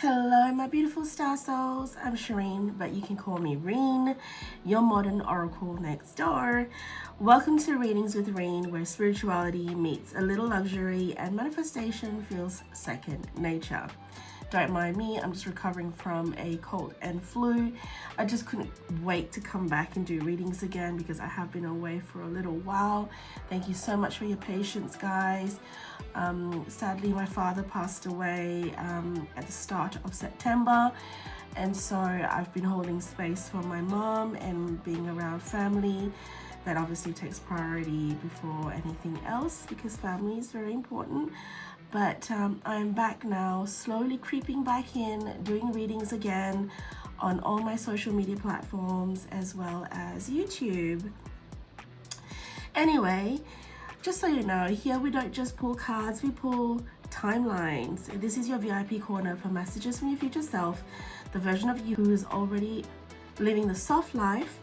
Hello, my beautiful star souls. I'm Shireen, but you can call me Reen, your modern oracle next door. Welcome to Readings with Reen, where spirituality meets a little luxury and manifestation feels second nature. Don't mind me, I'm just recovering from a cold and flu. I just couldn't wait to come back and do readings again because I have been away for a little while. Thank you so much for your patience, guys. Sadly, my father passed away at the start of September, and so I've been holding space for my mom and being around family. That obviously takes priority before anything else because family is very important. But I'm back now, slowly creeping back in, doing readings again on all my social media platforms as well as YouTube. Anyway, just so you know, here we don't just pull cards, we pull timelines. This is your VIP corner for messages from your future self, the version of you who is already living the soft life,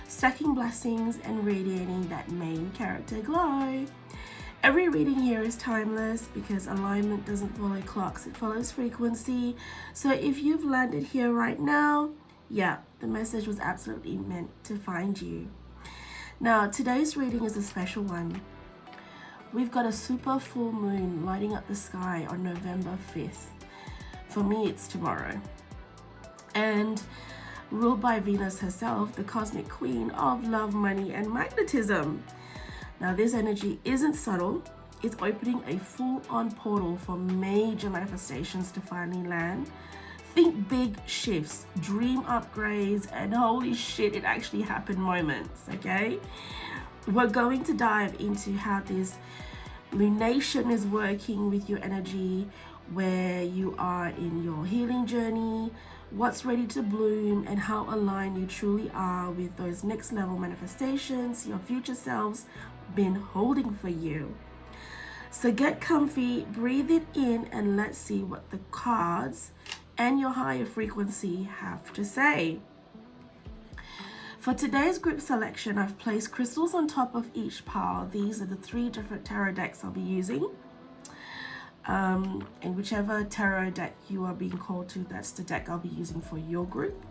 stacking blessings and radiating that main character glow. Every reading here is timeless because alignment doesn't follow clocks, it follows frequency. So if you've landed here right now, yeah, the message was absolutely meant to find you. Now, today's reading is a special one. We've got a super full moon lighting up the sky on November 5th. For me, it's tomorrow. And ruled by Venus herself, the cosmic queen of love, money, and magnetism. Now, this energy isn't subtle. It's opening a full-on portal for major manifestations to finally land. Think big shifts, dream upgrades, and holy shit, it actually happened moments, okay? We're going to dive into how this lunation is working with your energy, where you are in your healing journey, what's ready to bloom, and how aligned you truly are with those next level manifestations your future selves been holding for you. So get comfy, breathe it in, and let's see what the cards and your higher frequency have to say. For today's group selection, I've placed crystals on top of each pile. These are the 3 different tarot decks I'll be using. And whichever tarot deck you are being called to, that's the deck I'll be using for your group.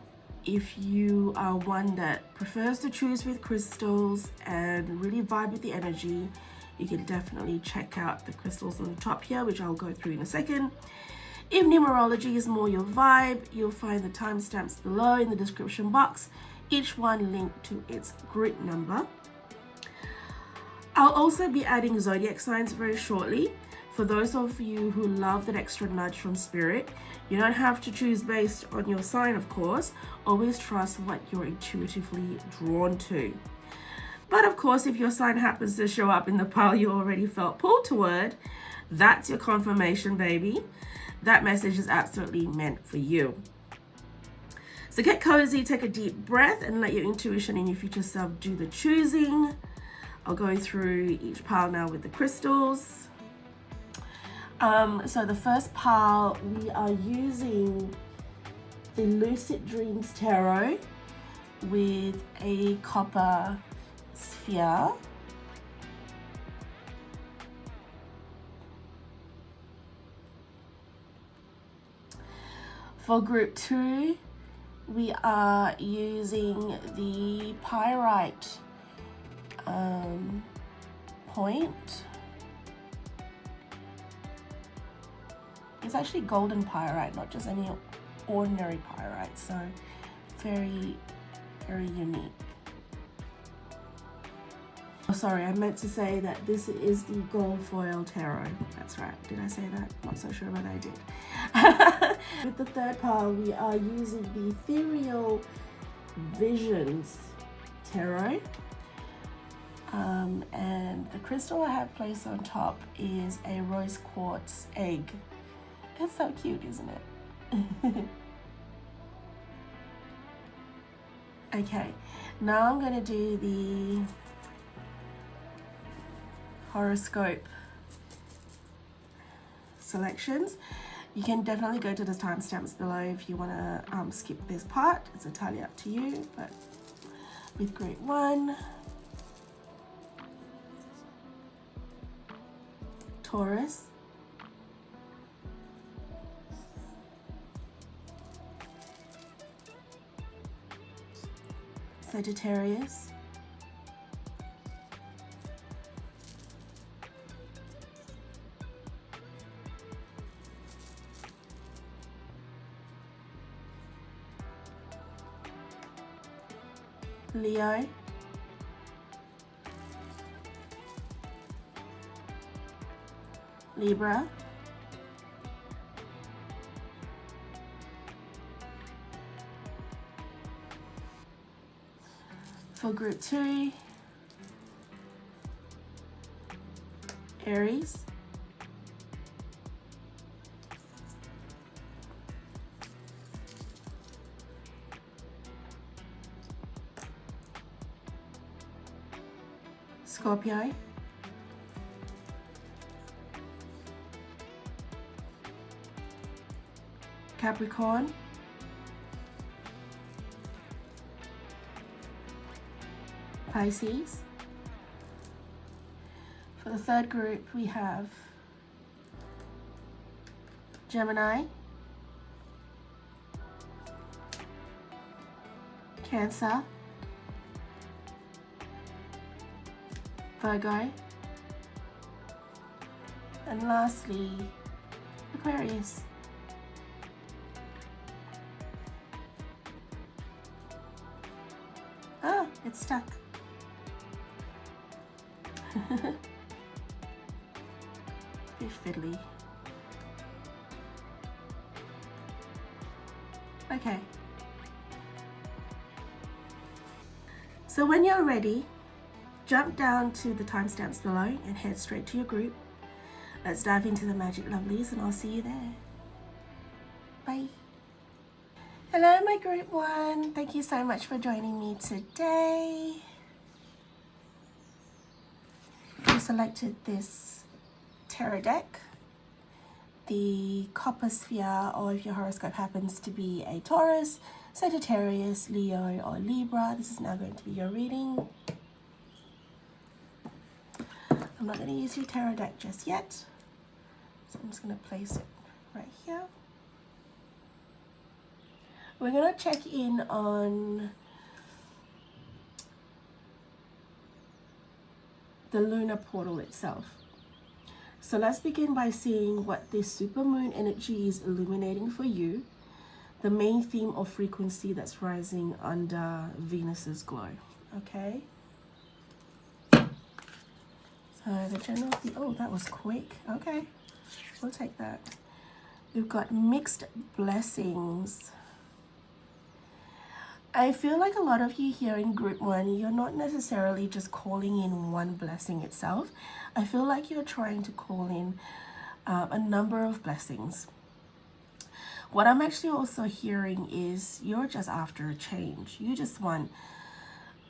If you are one that prefers to choose with crystals and really vibe with the energy, you can definitely check out the crystals on the top here, which I'll go through in a second. If numerology is more your vibe, you'll find the timestamps below in the description box, each one linked to its group number. I'll also be adding zodiac signs very shortly. For those of you who love that extra nudge from spirit, you don't have to choose based on your sign, of course. Always trust what you're intuitively drawn to. But of course, if your sign happens to show up in the pile you already felt pulled toward, that's your confirmation, baby. That message is absolutely meant for you. So get cozy, take a deep breath, and let your intuition and your future self do the choosing. I'll go through each pile now with the crystals. So the first pile, we are using the Lucid Dreams Tarot with a copper sphere. For group 2, we are using the pyrite point. It's actually golden pyrite, not just any ordinary pyrite, so very, very unique. Oh, sorry, I meant to say that this is the gold foil tarot. That's right, did I say that? Not so sure what I did. With the third pile, we are using the Ethereal Visions Tarot. And the crystal I have placed on top is a rose quartz egg. It's so cute, isn't it? Okay, now I'm going to do the horoscope selections. You can definitely go to the timestamps below if you want to skip this part. It's entirely up to you, but with group 1, Taurus, Sagittarius, Leo, Libra, for group 2, Aries, Scorpio, Capricorn, Pisces. For the third group, we have Gemini, Cancer, Virgo, and lastly, Aquarius. Oh, it's stuck. Bit fiddly. Okay. So when you're ready, jump down to the timestamps below and head straight to your group. Let's dive into the magic lovelies and I'll see you there. Bye. Hello, my group 1. Thank you so much for joining me today. I selected this tarot deck, the Copper Sphere, or if your horoscope happens to be a Taurus, Sagittarius, Leo, or Libra, this is now going to be your reading. I'm not going to use your tarot deck just yet, so I'm just going to place it right here. We're going to check in on the lunar portal itself. So let's begin by seeing what this supermoon energy is illuminating for you, the main theme or frequency that's rising under Venus's glow. Okay. So the general, oh, that was quick. Okay, we'll take that. We've got mixed blessings. I feel like a lot of you here in group 1, you're not necessarily just calling in one blessing itself. I feel like you're trying to call in a number of blessings. What I'm actually also hearing is you're just after a change. You just want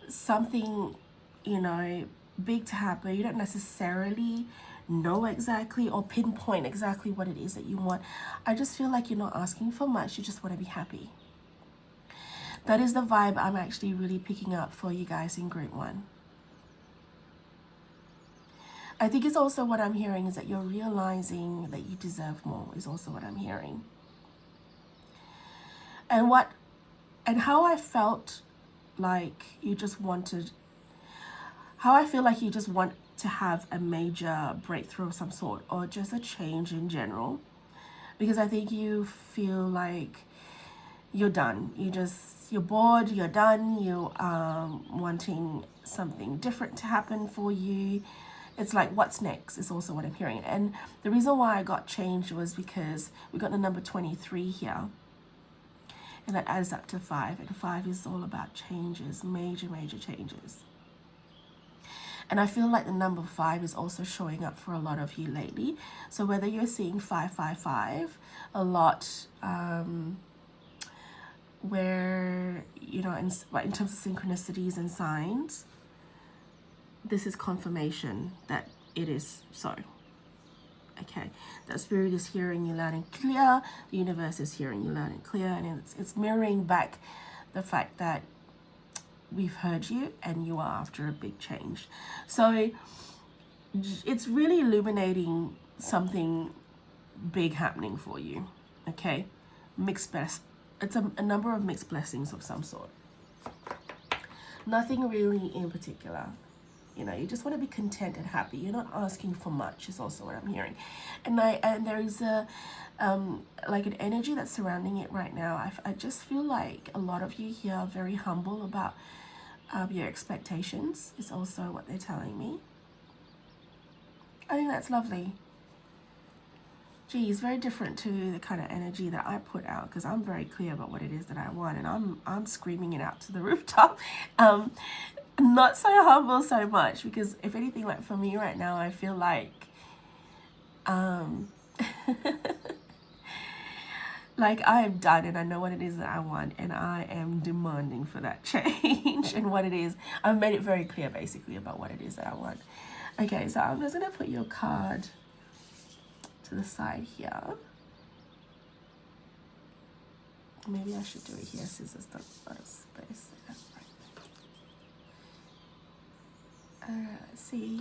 something, you know, big to happen. You don't necessarily know exactly or pinpoint exactly what it is that you want. I just feel like you're not asking for much. You just want to be happy. That is the vibe I'm actually really picking up for you guys in group 1. I think it's also what I'm hearing is that you're realizing that you deserve more is also what I'm hearing. And how I felt like you just wanted, how I feel like you just want to have a major breakthrough of some sort or just a change in general. Because I think you feel like you're done. You're bored, you're done, you're wanting something different to happen for you. It's like, what's next is also what I'm hearing. And the reason why I got changed was because we got the number 23 here. And that adds up to 5. And 5 is all about changes, major changes. And I feel like the number 5 is also showing up for a lot of you lately. So whether you're seeing 555 a lot, where, you know, in terms of synchronicities and signs, this is confirmation that it is so. Okay, that spirit is hearing you loud and clear, the universe is hearing you loud and clear, and it's mirroring back the fact that we've heard you and you are after a big change. So it's really illuminating something big happening for you. Okay, it's a number of mixed blessings of some sort. Nothing really in particular. You know, you just want to be content and happy. You're not asking for much is also what I'm hearing. And there is a like an energy that's surrounding it right now. I just feel like a lot of you here are very humble about your expectations is also what they're telling me. I think that's lovely. Geez, very different to the kind of energy that I put out, because I'm very clear about what it is that I want, and I'm screaming it out to the rooftop. Not so humble so much, because if anything, like for me right now, I feel like like I am done and I know what it is that I want, and I am demanding for that change. And what it is, I've made it very clear basically about what it is that I want. Okay, so I'm just gonna put your card to the side here. Maybe I should do it here since there's not a lot of space there. Let's see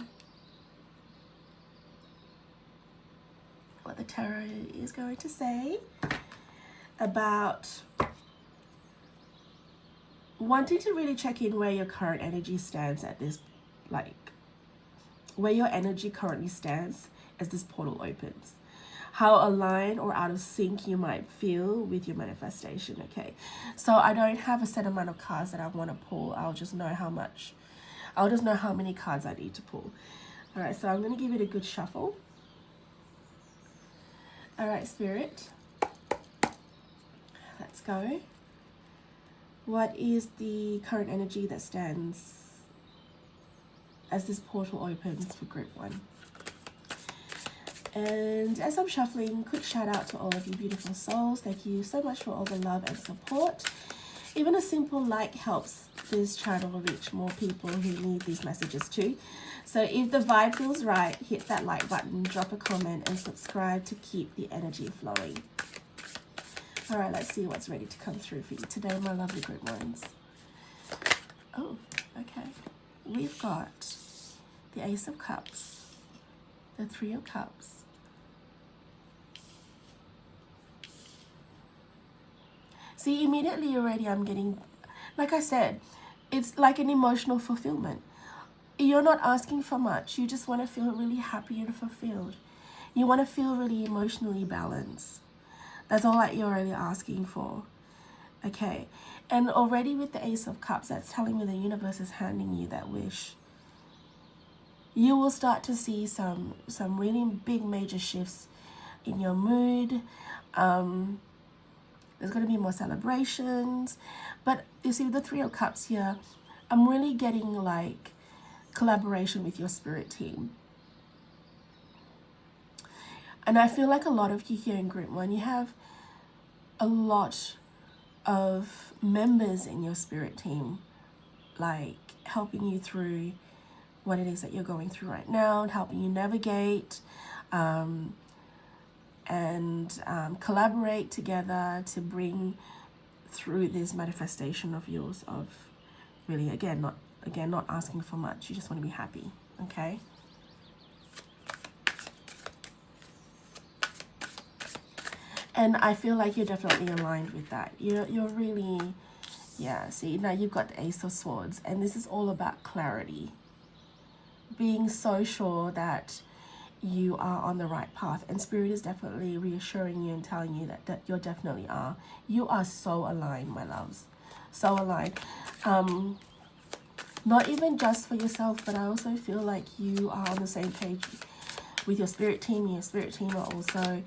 what the tarot is going to say about wanting to really check in where your current energy stands at this, like where your energy currently stands as this portal opens. How aligned or out of sync you might feel with your manifestation. Okay, so I don't have a set amount of cards that I want to pull. I'll just know how many cards I need to pull. All right, so I'm going to give it a good shuffle. All right, Spirit, let's go. What is the current energy that stands as this portal opens for group 1? And as I'm shuffling, quick shout out to all of you beautiful souls. Thank you so much for all the love and support. Even a simple like helps this channel reach more people who need these messages too. So if the vibe feels right, hit that like button, drop a comment, and subscribe to keep the energy flowing. All right, let's see what's ready to come through for you today, my lovely group ones. Oh, okay. We've got the Ace of Cups, the Three of Cups, see, immediately already I'm getting, like I said, it's like an emotional fulfillment. You're not asking for much. You just want to feel really happy and fulfilled. You want to feel really emotionally balanced. That's all that you're really asking for. Okay. And already with the Ace of Cups, that's telling me the universe is handing you that wish. You will start to see some really big major shifts in your mood. There's going to be more celebrations. But you see, the Three of Cups here, I'm really getting like collaboration with your spirit team. And I feel like a lot of you here in group 1, you have a lot of members in your spirit team, like helping you through what it is that you're going through right now, and helping you navigate and collaborate together to bring through this manifestation of yours, of really, not asking for much. You just want to be happy. Okay. And I feel like you're definitely aligned with that. You're really, yeah, see, now you've got the Ace of Swords, and this is all about clarity. Being so sure that you are on the right path, and Spirit is definitely reassuring you and telling you that you definitely are. You are so aligned, my loves. So aligned. Not even just for yourself, but I also feel like you are on the same page with your spirit team. Your spirit team are also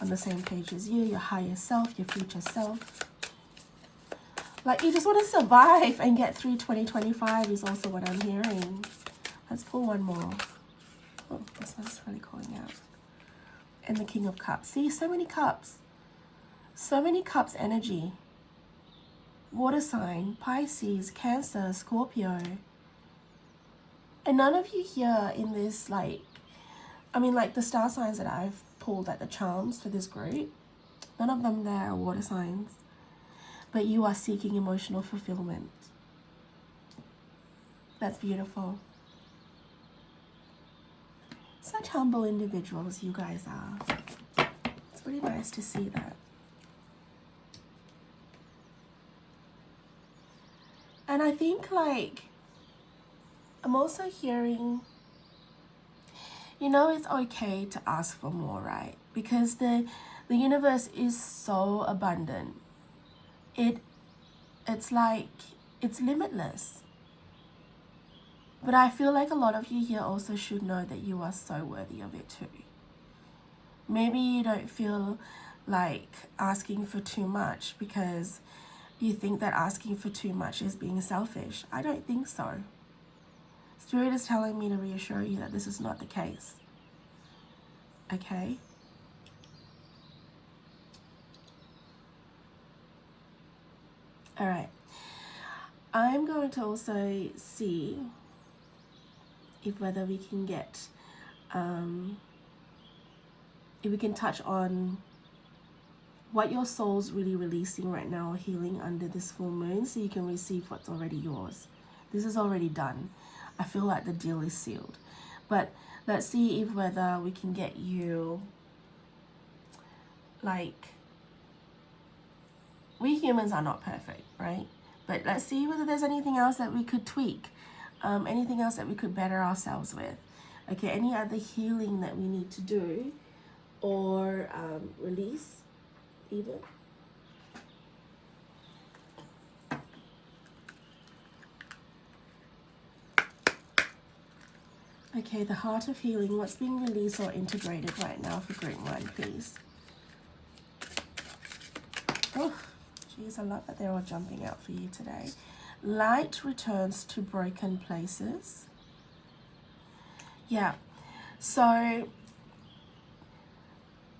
on the same page as you, your higher self, your future self. Like you just want to survive and get through 2025 is also what I'm hearing. Let's pull one more. Oh, this one's really calling out. And the King of Cups. See, so many cups. So many cups energy. Water sign, Pisces, Cancer, Scorpio. And none of you here in this, like, I mean, like the star signs that I've pulled at the charms for this group, none of them there are water signs. But you are seeking emotional fulfillment. That's beautiful. Such humble individuals you guys are. It's really nice to see that. And I think like, I'm also hearing, you know, it's okay to ask for more, right? Because the universe is so abundant. It's like, it's limitless. But I feel like a lot of you here also should know that you are so worthy of it too. Maybe you don't feel like asking for too much because you think that asking for too much is being selfish. I don't think so. Spirit is telling me to reassure you that this is not the case. Okay? All right. I'm going to also see if whether we can get, if we can touch on what your soul's really releasing right now or healing under this full moon, so you can receive what's already yours. This is already done. I feel like the deal is sealed. But let's see if whether we can get you, like, we humans are not perfect, right? But let's see whether there's anything else that we could tweak, anything else that we could better ourselves with. Okay, any other healing that we need to do or release even. Okay, the heart of healing. What's being released or integrated right now for Group 1, please? Oh, geez, I love that they're all jumping out for you today. Light returns to broken places. Yeah, so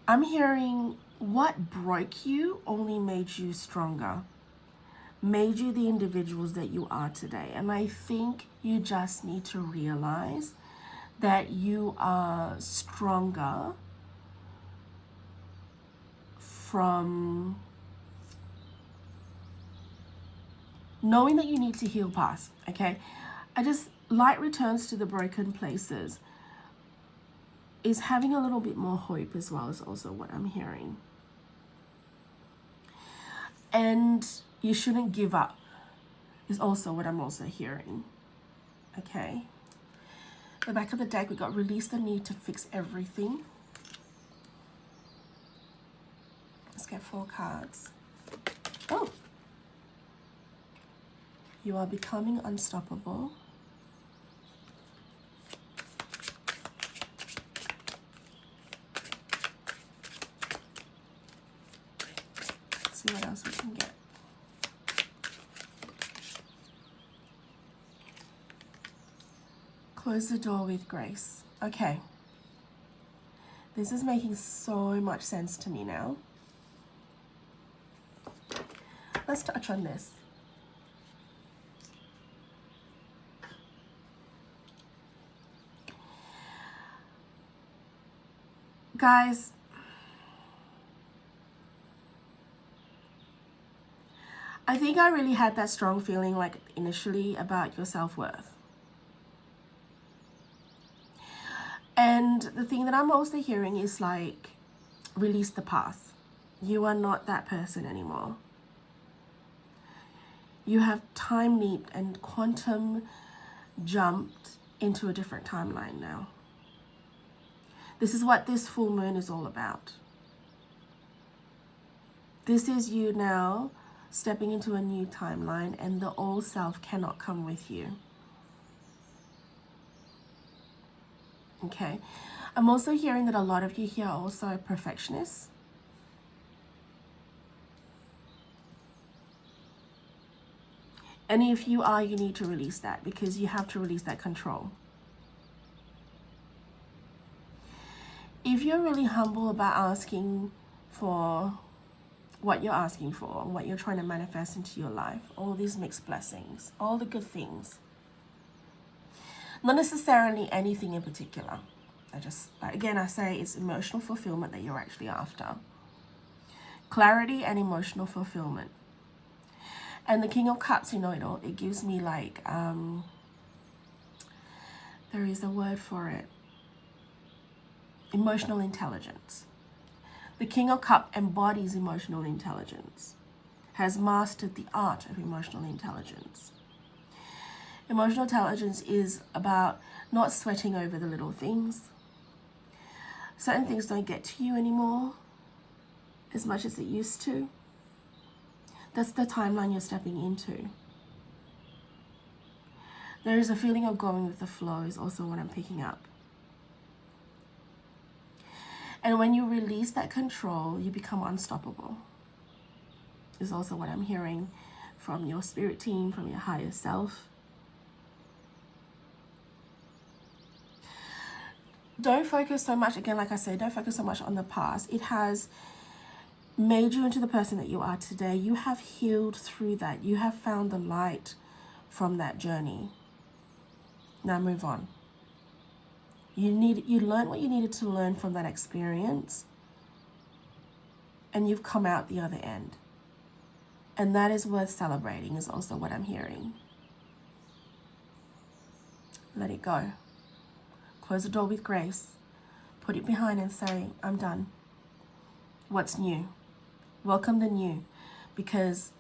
I'm hearing what broke you only made you stronger, made you the individuals that you are today. And I think you just need to realize that you are stronger from knowing that you need to heal past, okay? Light returns to the broken places is having a little bit more hope as well, is also what I'm hearing. And you shouldn't give up is also what I'm also hearing, okay? The back of the deck, we got release the need to fix everything. Let's get 4 cards. Oh. You are becoming unstoppable. Let's see what else we can get. Close the door with grace. Okay. This is making so much sense to me now. Let's touch on this. Guys, I think I really had that strong feeling like initially about your self-worth. And the thing that I'm also hearing is like, release the past. You are not that person anymore. You have time leaped and quantum jumped into a different timeline now. This is what this full moon is all about. This is you now stepping into a new timeline, and the old self cannot come with you. Okay. I'm also hearing that a lot of you here are also perfectionists. And if you are, you need to release that, because you have to release that control. If you're really humble about asking for what you're asking for, what you're trying to manifest into your life, all these mixed blessings, all the good things, not necessarily anything in particular. I say it's emotional fulfillment that you're actually after. Clarity and emotional fulfillment. And the King of Cups, it gives me like, there is a word for it. Emotional intelligence. The King of Cups embodies emotional intelligence, has mastered the art of emotional intelligence. Emotional intelligence is about not sweating over the little things. Certain things don't get to you anymore as much as it used to. That's the timeline you're stepping into. There is a feeling of going with the flow is also what I'm picking up. And when you release that control, you become unstoppable. Is also what I'm hearing from your spirit team, from your higher self. Don't focus so much, again, like I said, don't focus so much on the past. It has made you into the person that you are today. You have healed through that. You have found the light from that journey. Now move on. You learned what you needed to learn from that experience, and you've come out the other end. And that is worth celebrating, is also what I'm hearing. Let it go. Close the door with grace. Put it behind and say, I'm done. What's new? Welcome the new. Because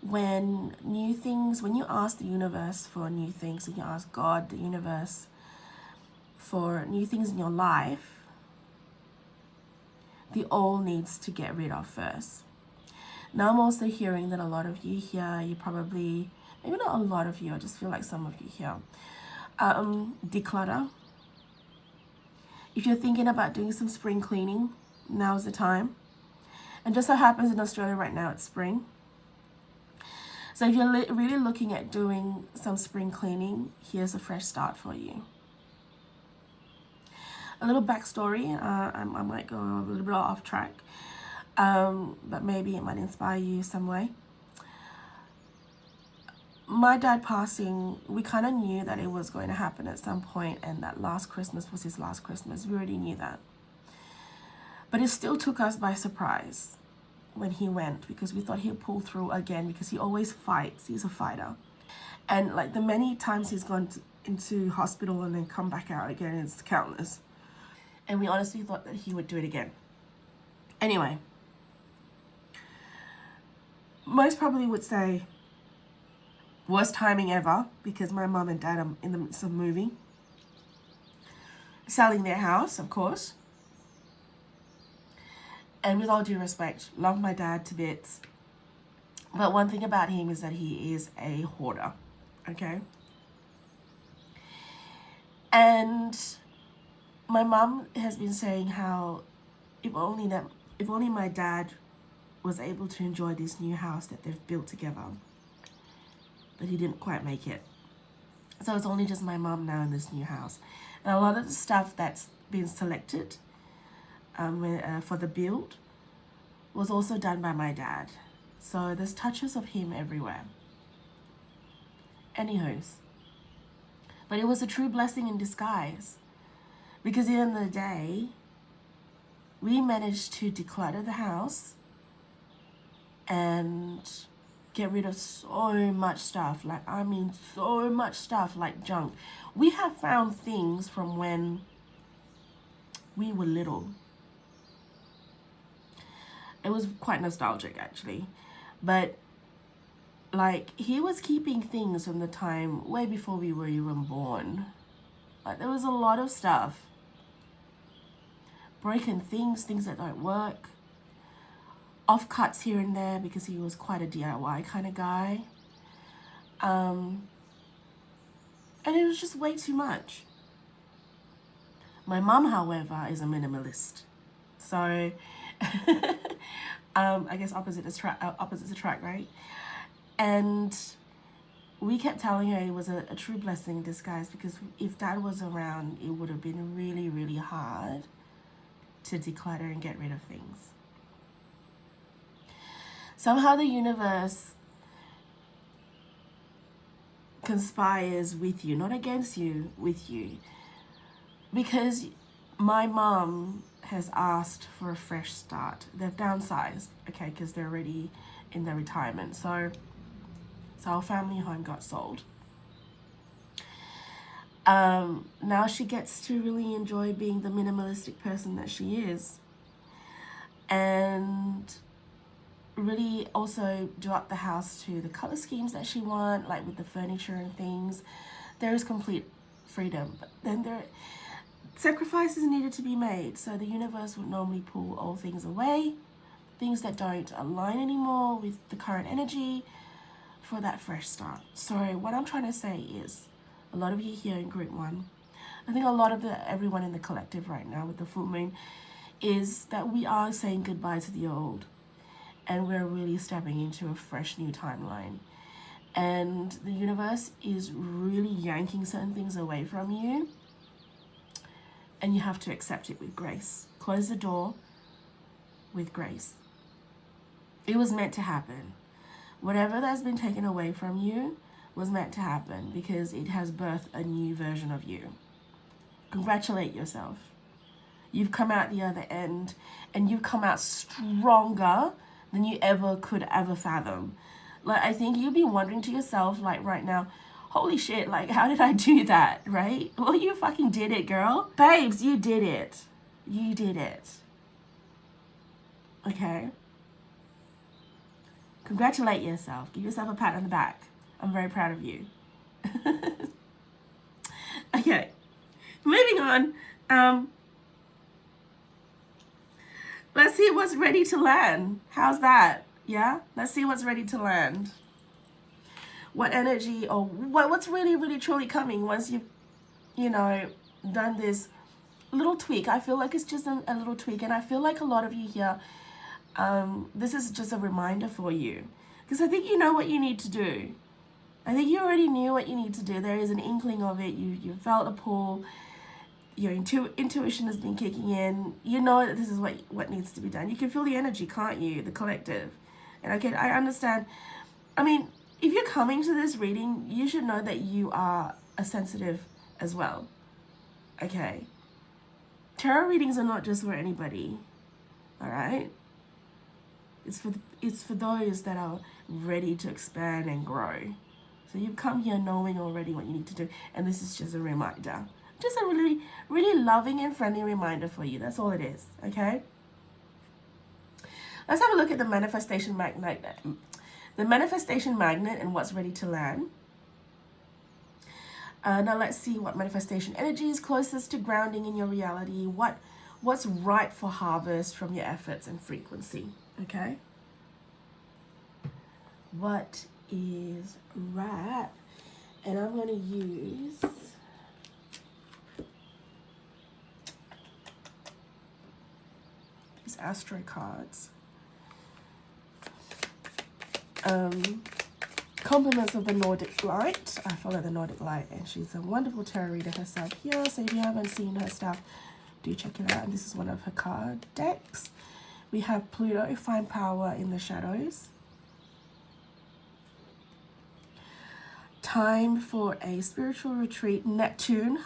when you ask the universe for new things, and you ask God, the universe, for new things in your life, the old needs to get rid of first. Now I'm also hearing that a lot of you here, you probably, maybe not a lot of you, I just feel like some of you here, declutter. If you're thinking about doing some spring cleaning, now's the time. And just so happens in Australia right now, it's spring. So if you're really looking at doing some spring cleaning, here's a fresh start for you. A little backstory, I might go a little bit off track, but maybe it might inspire you some way. My dad passing, we kind of knew that it was going to happen at some point, and that last Christmas was his last Christmas. We already knew that. But it still took us by surprise when he went, because we thought he'd pull through again, because he always fights. He's a fighter. And like the many times he's gone into hospital and then come back out again, it's countless. And we honestly thought that he would do it again. Anyway, most probably would say worst timing ever, because my mum and dad are in the midst of moving, selling their house, of course. And with all due respect, love my dad to bits. But one thing about him is that he is a hoarder, okay? And my mum has been saying how if only my dad was able to enjoy this new house that they've built together. But he didn't quite make it. So it's only just my mum now in this new house. And a lot of the stuff that's been selected for the build was also done by my dad. So there's touches of him everywhere. Anywho's. But it was a true blessing in disguise. Because at the end of the day, we managed to declutter the house and get rid of so much stuff. Like, I mean, so much stuff, like junk. We have found things from when we were little. It was quite nostalgic, actually. But, like, he was keeping things from the time way before we were even born. Like, there was a lot of stuff. Broken things that don't work. Offcuts here and there, because he was quite a DIY kind of guy. And it was just way too much. My mum, however, is a minimalist. So, I guess opposites attract, right? And we kept telling her it was a true blessing in disguise, because if Dad was around, it would have been really, really hard to declutter and get rid of things. Somehow the universe conspires with you, not against you, with you. Because my mum has asked for a fresh start. They've downsized, okay, because they're already in their retirement. So our family home got sold. Now she gets to really enjoy being the minimalistic person that she is. And really also do up the house to the color schemes that she wants, like with the furniture and things. There is complete freedom, but then sacrifices needed to be made. So the universe would normally pull all things away, things that don't align anymore with the current energy, for that fresh start. So what I'm trying to say is, a lot of you here in group 1, I think a lot of everyone in the collective right now with the full moon, is that we are saying goodbye to the old, and we're really stepping into a fresh new timeline. And the universe is really yanking certain things away from you, and you have to accept it with grace. Close the door with grace. It was meant to happen. Whatever that's been taken away from you was meant to happen, because it has birthed a new version of you. Congratulate yourself. You've come out the other end, and you've come out stronger than you could ever fathom. Like, I think you'd be wondering to yourself, like right now, holy shit, like, how did I do that, right? Well, you fucking did it, girl. Babes, you did it. You did it. Okay? Congratulate yourself. Give yourself a pat on the back. I'm very proud of you. Okay. Moving on. Let's see what's ready to land. How's that? Yeah? Let's see what's ready to land. What energy, or what's really, really, truly coming once you've, done this little tweak. I feel like it's just a little tweak. And I feel like a lot of you here, this is just a reminder for you. Because I think you know what you need to do. I think you already knew what you need to do. There is an inkling of it. You felt a pull. Your intuition has been kicking in. You know that this is what needs to be done. You can feel the energy, can't you? The collective. And I understand. I mean, if you're coming to this reading, you should know that you are a sensitive as well. Okay? Tarot readings are not just for anybody. All right? It's for those that are ready to expand and grow. So you've come here knowing already what you need to do, and this is just a reminder. Just a really, really loving and friendly reminder for you. That's all it is, okay? Let's have a look at the manifestation magnet. The manifestation magnet and what's ready to land. Now let's see what manifestation energy is closest to grounding in your reality. What's ripe for harvest from your efforts and frequency, okay? What is ripe? And I'm going to use these astro cards. Compliments of the Nordic Light. I follow the Nordic Light, and she's a wonderful tarot reader herself here. So if you haven't seen her stuff, do check it out. And this is one of her card decks. We have Pluto, find power in the shadows. Time for a spiritual retreat. Neptune,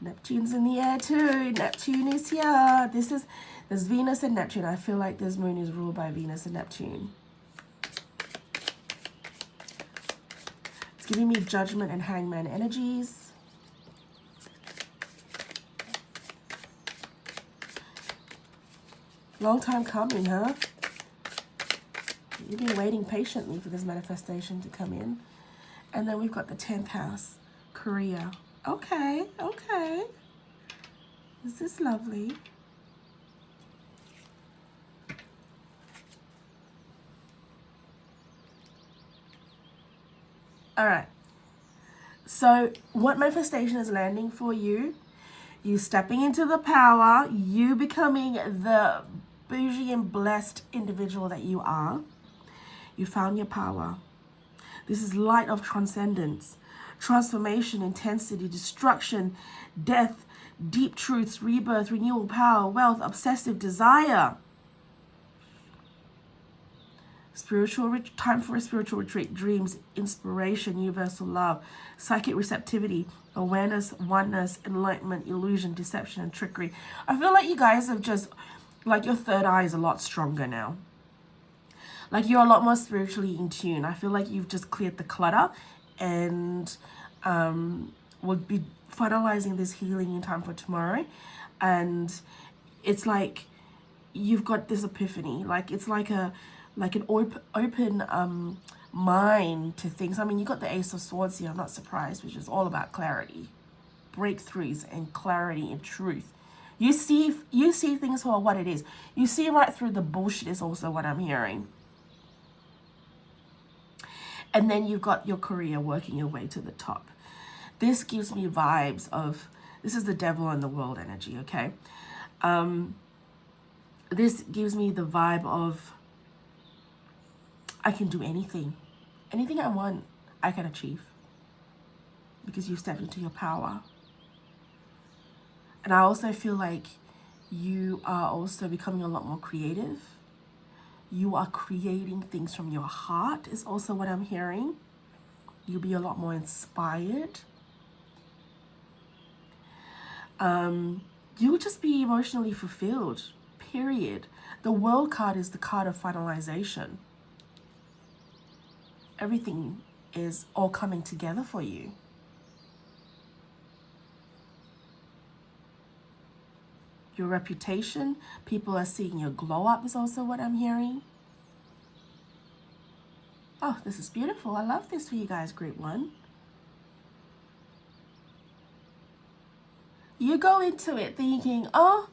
Neptune's in the air too. Neptune is here. There's Venus and Neptune. I feel like this moon is ruled by Venus and Neptune. It's giving me Judgment and Hangman energies. Long time coming, huh? You've been waiting patiently for this manifestation to come in. And then we've got the 10th house, career. Okay, okay. This is lovely. All right. So what manifestation is landing for you? You stepping into the power, you becoming the boujee and blessed individual that you are. You found your power. This is light of transcendence, transformation, intensity, destruction, death, deep truths, rebirth, renewal, power, wealth, obsessive desire. Time for a spiritual retreat, dreams, inspiration, universal love, psychic receptivity, awareness, oneness, enlightenment, illusion, deception, and trickery. I feel like you guys have just, like, your third eye is a lot stronger now. Like, you're a lot more spiritually in tune. I feel like you've just cleared the clutter, and we'll be finalizing this healing in time for tomorrow. And it's like you've got this epiphany. Like it's like an open mind to things. I mean, you got the Ace of Swords here. I'm not surprised, which is all about clarity, breakthroughs, and clarity and truth. You see things for what it is. You see right through the bullshit is also what I'm hearing. And then you've got your career working your way to the top. This gives me vibes of, this is the devil and the world energy, okay? This gives me the vibe of, I can do anything. Anything I want, I can achieve. Because you've stepped into your power. And I also feel like you are also becoming a lot more creative. You are creating things from your heart is also what I'm hearing. You'll be a lot more inspired. You'll just be emotionally fulfilled, period. The World card is the card of finalization. Everything is all coming together for you. Your reputation, people are seeing your glow up is also what I'm hearing. Oh, this is beautiful. I love this for you guys, group 1. You go into it thinking, oh,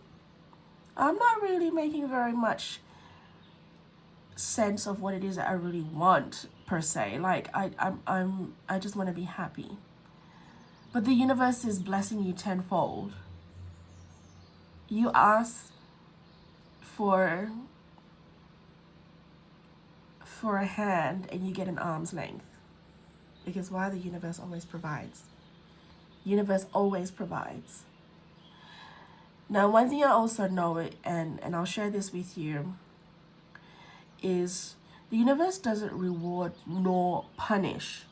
I'm not really making very much sense of what it is that I really want, per se. Like, I just want to be happy. But the universe is blessing you tenfold. You ask for a hand and you get an arm's length. Because why? The universe always provides. Universe always provides. Now, one thing I also know, and I'll share this with you, is the universe doesn't reward nor punish.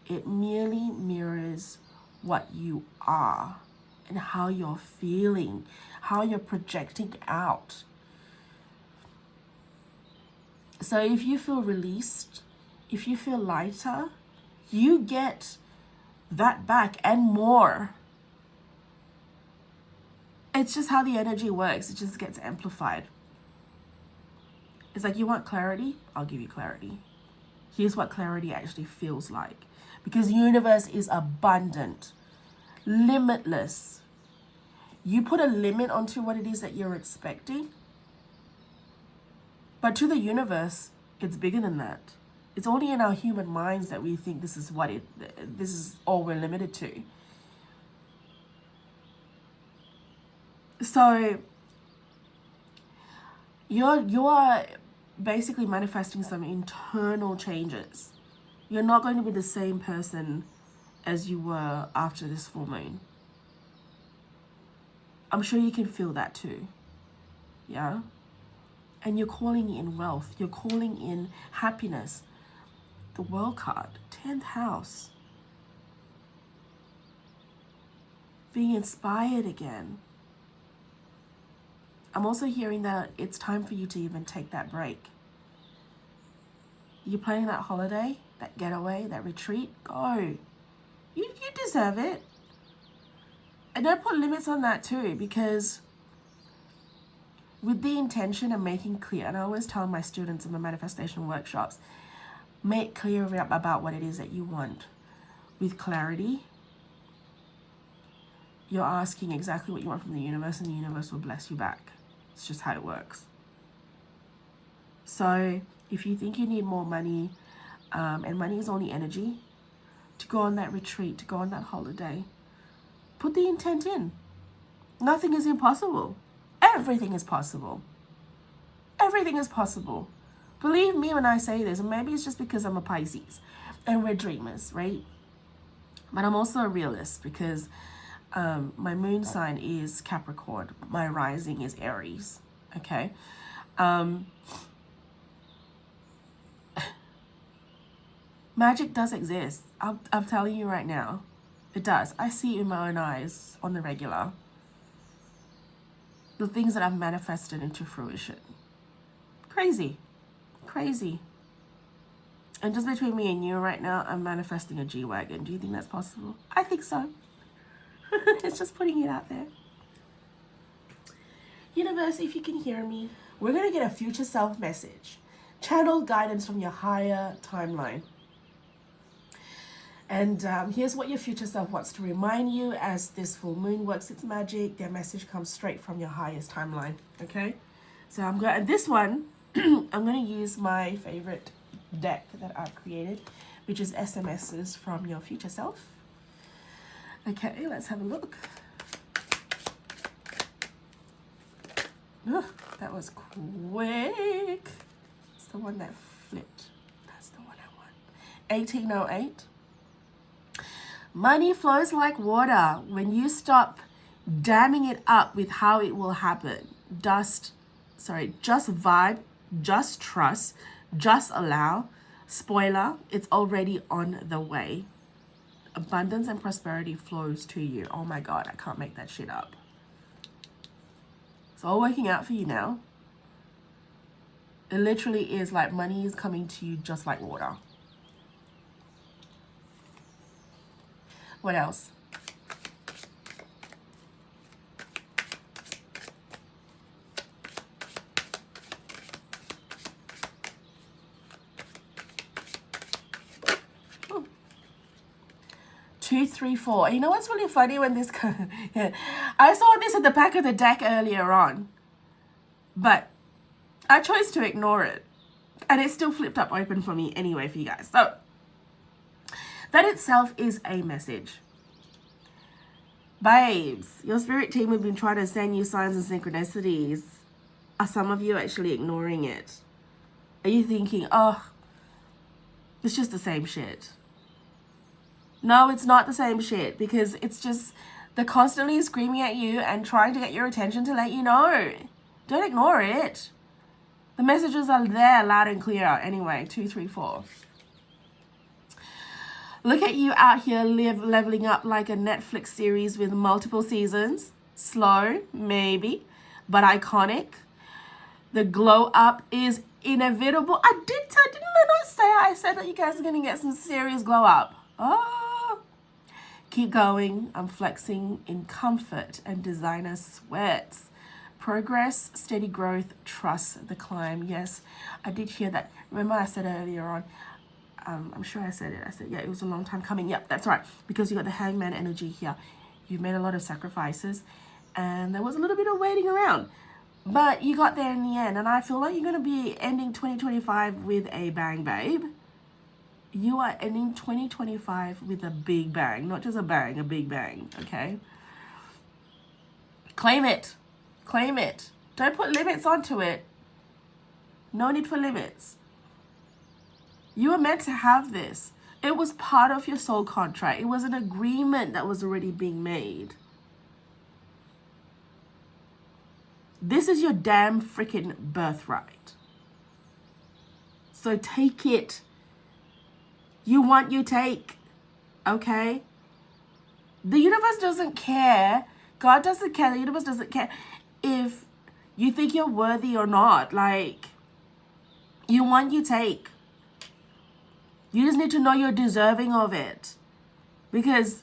It merely mirrors what you are and how you're feeling, how you're projecting out. So if you feel released, if you feel lighter, you get that back and more. It's just how the energy works. It just gets amplified. It's like, you want clarity? I'll give you clarity. Here's what clarity actually feels like. Because the universe is abundant, limitless. You put a limit onto what it is that you're expecting. But to the universe, it's bigger than that. It's only in our human minds that we think this is all we're limited to. So you are basically manifesting some internal changes. You're not going to be the same person as you were after this full moon. I'm sure you can feel that too. Yeah? And you're calling in wealth. You're calling in happiness. The World card, 10th house. Being inspired again. I'm also hearing that it's time for you to even take that break. You're planning that holiday, that getaway, that retreat, go. You deserve it. And don't put limits on that too, because with the intention of making clear, and I always tell my students in my manifestation workshops, make clear about what it is that you want. With clarity, you're asking exactly what you want from the universe, and the universe will bless you back. It's just how it works. So if you think you need more money, and money is only energy, to go on that retreat, to go on that holiday, put the intent in. Nothing is impossible. Everything is possible. Everything is possible. Believe me when I say this, and maybe it's just because I'm a Pisces and we're dreamers, right? But I'm also a realist because my moon sign is Capricorn. My rising is Aries, okay? Magic does exist. I'm telling you right now. It does. I see it in my own eyes on the regular. The things that I've manifested into fruition. Crazy. Crazy. And just between me and you right now, I'm manifesting a G-Wagon. Do you think that's possible? I think so. It's just putting it out there. Universe, if you can hear me, we're going to get a future self message. Channel guidance from your higher timeline. And here's what your future self wants to remind you as this full moon works its magic. Their message comes straight from your highest timeline. Okay? So I'm going, and this one, I'm going to use my favorite deck that I've created, which is SMSs from your future self. Okay, let's have a look. Ugh, that was quick. It's the one that flipped. That's the one I want. 1808. Money flows like water when you stop damming it up with how it will happen. Just vibe, just trust, just allow. Spoiler, it's already on the way. Abundance and prosperity flows to you. Oh my God, I can't make that shit up. It's all working out for you now. It literally is like money is coming to you just like water. What else? Oh. 2, 3, 4. You know what's really funny when this yeah. I saw this at the back of the deck earlier on, but I chose to ignore it, and it still flipped up open for me anyway for you guys. So that itself is a message. Babes, your spirit team have been trying to send you signs and synchronicities. Are some of you actually ignoring it? Are you thinking, oh, it's just the same shit? No, it's not the same shit, because it's just, they're constantly screaming at you and trying to get your attention to let you know. Don't ignore it. The messages are there loud and clear. Anyway, 2, 3, 4. Look at you out here leveling up like a Netflix series with multiple seasons. Slow, maybe, but iconic. The glow up is inevitable. Didn't I not say? I said that you guys are going to get some serious glow up. Oh, keep going. I'm flexing in comfort and designer sweats. Progress, steady growth, trust the climb. Yes, I did hear that. Remember I said earlier on, I'm sure I said it. I said, yeah, it was a long time coming. Yep, that's right. Because you got the hangman energy here. You've made a lot of sacrifices, and there was a little bit of waiting around. But you got there in the end, and I feel like you're going to be ending 2025 with a bang, babe. You are ending 2025 with a big bang. Not just a bang, a big bang, okay? Claim it. Claim it. Don't put limits onto it. No need for limits. You were meant to have this. It was part of your soul contract. It was an agreement that was already being made. This is your damn freaking birthright. So take it. You want, you take. Okay? The universe doesn't care. God doesn't care. The universe doesn't care if you think you're worthy or not. Like, you want, you take. You just need to know you're deserving of it, because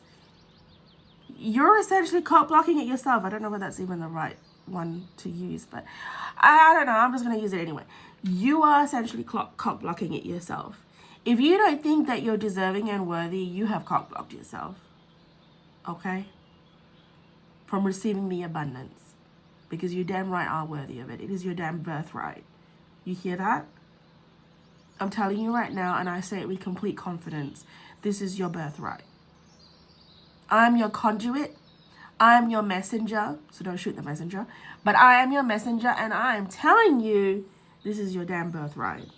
you're essentially cock blocking it yourself. I don't know whether that's even the right one to use, but I don't know. I'm just going to use it anyway. You are essentially cock blocking it yourself. If you don't think that you're deserving and worthy, you have cock blocked yourself. Okay? From receiving the abundance, because you damn right are worthy of it. It is your damn birthright. You hear that? I'm telling you right now, and I say it with complete confidence, this is your birthright. I'm your conduit. I'm your messenger. So don't shoot the messenger. But I am your messenger, and I am telling you, this is your damn birthright.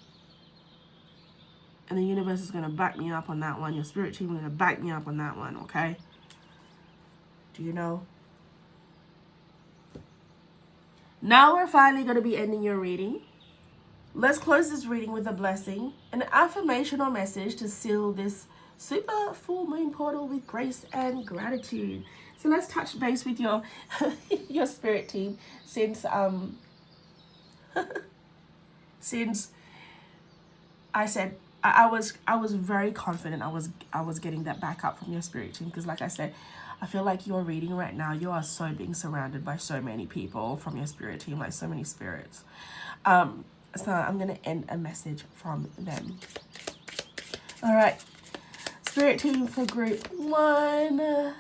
And the universe is going to back me up on that one. Your spirit team is going to back me up on that one, okay? Do you know? Now we're finally going to be ending your reading. Let's close this reading with a blessing, an affirmational message to seal this super full moon portal with grace and gratitude. So let's touch base with your your spirit team, since since I said I was very confident I was getting that back up from your spirit team, because like I said, I feel like you're reading right now, you are so being surrounded by so many people from your spirit team, like so many spirits. So I'm going to end a message from them. All right. Spirit team for group 1.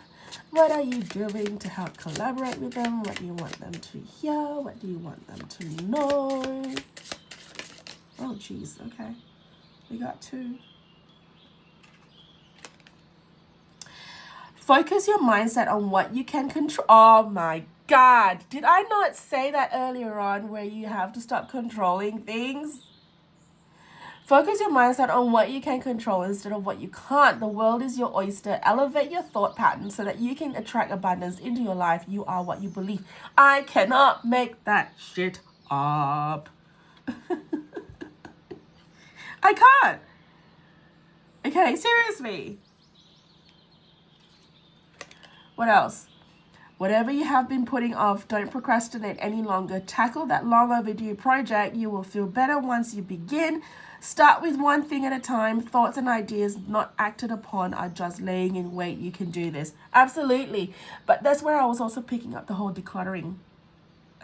What are you doing to help collaborate with them? What do you want them to hear? What do you want them to know? Oh, geez. Okay. We got 2. Focus your mindset on what you can control. Oh my God. Did I not say that earlier on, where you have to stop controlling things? Focus your mindset on what you can control instead of what you can't. The world is your oyster. Elevate your thought pattern so that you can attract abundance into your life. You are what you believe. I cannot make that shit up. I can't. Okay, seriously. What else? Whatever you have been putting off, don't procrastinate any longer. Tackle that long overdue project. You will feel better once you begin. Start with one thing at a time. Thoughts and ideas not acted upon are just laying in wait. You can do this. Absolutely. But that's where I was also picking up the whole decluttering.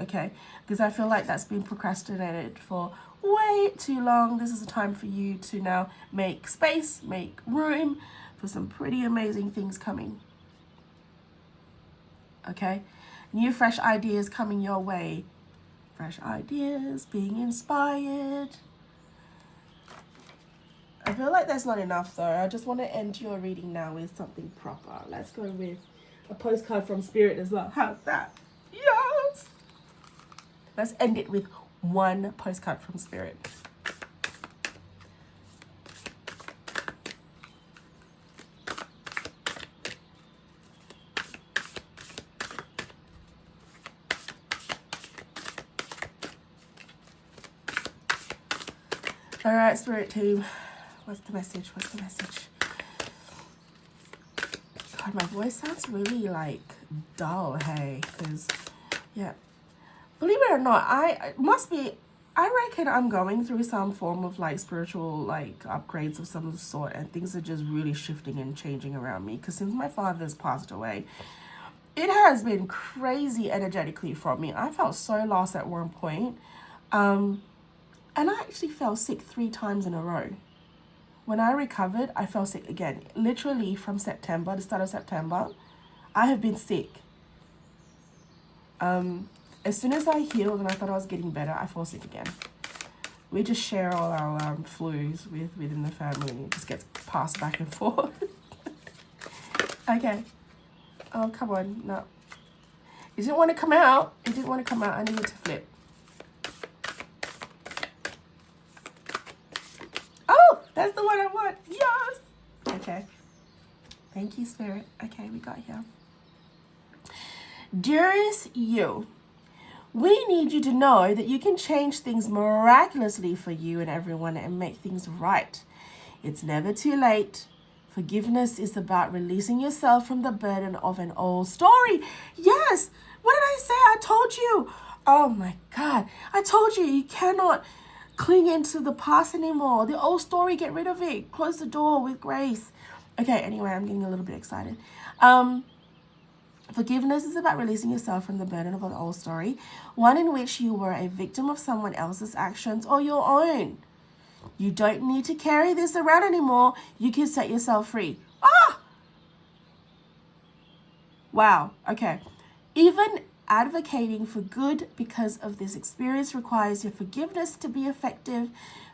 Okay? Because I feel like that's been procrastinated for way too long. This is a time for you to now make space, make room for some pretty amazing things coming. Okay? New fresh ideas coming your way. Fresh ideas, being inspired. I feel like that's not enough though. I just want to end your reading now with something proper. Let's go with a postcard from Spirit as well. How's that? Yes! Let's end it with one postcard from Spirit. All right, Spirit team. What's the message? What's the message? God, my voice sounds really like dull, hey? Because, yeah. Believe it or not, I reckon I'm going through some form of like spiritual like upgrades of some sort, and things are just really shifting and changing around me. Because since my father's passed away, it has been crazy energetically from me. I felt so lost at one point. And I actually fell sick 3 times in a row. When I recovered, I fell sick again. Literally from September, the start of September, I have been sick. As soon as I healed and I thought I was getting better, I fall sick again. We just share all our flus within the family. It just gets passed back and forth. Okay. Oh, come on. No. It didn't want to come out. It didn't want to come out. I needed to flip. Oh, that's the one I want. Yes. Okay. Thank you, Spirit. Okay, we got here. Dearest you, we need you to know that you can change things miraculously for you and everyone and make things right. It's never too late. Forgiveness is about releasing yourself from the burden of an old story. Yes. What did I say? I told you. Oh my God. I told you, you cannot cling into the past anymore. The old story, get rid of it. Close the door with grace. Okay, anyway, I'm getting a little bit excited. Forgiveness is about releasing yourself from the burden of an old story, one in which you were a victim of someone else's actions or your own. You don't need to carry this around anymore. You can set yourself free. Ah! Wow. Okay. Even advocating for good because of this experience requires your forgiveness to be effective.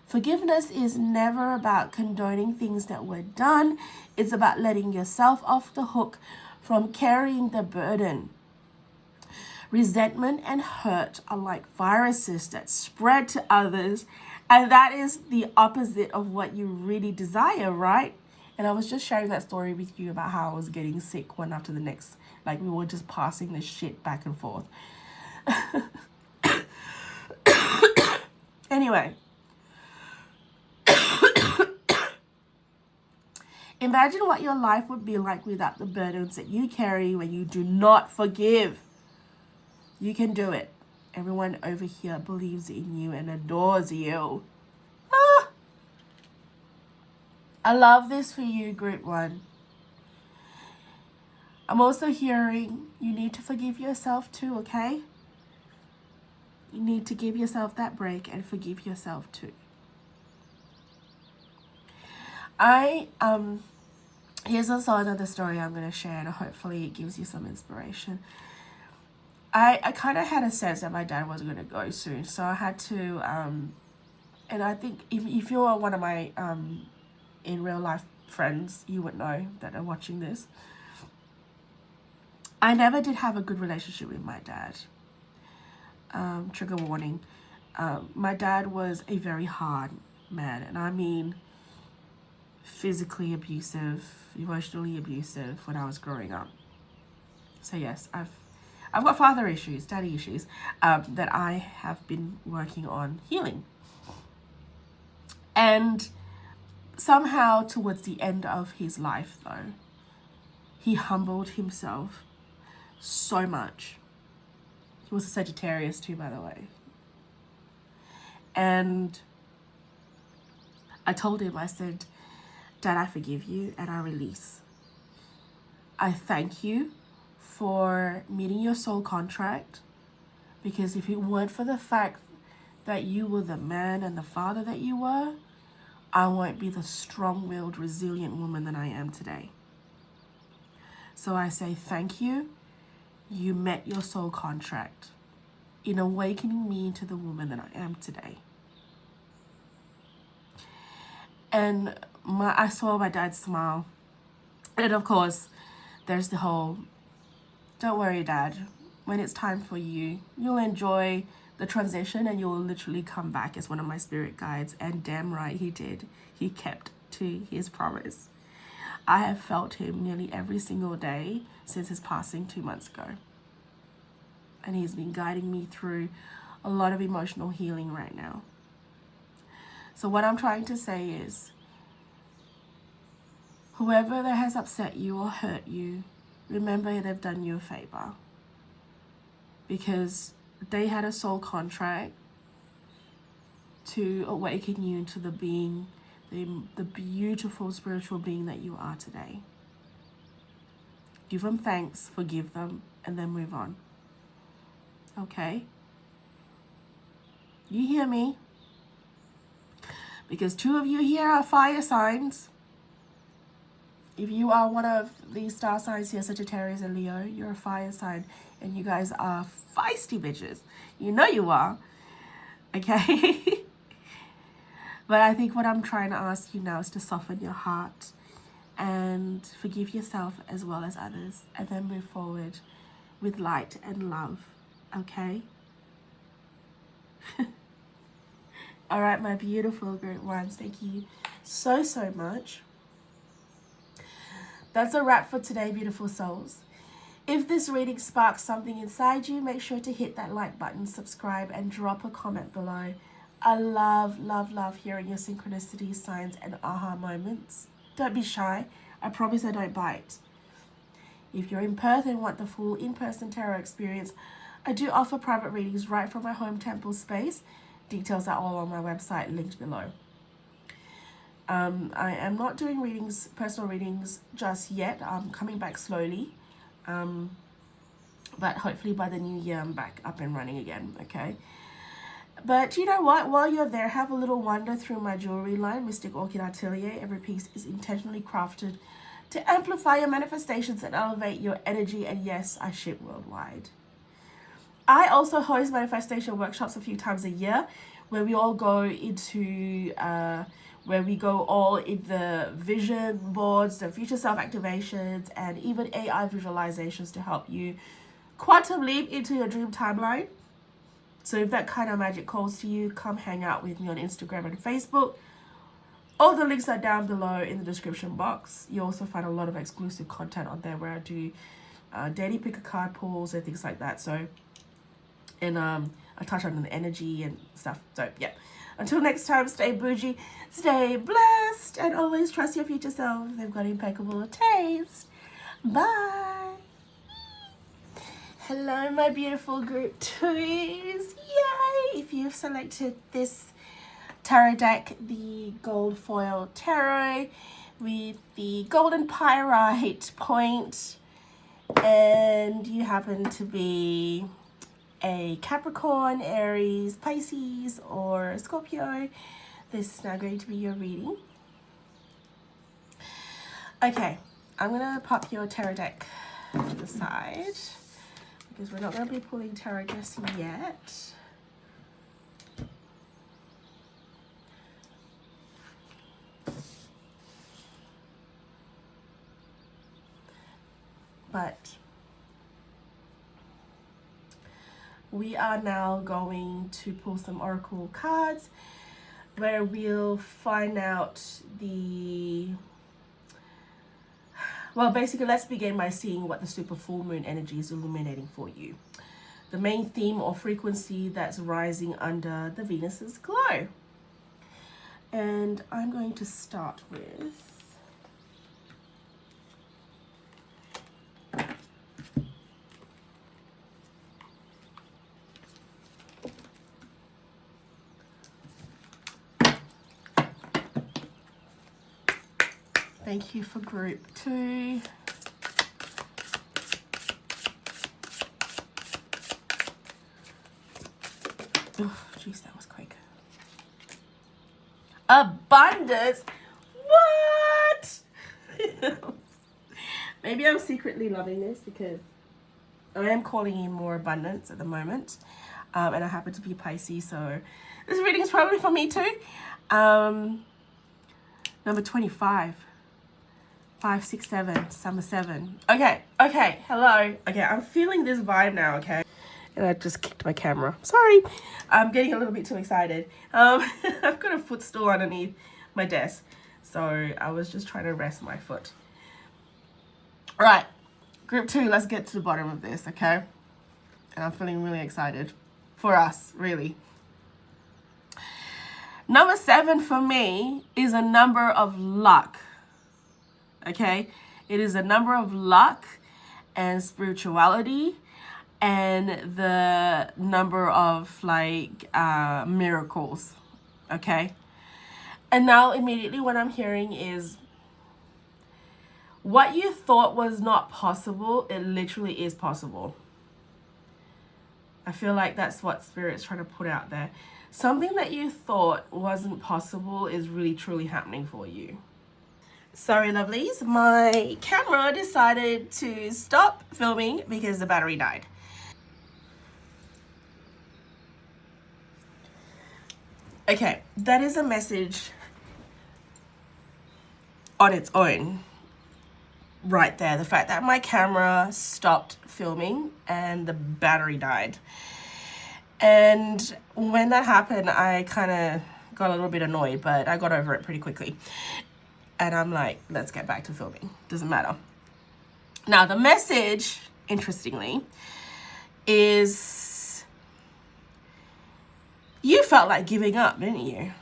Forgiveness is never about condoning things that were done. It's about letting yourself off the hook from carrying the burden. Resentment and hurt are like viruses that spread to others, and that is the opposite of what you really desire, right? And I was just sharing that story with you about how I was getting sick one after the next. Like we were just passing this shit back and forth. Anyway. Imagine what your life would be like without the burdens that you carry when you do not forgive. You can do it. Everyone over here believes in you and adores you. Ah! I love this for you, group 1. I'm also hearing you need to forgive yourself too, okay? You need to give yourself that break and forgive yourself too. Here's also another story I'm going to share, and hopefully it gives you some inspiration. I kind of had a sense that my dad was going to go soon, so I had to, and I think if you're one of my in real life friends, you would know that are watching this. I never did have a good relationship with my dad. Trigger warning. My dad was a very hard man, and I mean physically abusive, emotionally abusive when I was growing up. So yes, I've got father issues, daddy issues, that I have been working on healing. And somehow towards the end of his life though, he humbled himself so much. He was a Sagittarius too, by the way. And I told him, I said, Dad, I forgive you and I release. I thank you for meeting your soul contract, because if it weren't for the fact that you were the man and the father that you were, I won't be the strong-willed, resilient woman that I am today. So I say thank you. You met your soul contract in awakening me into the woman that I am today. And I saw my dad smile. And of course, there's the whole, don't worry, Dad. When it's time for you, you'll enjoy the transition and you'll literally come back as one of my spirit guides. And damn right he did. He kept to his promise. I have felt him nearly every single day since his passing 2 months ago. And he's been guiding me through a lot of emotional healing right now. So what I'm trying to say is, whoever that has upset you or hurt you, remember they've done you a favor. Because they had a soul contract to awaken you into the being, the beautiful spiritual being that you are today. Give them thanks, forgive them, and then move on. Okay? You hear me? Because 2 of you here are fire signs. If you are one of these star signs here, Sagittarius and Leo, you're a fire sign. And you guys are feisty bitches. You know you are. Okay? But I think what I'm trying to ask you now is to soften your heart and forgive yourself as well as others. And then move forward with light and love. Okay? All right, my beautiful group ones. Thank you so, so much. That's a wrap for today, beautiful souls. If this reading sparks something inside you, make sure to hit that like button, subscribe, and drop a comment below. I love, love, love hearing your synchronicities, signs, and aha moments. Don't be shy. I promise I don't bite. If you're in Perth and want the full in-person tarot experience, I do offer private readings right from my home temple space. Details are all on my website, linked below. I am not doing readings, personal readings just yet. I'm coming back slowly. But hopefully by the new year, I'm back up and running again, okay? But you know what? While you're there, have a little wander through my jewelry line, Mystic Orchid Atelier. Every piece is intentionally crafted to amplify your manifestations and elevate your energy. And yes, I ship worldwide. I also host manifestation workshops a few times a year where we all go into, where we go all in the vision boards, the future self activations, and even AI visualizations to help you quantum leap into your dream timeline. So if that kind of magic calls to you, come hang out with me on Instagram and Facebook. All the links are down below in the description box. You also find a lot of exclusive content on there where I do daily pick a card pulls and things like that. So, and I touch on the energy and stuff. So yeah, until next time, stay bougie, stay blessed, and always trust your future self. They've got impeccable taste. Bye. Hello, my beautiful group twos. Yay! If you've selected this tarot deck, the gold foil tarot with the golden pyrite point, and you happen to be a Capricorn, Aries, Pisces, or Scorpio, this is now going to be your reading. Okay, I'm gonna pop your tarot deck to the side because we're not gonna be pulling tarot just yet. But we are now going to pull some oracle cards where we'll find out well, basically, let's begin by seeing what the super full moon energy is illuminating for you. The main theme or frequency that's rising under the Venus's glow. And I'm going to start with thank you for group 2. Oh, jeez, that was quick. Abundance? What? Maybe I'm secretly loving this because I am calling in more abundance at the moment. And I happen to be Pisces, so this reading is probably for me too. Number 25. 5, 6, 7, summer 7. Okay, hello. Okay, I'm feeling this vibe now, okay? And I just kicked my camera. Sorry, I'm getting a little bit too excited. I've got a footstool underneath my desk, so I was just trying to rest my foot. All right, group 2, let's get to the bottom of this, okay? And I'm feeling really excited for us, really. Number 7 for me is a number of luck. Okay, it is a number of luck and spirituality and the number of like miracles. Okay, and now immediately what I'm hearing is what you thought was not possible, it literally is possible. I feel like that's what Spirit's trying to put out there. Something that you thought wasn't possible is really truly happening for you. Sorry, lovelies, my camera decided to stop filming because the battery died. Okay, that is a message on its own right there. The fact that my camera stopped filming and the battery died. And when that happened, I kind of got a little bit annoyed, but I got over it pretty quickly. And I'm like, let's get back to filming. Doesn't matter. Now, the message, interestingly, is you felt like giving up, didn't you?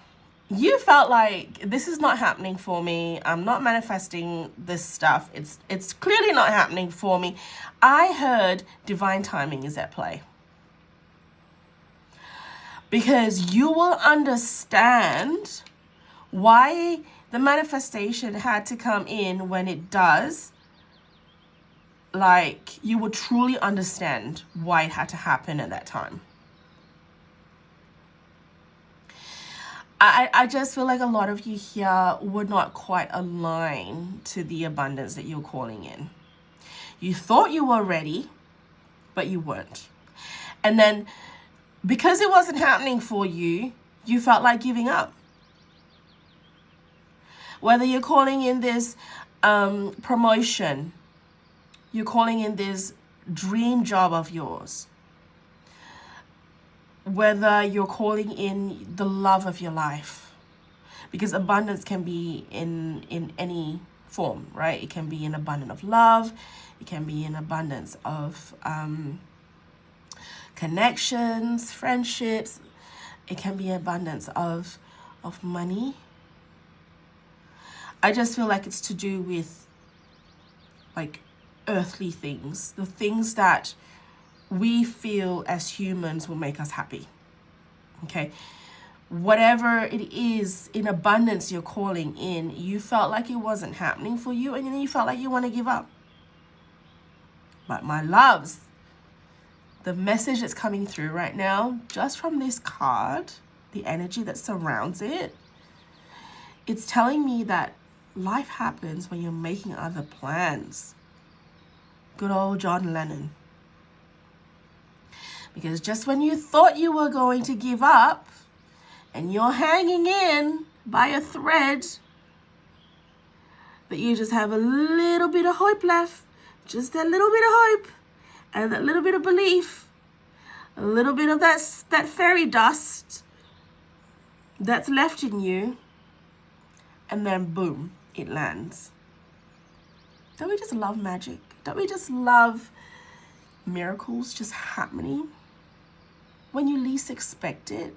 You felt like this is not happening for me. I'm not manifesting this stuff. It's clearly not happening for me. I heard divine timing is at play. Because you will understand why the manifestation had to come in when it does. Like, you will truly understand why it had to happen at that time. I just feel like a lot of you here would not quite align to the abundance that you're calling in. You thought you were ready, but you weren't. And then because it wasn't happening for you, you felt like giving up. Whether you're calling in this promotion, you're calling in this dream job of yours, whether you're calling in the love of your life, because abundance can be in any form, right? It can be an abundance of love. It can be an abundance of connections, friendships. It can be abundance of money. I just feel like it's to do with like earthly things, the things that we feel as humans will make us happy. Okay, whatever it is in abundance you're calling in, you felt like it wasn't happening for you, and then you felt like you want to give up. But my loves, the message that's coming through right now, just from this card, the energy that surrounds it, it's telling me that life happens when you're making other plans. Good old John Lennon. Because just when you thought you were going to give up, and you're hanging in by a thread, but you just have a little bit of hope left, just that little bit of hope, and that little bit of belief, a little bit of that fairy dust that's left in you, and then boom, it lands. Don't we just love magic? Don't we just love miracles just happening when you least expect it?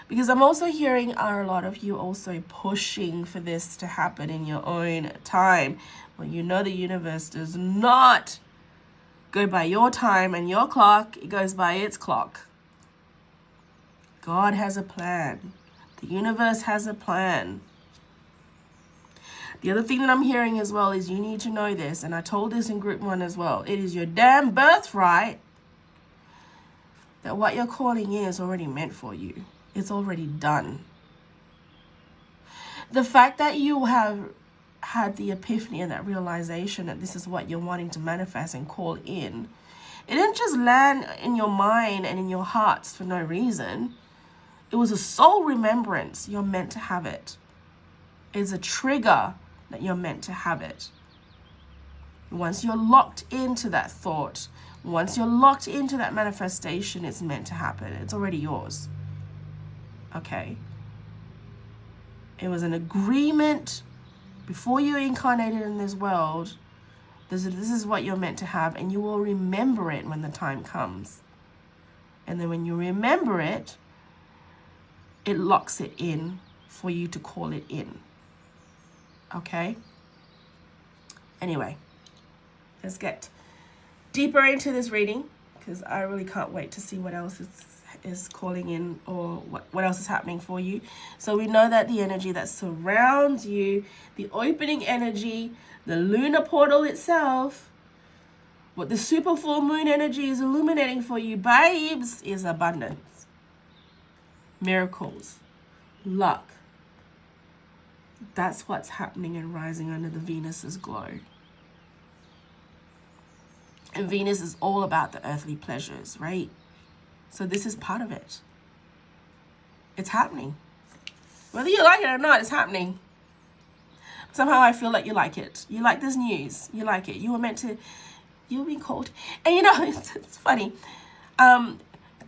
Because I'm also hearing a lot of you also pushing for this to happen in your own time. Well, you know the universe does not go by your time and your clock. It goes by its clock. God has a plan. The universe has a plan. The other thing that I'm hearing as well is you need to know this, and I told this in group 1 as well. It is your damn birthright that what you're calling in is already meant for you. It's already done. The fact that you have had the epiphany and that realization that this is what you're wanting to manifest and call in, it didn't just land in your mind and in your hearts for no reason. It was a soul remembrance. You're meant to have it. It's a trigger that you're meant to have it. Once you're locked into that thought, once you're locked into that manifestation, it's meant to happen. It's already yours. Okay. It was an agreement before you incarnated in this world. This is what you're meant to have, and you will remember it when the time comes. And then when you remember it, it locks it in for you to call it in. Okay? Anyway, let's get deeper into this reading, because I really can't wait to see what else is calling in, or what else is happening for you. So we know that the energy that surrounds you, the opening energy, the lunar portal itself, what the super full moon energy is illuminating for you, babes, is abundance, miracles, luck. That's what's happening and rising under the Venus's glow. And Venus is all about the earthly pleasures, right? So this is part of it. It's happening. Whether you like it or not, it's happening. Somehow I feel like you like it. You like this news. You like it. You were meant to, you've been called. And you know, it's funny.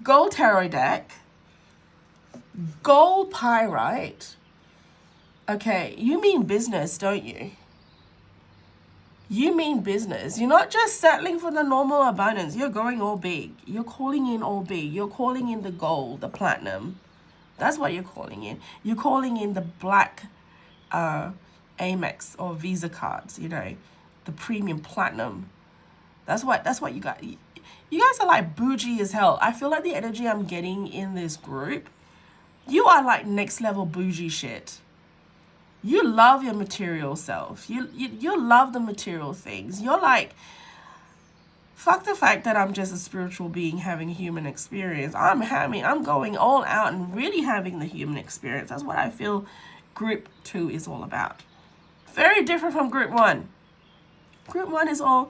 Gold tarot deck, gold pyrite. Okay, you mean business, don't you? You mean business. You're not just settling for the normal abundance. You're going all big. You're calling in all big. You're calling in the gold, the platinum. That's what you're calling in. You're calling in the black Amex or Visa cards, you know, the premium platinum. That's what you got. You guys are like boujee as hell. I feel like the energy I'm getting in this group, you are like next level boujee shit. You love your material self. You love the material things. You're like, fuck the fact that I'm just a spiritual being having a human experience. I'm going all out and really having the human experience. That's what I feel group 2 is all about. Very different from group 1. Group 1 is all,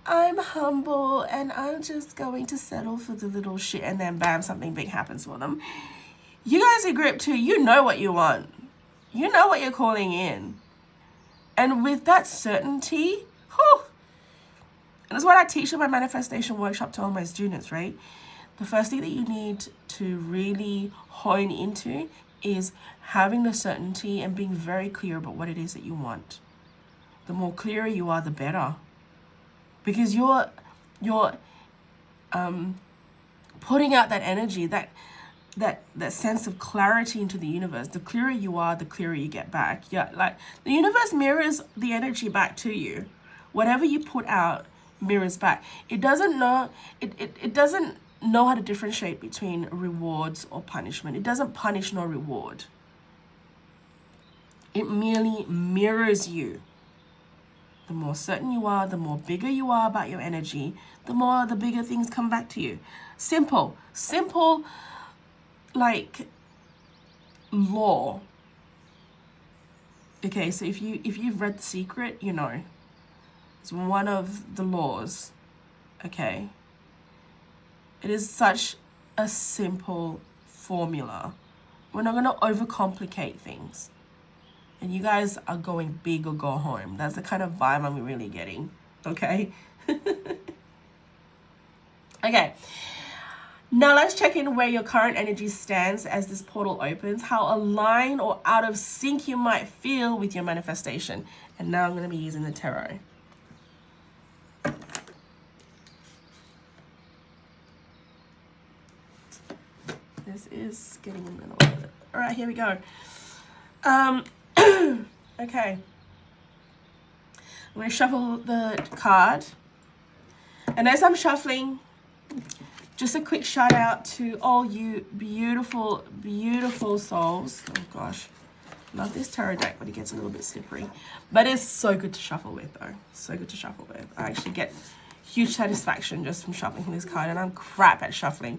I'm humble and I'm just going to settle for the little shit, and then bam, something big happens for them. You guys in group 2, you know what you want. You know what you're calling in. And with that certainty, whew, and that's what I teach in my manifestation workshop to all my students, right? The first thing that you need to really hone into is having the certainty and being very clear about what it is that you want. The more clearer you are, the better. Because you're putting out that energy, that sense of clarity into the universe. The clearer you are, the clearer you get back. Yeah, like the universe mirrors the energy back to you. Whatever you put out mirrors back. It doesn't know, it doesn't know how to differentiate between rewards or punishment. It doesn't punish nor reward. It merely mirrors you. The more certain you are, the more bigger you are about your energy, the bigger things come back to you. Simple, like law. Okay, so if you've read The Secret, you know, it's one of the laws. Okay, it is such a simple formula. We're not going to overcomplicate things. And you guys are going big or go home. That's the kind of vibe I'm really getting. Okay? Okay. Now let's check in where your current energy stands as this portal opens. How aligned or out of sync you might feel with your manifestation. And now I'm going to be using the tarot. This is getting a little bit. All right, here we go. Okay. I'm going to shuffle the card. And as I'm shuffling, just a quick shout out to all you beautiful, beautiful souls. Oh gosh, love this tarot deck, but it gets a little bit slippery. But it's so good to shuffle with though. So good to shuffle with. I actually get huge satisfaction just from shuffling this card, and I'm crap at shuffling.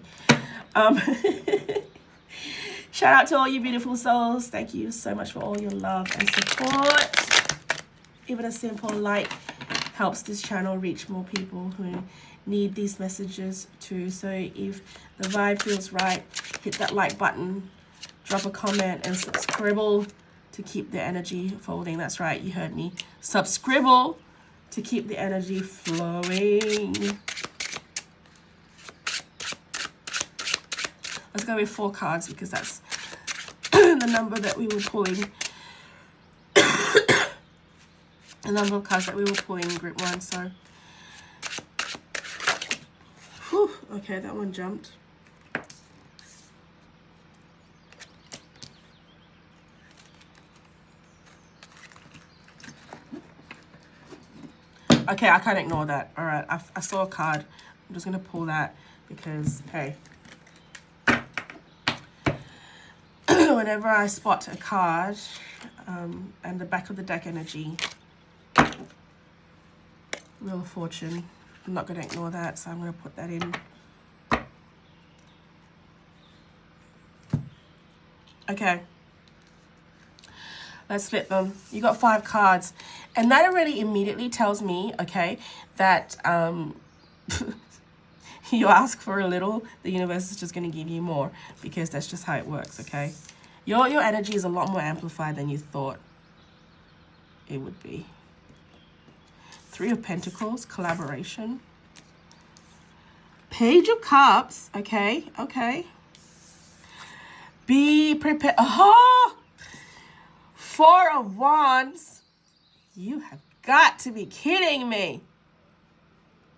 Shout out to all you beautiful souls. Thank you so much for all your love and support. Even a simple like helps this channel reach more people who need these messages too. So if the vibe feels right, hit that like button, drop a comment, and subscribe to keep the energy folding. That's right, you heard me. Subscribe to keep the energy flowing. Let's go with 4 cards because that's the number that we were pulling. The number of cards that we were pulling in group 1. So, whew, okay, that one jumped. Okay, I can't ignore that. All right, I saw a card. I'm just going to pull that because, hey, whenever I spot a card and the back of the deck energy, Wheel of Fortune, I'm not going to ignore that, so I'm going to put that in. Okay. Let's flip them. You got 5 cards. And that already immediately tells me, okay, that you ask for a little, the universe is just going to give you more, because that's just how it works, okay? Your energy is a lot more amplified than you thought it would be. 3 of Pentacles, collaboration. Page of Cups, okay, okay. Be prepared. Oh! 4 of Wands. You have got to be kidding me.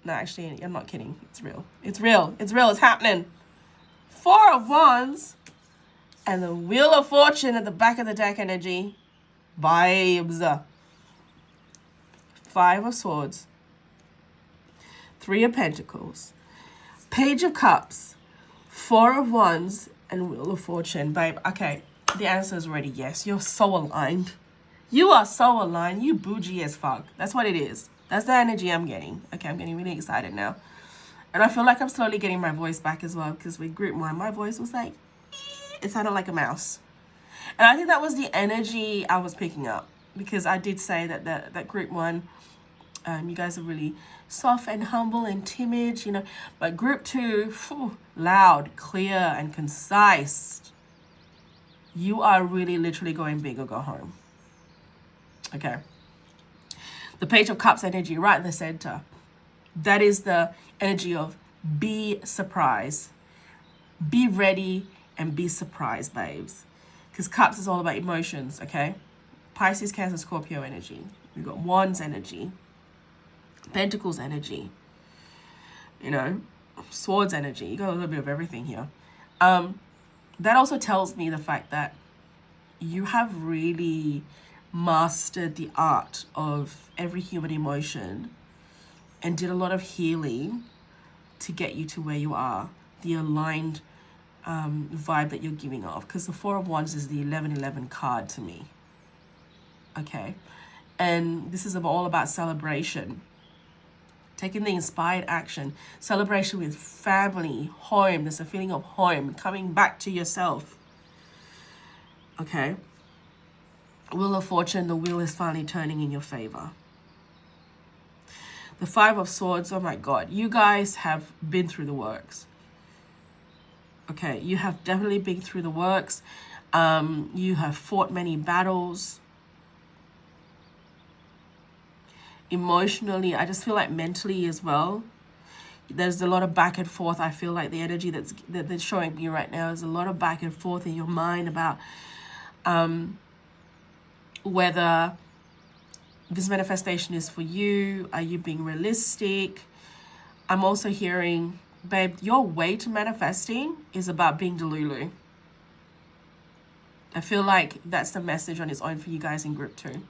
No, actually, I'm not kidding. It's real. It's real. It's real. It's happening. 4 of Wands. And the Wheel of Fortune at the back of the deck energy. Vibes. 5 of Swords. 3 of Pentacles. Page of Cups. 4 of Wands. And Wheel of Fortune. Babe, okay. The answer is already yes. You're so aligned. You are so aligned. You boujee as fuck. That's what it is. That's the energy I'm getting. Okay, I'm getting really excited now. And I feel like I'm slowly getting my voice back as well, because with group 1, my voice was like, it sounded like a mouse. And I think that was the energy I was picking up, because I did say that that group 1, you guys are really soft and humble and timid, you know. But group 2, whew, loud, clear, and concise. You are really literally going big or go home. Okay. The Page of Cups energy right in the center. That is the energy of be surprised. Be ready and be surprised, babes. Because Cups is all about emotions, okay? Pisces, Cancer, Scorpio energy. We've got Wands energy. Pentacles energy. You know, Swords energy. You got a little bit of everything here. That also tells me the fact that you have really mastered the art of every human emotion and did a lot of healing to get you to where you are. the aligned vibe that you're giving off, because the Four of Wands is the 1111 card to me. Okay, and this is all about celebration, taking the inspired action, celebration with family, home. There's a feeling of home, coming back to yourself. Okay, Wheel of Fortune, the wheel is finally turning in your favor. The Five of Swords, oh my God, you guys have been through the works. Okay, you have definitely been through the works. You have fought many battles. Emotionally, I just feel like mentally as well, there's a lot of back and forth. I feel like the energy that's showing me right now is a lot of back and forth in your mind about whether this manifestation is for you. Are you being realistic? I'm also hearing, babe, your way to manifesting is about being delulu. I feel like that's the message on its own for you guys in group 2.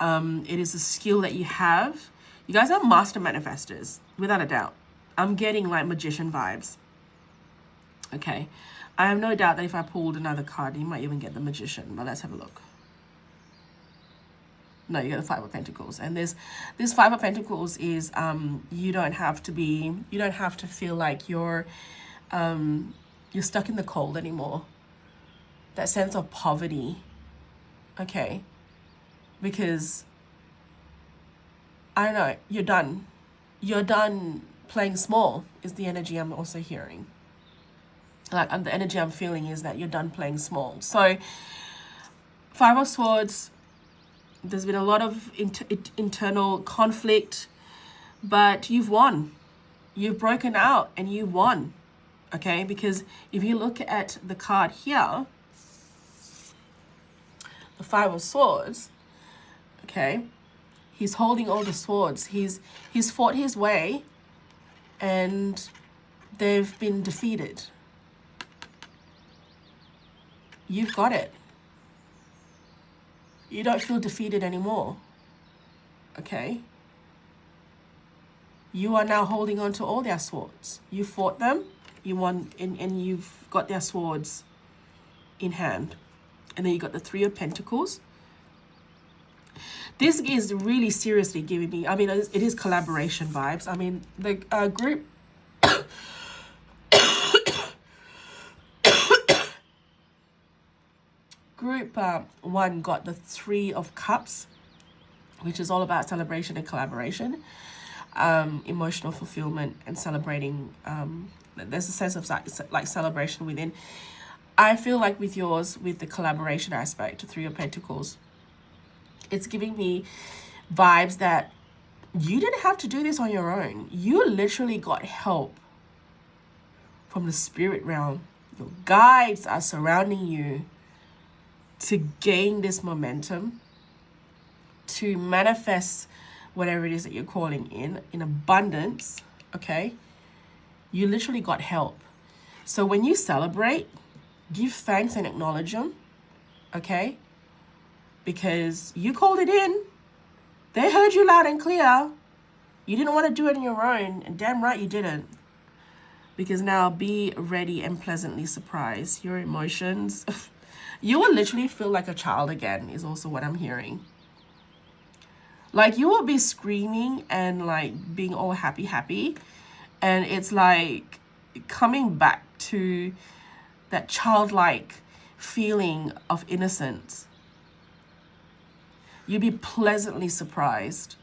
It is a skill that you have. You guys are master manifestors, without a doubt. I'm getting like magician vibes. Okay. I have no doubt that if I pulled another card, you might even get the magician, but let's have a look. No, you get the Five of Pentacles. And this Five of Pentacles is you don't have to feel like you're stuck in the cold anymore. That sense of poverty. Okay. Because I don't know, you're done. You're done playing small is the energy I'm also hearing. Like, the energy I'm feeling is that you're done playing small. So Five of Swords, there's been a lot of internal conflict, but you've won. You've broken out and you won. Okay, because if you look at the card here, the Five of Swords, okay, he's holding all the swords. He's fought his way and they've been defeated. You've got it. You don't feel defeated anymore. Okay? You are now holding on to all their swords. You fought them, you won, and you've got their swords in hand. And then you got the Three of Pentacles. This is really seriously giving me, I mean, it is collaboration vibes. I mean, the group Group 1 got the Three of Cups, which is all about celebration and collaboration, emotional fulfillment and celebrating. There's a sense of like celebration within. I feel like with yours, with the collaboration aspect, Three of Pentacles, it's giving me vibes that you didn't have to do this on your own. You literally got help from the spirit realm. Your guides are surrounding you to gain this momentum, to manifest whatever it is that you're calling in abundance, okay? You literally got help. So when you celebrate, give thanks and acknowledge them, okay? Because you called it in. They heard you loud and clear. You didn't want to do it on your own, and damn right you didn't. Because now be ready and pleasantly surprised. Your emotions, you will literally feel like a child again, is also what I'm hearing. Like, you will be screaming and like being all happy. And it's like coming back to that childlike feeling of innocence. You'll be pleasantly surprised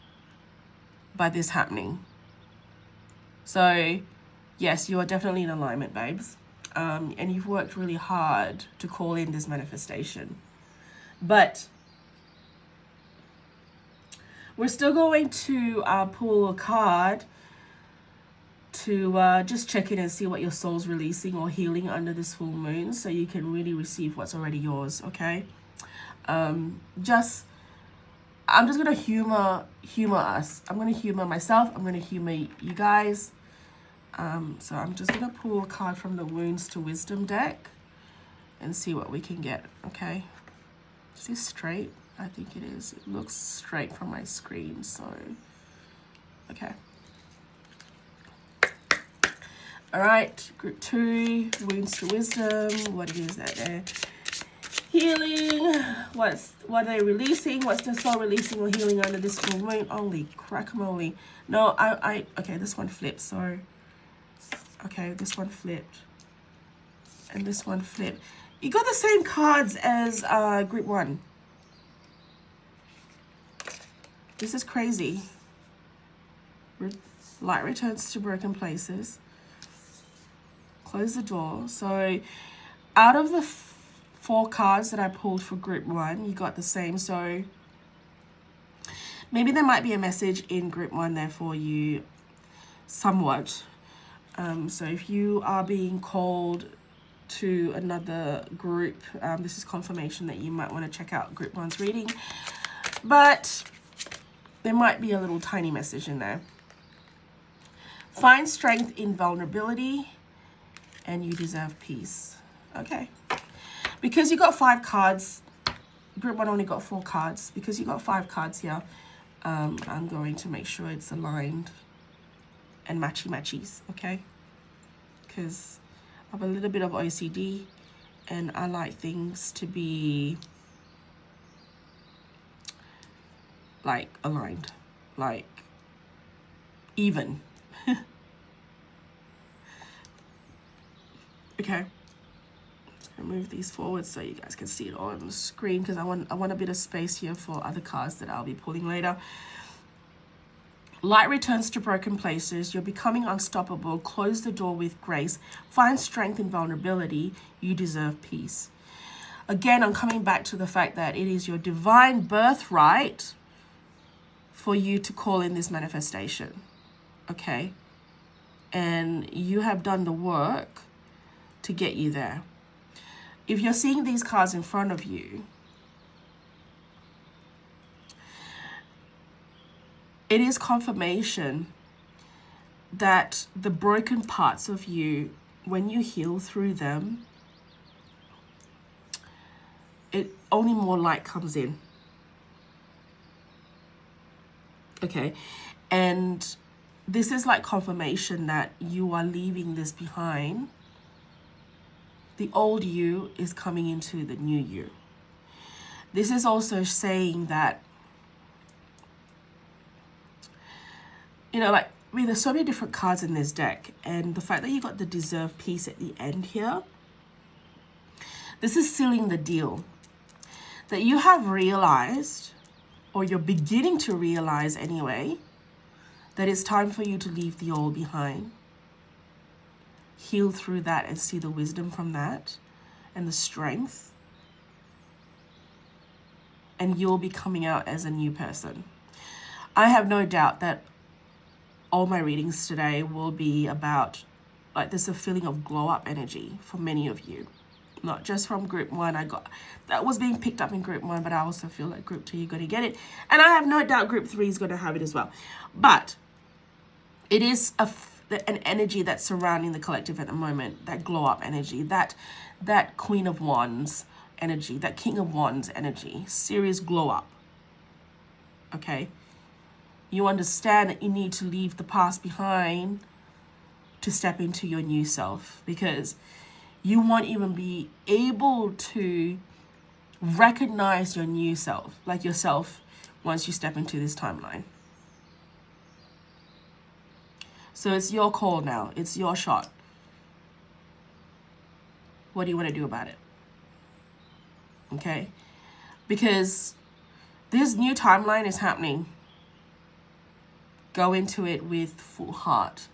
by this happening. So yes, you are definitely in alignment, babes. And you've worked really hard to call in this manifestation. But we're still going to pull a card to just check in and see what your soul's releasing or healing under this full moon, so you can really receive what's already yours, okay? I'm just gonna humor us. I'm gonna humor myself. I'm gonna humor you guys. So I'm just gonna pull a card from the Wounds to Wisdom deck and see what we can get, okay? Is this straight? I think it is. It looks straight from my screen, so okay. All right, group 2, wounds to wisdom. What is that there? Healing. What are they releasing? What's the soul releasing or healing under this full moon? Holy crack-a-moly. No, okay, this one flipped, so. Okay, this one flipped. And this one flipped. You got the same cards as group 1. This is crazy. Light returns to broken places. Close the door. So out of the 4 cards that I pulled for group 1, you got the same. So maybe there might be a message in group 1 there for you somewhat. So if you are being called to another group, this is confirmation that you might want to check out group 1's reading. But there might be a little tiny message in there. Find strength in vulnerability and you deserve peace. Okay. Because you got 5 cards, group 1 only got 4 cards. Because you got 5 cards here, I'm going to make sure it's aligned and matchy-matchies, okay? Because I have a little bit of OCD and I like things to be like aligned, like even. Okay, move these forward so you guys can see it all on the screen, because I want a bit of space here for other cards that I'll be pulling later. Light returns to broken places. You're becoming unstoppable. Close the door with grace. Find strength in vulnerability. You deserve peace. Again, I'm coming back to the fact that it is your divine birthright for you to call in this manifestation. Okay? And you have done the work to get you there. If you're seeing these cards in front of you, it is confirmation that the broken parts of you, when you heal through them, it only more light comes in. Okay, and this is like confirmation that you are leaving this behind. The old you is coming into the new you. This is also saying that, you know, like, I mean, there's so many different cards in this deck, and the fact that you got the deserve peace at the end here, this is sealing the deal. That you have realized, or you're beginning to realize anyway, that it's time for you to leave the old behind. Heal through that and see the wisdom from that and the strength. And you'll be coming out as a new person. I have no doubt that all my readings today will be about, like, there's a feeling of glow up energy for many of you. Not just from group 1, I got that was being picked up in group 1, but I also feel like group 2, you're going to get it. And I have no doubt group 3 is going to have it as well. But it is an energy that's surrounding the collective at the moment, that glow up energy, that Queen of Wands energy, that King of Wands energy, serious glow up. Okay? You understand that you need to leave the past behind to step into your new self, because you won't even be able to recognize your new self, like yourself, once you step into this timeline. So it's your call now. It's your shot. What do you want to do about it? Okay? Because this new timeline is happening. Go into it with full heart.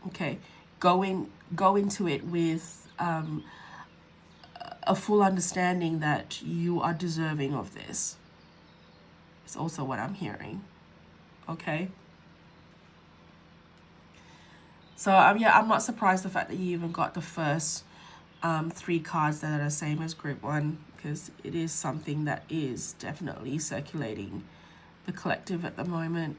Okay? Go into it with a full understanding that you are deserving of this. It's also what I'm hearing. Okay? So yeah, I'm not surprised the fact that you even got the first 3 cards that are the same as group 1, because it is something that is definitely circulating the collective at the moment.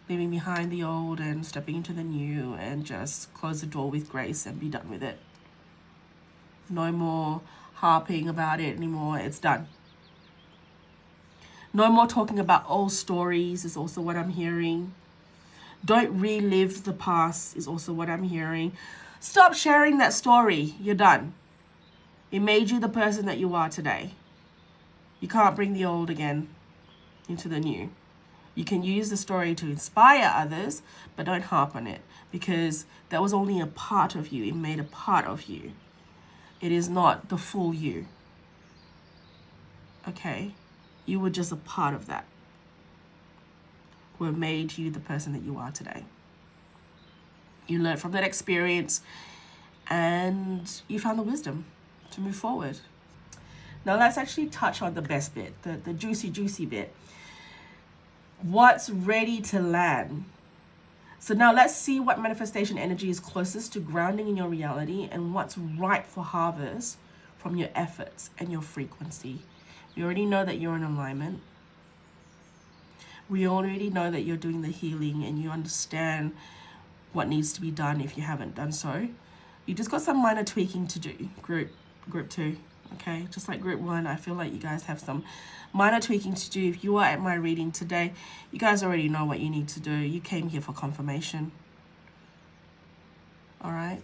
Leaving behind the old and stepping into the new, and just close the door with grace and be done with it. No more harping about it anymore. It's done. No more talking about old stories is also what I'm hearing. Don't relive the past is also what I'm hearing. Stop sharing that story. You're done. It made you the person that you are today. You can't bring the old again into the new. You can use the story to inspire others, but don't harp on it, because that was only a part of you. It made a part of you. It is not the full you. Okay? You were just a part of that, what made you the person that you are today. You learned from that experience and you found the wisdom to move forward. Now let's actually touch on the best bit, the juicy bit. What's ready to land? So now let's see what manifestation energy is closest to grounding in your reality and what's ripe for harvest from your efforts and your frequency. We already know that you're in alignment. We already know that you're doing the healing and you understand what needs to be done if you haven't done so. You just got some minor tweaking to do, group 2, okay? Just like group 1, I feel like you guys have some minor tweaking to do. If you are at my reading today, you guys already know what you need to do. You came here for confirmation. All right?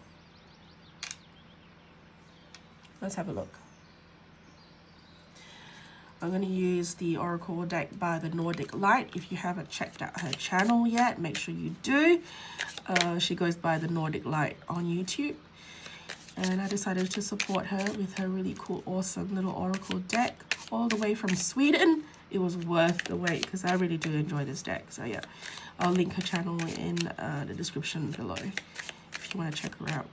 Let's have a look. I'm going to use the Oracle deck by the Nordic Light. If you haven't checked out her channel yet, make sure you do. She goes by the Nordic Light on YouTube. And I decided to support her with her really cool, awesome little Oracle deck all the way from Sweden. It was worth the wait because I really do enjoy this deck. So yeah, I'll link her channel in the description below if you want to check her out.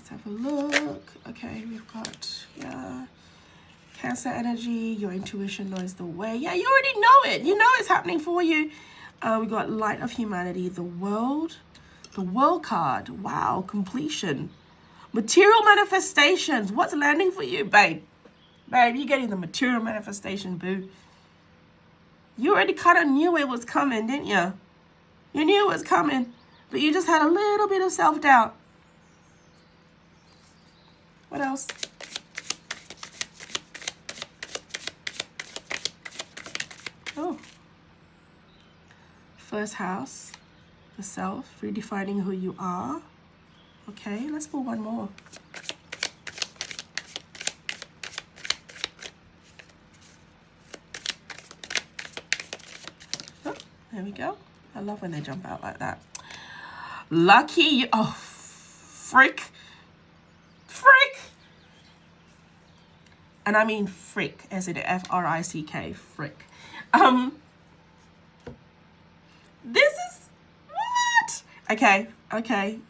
Have a look. Okay, we've got Cancer energy. Your intuition knows the way. Yeah, you already know it. You know it's happening for you. We got Light of Humanity, the World card. Wow, completion. Material manifestations. What's landing for you, babe? Babe, you're getting the material manifestation, boo. You already kind of knew it was coming, didn't you? You knew it was coming, but you just had a little bit of self-doubt. What else? Oh. First house, the self, redefining who you are. Okay, let's pull one more. Oh, there we go. I love when they jump out like that. Lucky you. Oh, frick. And I mean frick, as in F-R-I-C-K, frick. This is what? Okay,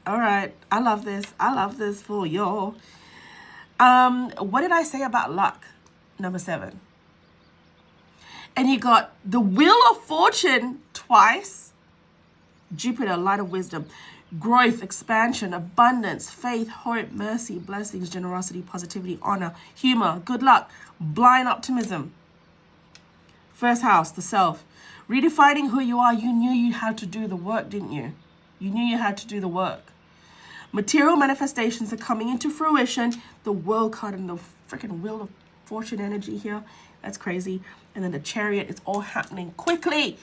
all right. I love this for y'all. What did I say about luck? Number 7. And you got the Wheel of Fortune twice. Jupiter, Light of Wisdom. Growth, expansion, abundance, faith, hope, mercy, blessings, generosity, positivity, honor, humor, good luck, blind optimism. First house, the self. Redefining who you are. You knew you had to do the work, didn't you? You knew you had to do the work. Material manifestations are coming into fruition. The World card and the freaking Wheel of Fortune energy here. That's crazy. And then the Chariot. It's all happening quickly.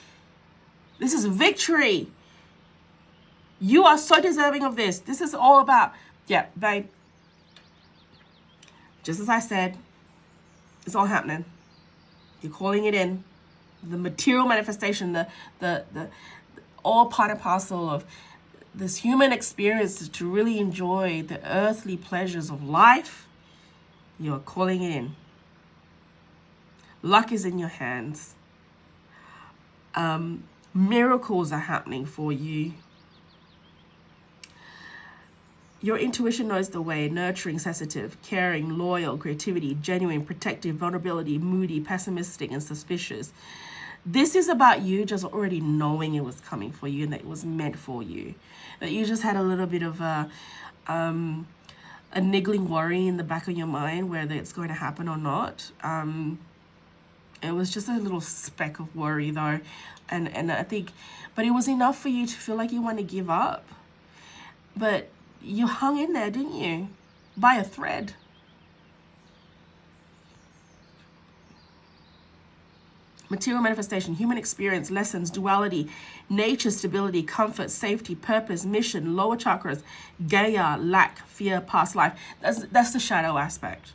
This is victory. You are so deserving of this. This is all about, yeah, babe. Just as I said, it's all happening. You're calling it in. The material manifestation, the all part and parcel of this human experience to really enjoy the earthly pleasures of life. You're calling it in. Luck is in your hands. Miracles are happening for you. Your intuition knows the way. Nurturing, sensitive, caring, loyal, creativity, genuine, protective, vulnerability, moody, pessimistic, and suspicious. This is about you just already knowing it was coming for you and that it was meant for you. That you just had a little bit of a niggling worry in the back of your mind whether it's going to happen or not. It was just a little speck of worry though. And I think, but it was enough for you to feel like you want to give up. But you hung in there, didn't you? By a thread. Material manifestation, human experience, lessons, duality, nature, stability, comfort, safety, purpose, mission, lower chakras, 𝕮𝖎, lack, fear, past life. That's the shadow aspect.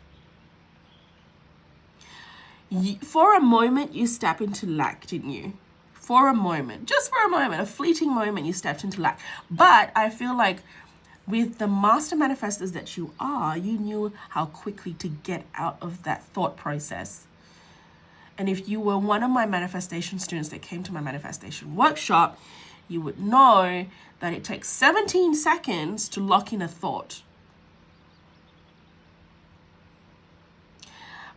For a moment, you step into lack, didn't you? For a moment, just for a moment, a fleeting moment, you stepped into lack. But I feel like with the master manifestors that you are, you knew how quickly to get out of that thought process. And if you were one of my manifestation students that came to my manifestation workshop, you would know that it takes 17 seconds to lock in a thought.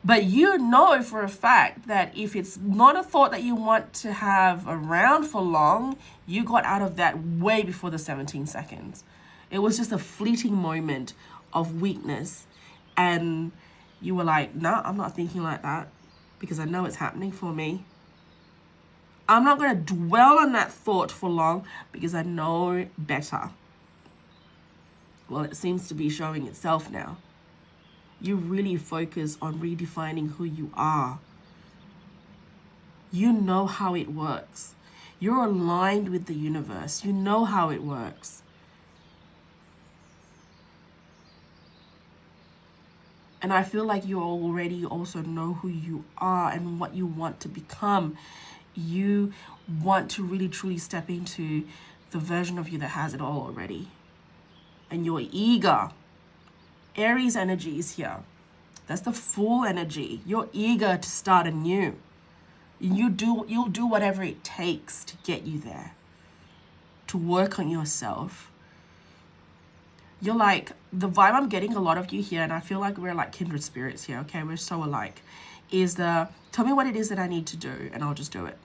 But you know for a fact that if it's not a thought that you want to have around for long, you got out of that way before the 17 seconds. It was just a fleeting moment of weakness. And you were like, no, I'm not thinking like that because I know it's happening for me. I'm not going to dwell on that thought for long because I know better. Well, it seems to be showing itself now. You really focus on redefining who you are. You know how it works. You're aligned with the universe. You know how it works. And I feel like you already also know who you are and what you want to become. You want to really truly step into the version of you that has it all already. And you're eager. Aries energy is here. That's the Fool energy. You're eager to start anew. You'll do whatever it takes to get you there. To work on yourself. You're like, the vibe I'm getting a lot of you here, and I feel like we're like kindred spirits here, okay? We're so alike. Is tell me what it is that I need to do, and I'll just do it.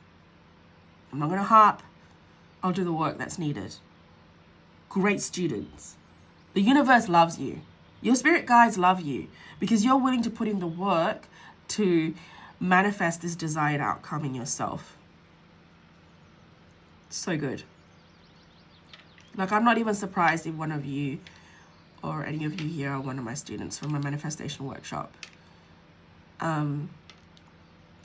I'm not going to harp. I'll do the work that's needed. Great students. The universe loves you. Your spirit guides love you because you're willing to put in the work to manifest this desired outcome in yourself. So good. Like, I'm not even surprised if one of you or any of you here are one of my students from my manifestation workshop. And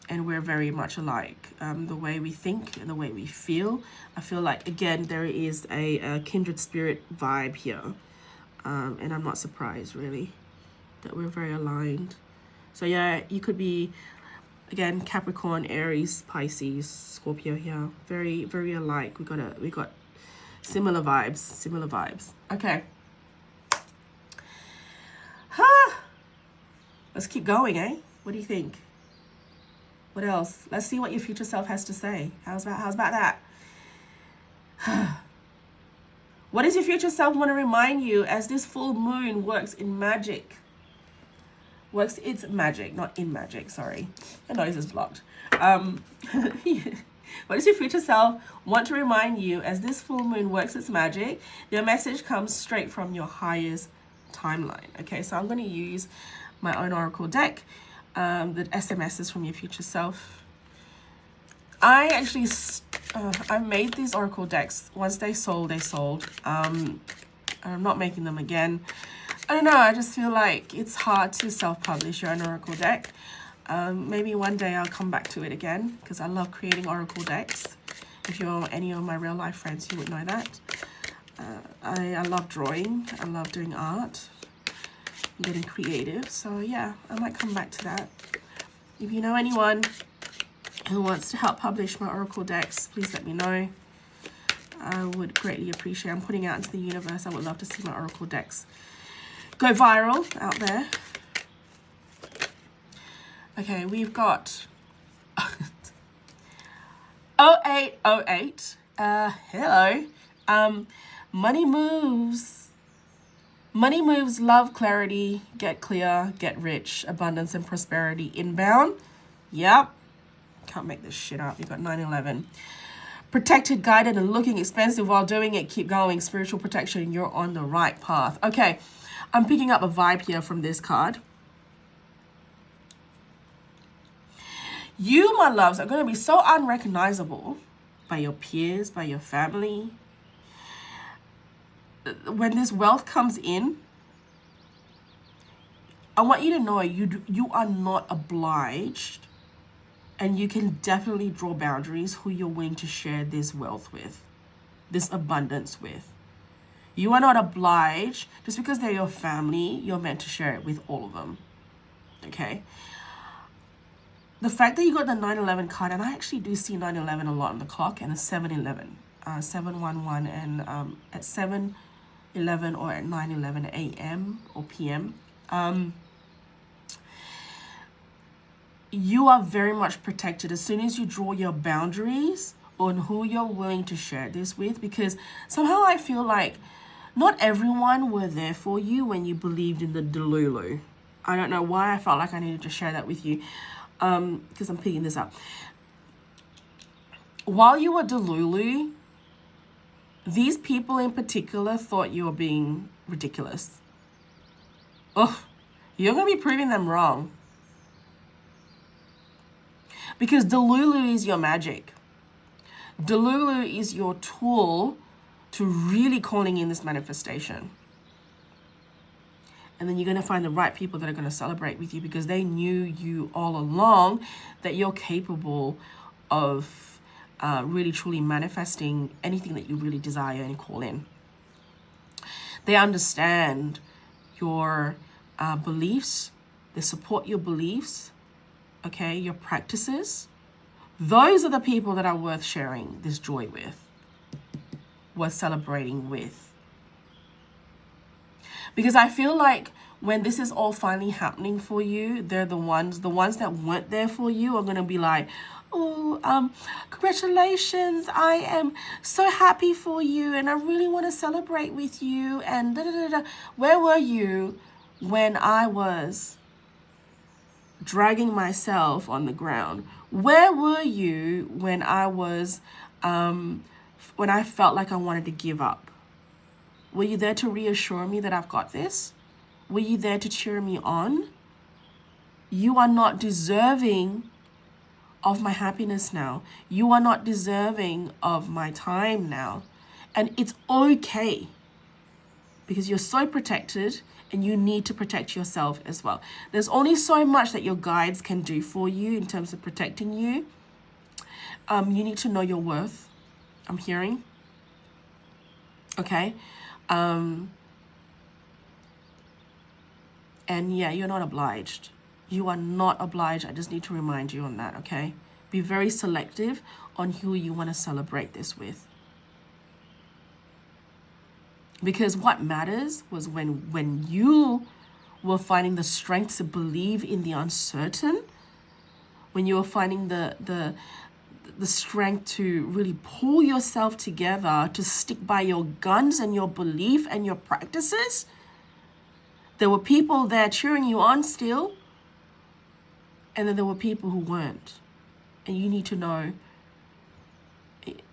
we're very much alike. The way we think and the way we feel. I feel like, again, there is a kindred spirit vibe here. And I'm not surprised, really, that we're very aligned. So, yeah, you could be, again, Capricorn, Aries, Pisces, Scorpio here. Very, very alike. We got similar vibes. Okay. Let's keep going, eh? What do you think? What else? Let's see what your future self has to say. How's about that? What does your future self want to remind you as this full moon works in magic? It's magic, not in magic, sorry. My nose is blocked. What does your future self want to remind you as this full moon works its magic? Your message comes straight from your highest timeline. Okay, so I'm going to use my own oracle deck, the SMSs from your future self. I actually, I made these oracle decks. Once they sold. I'm not making them again. I don't know, I just feel like it's hard to self-publish your own oracle deck. Maybe one day I'll come back to it again because I love creating oracle decks. If you're any of my real life friends, you would know that. I love drawing. I love doing art. Getting creative. So yeah, I might come back to that. If you know anyone who wants to help publish my oracle decks, please let me know. I would greatly appreciate. I'm putting out into the universe. I would love to see my oracle decks go viral out there. Okay, we've got 0808. Hello. Money moves. Money moves, love, clarity, get clear, get rich, abundance and prosperity inbound. Yep. Can't make this shit up. You've got 911. Protected, guided, and looking expensive while doing it. Keep going. Spiritual protection. You're on the right path. Okay. I'm picking up a vibe here from this card. You, my loves, are going to be so unrecognizable by your peers, by your family. When this wealth comes in, I want you to know you are not obliged And you can definitely draw boundaries who you're willing to share this wealth with, this abundance with. You are not obliged, just because they're your family, you're meant to share it with all of them. Okay? The fact that you got the 911 card, and I actually do see 911 a lot on the clock, and a 711, 711, and at 7:11 or at 9:11 a.m. or p.m. You are very much protected as soon as you draw your boundaries on who you're willing to share this with, because somehow I feel like not everyone were there for you when you believed in the Delulu. I don't know why I felt like I needed to share that with you, because I'm picking this up. While you were Delulu, these people in particular thought you were being ridiculous. Oh, you're going to be proving them wrong. Because Delulu is your magic. Delulu is your tool to really calling in this manifestation. And then you're going to find the right people that are going to celebrate with you, because they knew you all along that you're capable of really truly manifesting anything that you really desire and call in. They understand your beliefs. They support your beliefs. Okay, your practices. Those are the people that are worth sharing this joy with, worth celebrating with. Because I feel like when this is all finally happening for you, they're the ones that weren't there for you are going to be like, oh, congratulations, I am so happy for you, and I really want to celebrate with you, and da da da da. Where were you when I was dragging myself on the ground? Where were you when I was, when I felt like I wanted to give up? Were you there to reassure me that I've got this? Were you there to cheer me on? You are not deserving of my happiness now. You are not deserving of my time now. And it's okay, because you're so protected, and you need to protect yourself as well. There's only so much that your guides can do for you in terms of protecting you. You need to know your worth, I'm hearing. Okay? And yeah, you're not obliged. You are not obliged. I just need to remind you on that, okay? Be very selective on who you want to celebrate this with. Because what matters was when you were finding the strength to believe in the uncertain, when you were finding the strength to really pull yourself together to stick by your guns and your belief and your practices, there were people there cheering you on still, and then there were people who weren't. And you need to know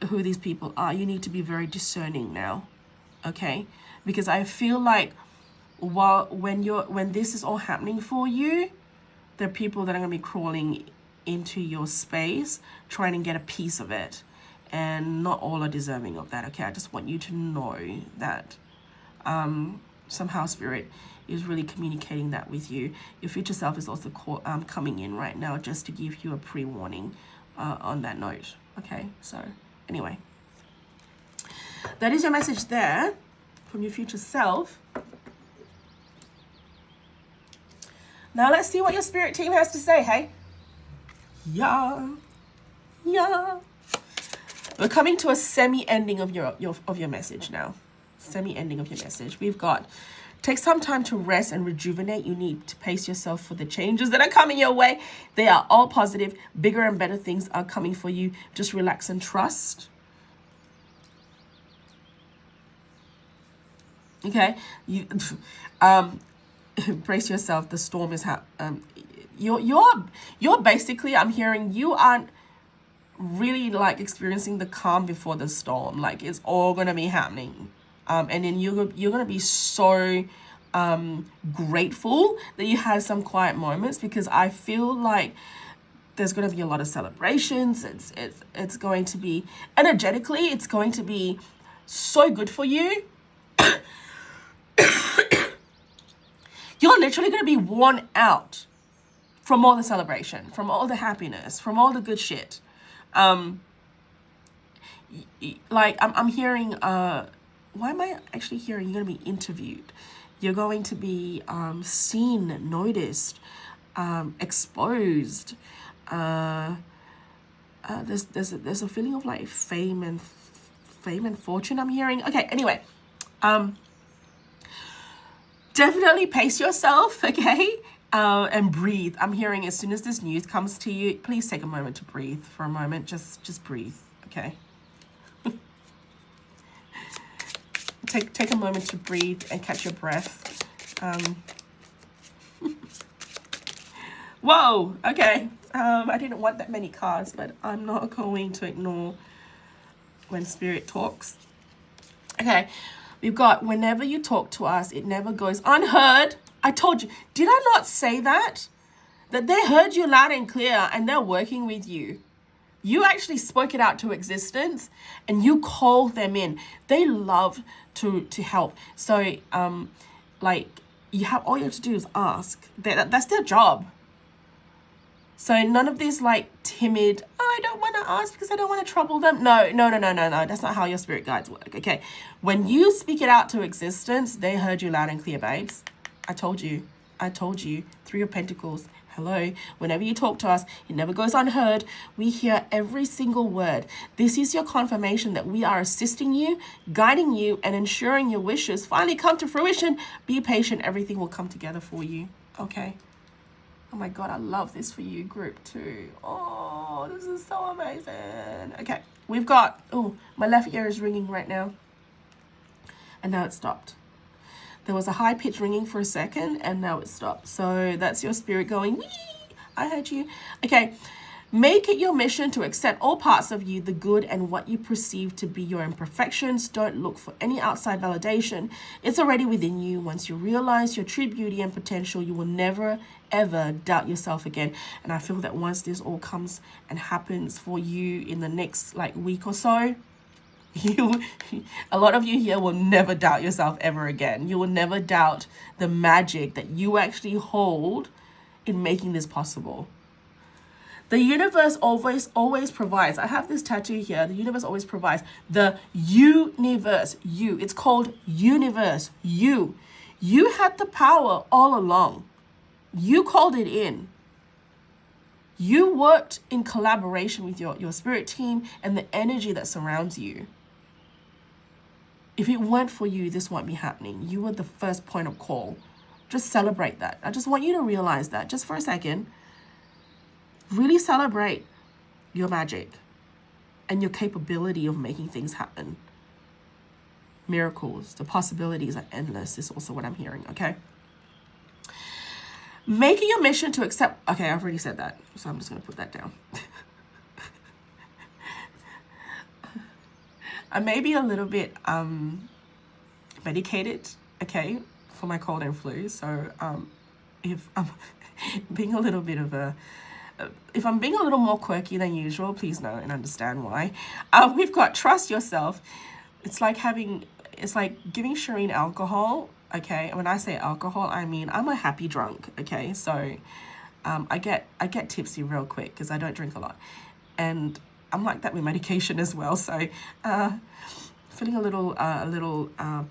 who these people are. You need to be very discerning now. Okay, because I feel like when this is all happening for you, there are people that are going to be crawling into your space trying to get a piece of it, and not all are deserving of that. Okay, I just want you to know that somehow spirit is really communicating that with you. Your future self is also coming in right now just to give you a pre-warning on that note. Okay, so anyway, that is your message there from your future self. Now let's see what your spirit team has to say, hey? Yeah. We're coming to a semi-ending of your message now. Semi-ending of your message. We've got, take some time to rest and rejuvenate. You need to pace yourself for the changes that are coming your way. They are all positive. Bigger and better things are coming for you. Just relax and trust. Okay, you brace yourself. The storm is you're basically, I'm hearing you aren't really like experiencing the calm before the storm. Like it's all gonna be happening, and then you're gonna be so grateful that you had some quiet moments, because I feel like there's going to be a lot of celebrations. It's going to be energetically, it's going to be so good for you. You're literally going to be worn out from all the celebration, from all the happiness, from all the good shit. Like I'm hearing, why am I actually hearing you're going to be interviewed? You're going to be seen, noticed, exposed. There's a feeling of like fame and fortune I'm hearing. Okay, anyway, definitely pace yourself, okay, and breathe. I'm hearing as soon as this news comes to you, please take a moment to breathe for a moment. Just breathe, okay. Take a moment to breathe and catch your breath. Whoa, okay. I didn't want that many cards, but I'm not going to ignore when spirit talks. Okay, we've got whenever you talk to us, it never goes unheard. I told you, did I not say that? That they heard you loud and clear and they're working with you. You actually spoke it out to existence and you called them in. They love to help. So, like, all you have to do is ask. That's their job. So none of this like timid, oh, I don't want to ask because I don't want to trouble them. No. That's not how your spirit guides work, okay? When you speak it out to existence, they heard you loud and clear, babes. I told you. 3 of Pentacles. Hello. Whenever you talk to us, it never goes unheard. We hear every single word. This is your confirmation that we are assisting you, guiding you, and ensuring your wishes finally come to fruition. Be patient. Everything will come together for you, okay? Oh my God, I love this for you, group 2. Oh, this is so amazing. Okay, we've got, oh, my left ear is ringing right now. And now it stopped. There was a high-pitched ringing for a second, and now it stopped. So that's your spirit going, wee, I heard you. Okay, make it your mission to accept all parts of you, the good and what you perceive to be your imperfections. Don't look for any outside validation. It's already within you. Once you realize your true beauty and potential, you will never, ever doubt yourself again. And I feel that once this all comes and happens for you in the next like week or so, a lot of you here will never doubt yourself ever again. You will never doubt the magic that you actually hold in making this possible. The universe always provides. I have this tattoo here. The universe always provides. The universe, you. It's called universe, you. You had the power all along. You called it in. You worked in collaboration with your spirit team and the energy that surrounds you. If it weren't for you, this won't be happening. You were the first point of call. Just celebrate that. I just want you to realize that just for a second. Really celebrate your magic and your capability of making things happen. Miracles, the possibilities are endless is also what I'm hearing, okay? Make it your mission to accept, okay, I've already said that, so I'm just gonna put that down. I may be a little bit medicated, okay, for my cold and flu, so if I'm being a little bit of a, if I'm being a little more quirky than usual, please know and understand why. We've got trust yourself. It's like giving Shireen alcohol, okay? When I say alcohol, I mean I'm a happy drunk, okay? So I get tipsy real quick because I don't drink a lot. And I'm like that with medication as well. So feeling a little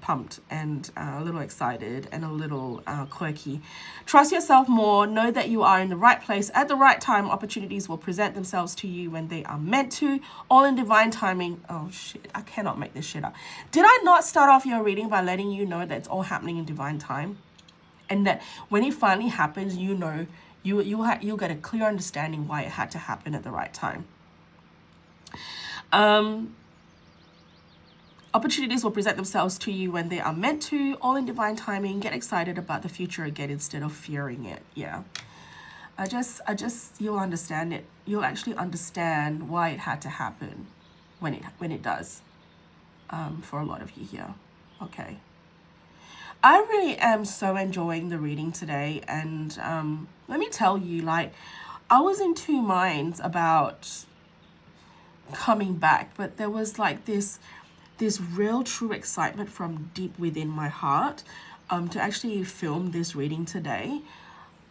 pumped and a little excited and a little quirky. Trust yourself more. Know that you are in the right place at the right time. Opportunities will present themselves to you when they are meant to, all in divine timing. Oh shit, I cannot make this shit up. Did I not start off your reading by letting you know that it's all happening in divine time? And that when it finally happens, you know, you'll get a clear understanding why it had to happen at the right time. Opportunities will present themselves to you when they are meant to, all in divine timing. Get excited about the future again instead of fearing it. Yeah. I just, you'll understand it. You'll actually understand why it had to happen when it does, for a lot of you here. Okay. I really am so enjoying the reading today. And let me tell you, like, I was in 2 minds about coming back, but there was like this real true excitement from deep within my heart to actually film this reading today.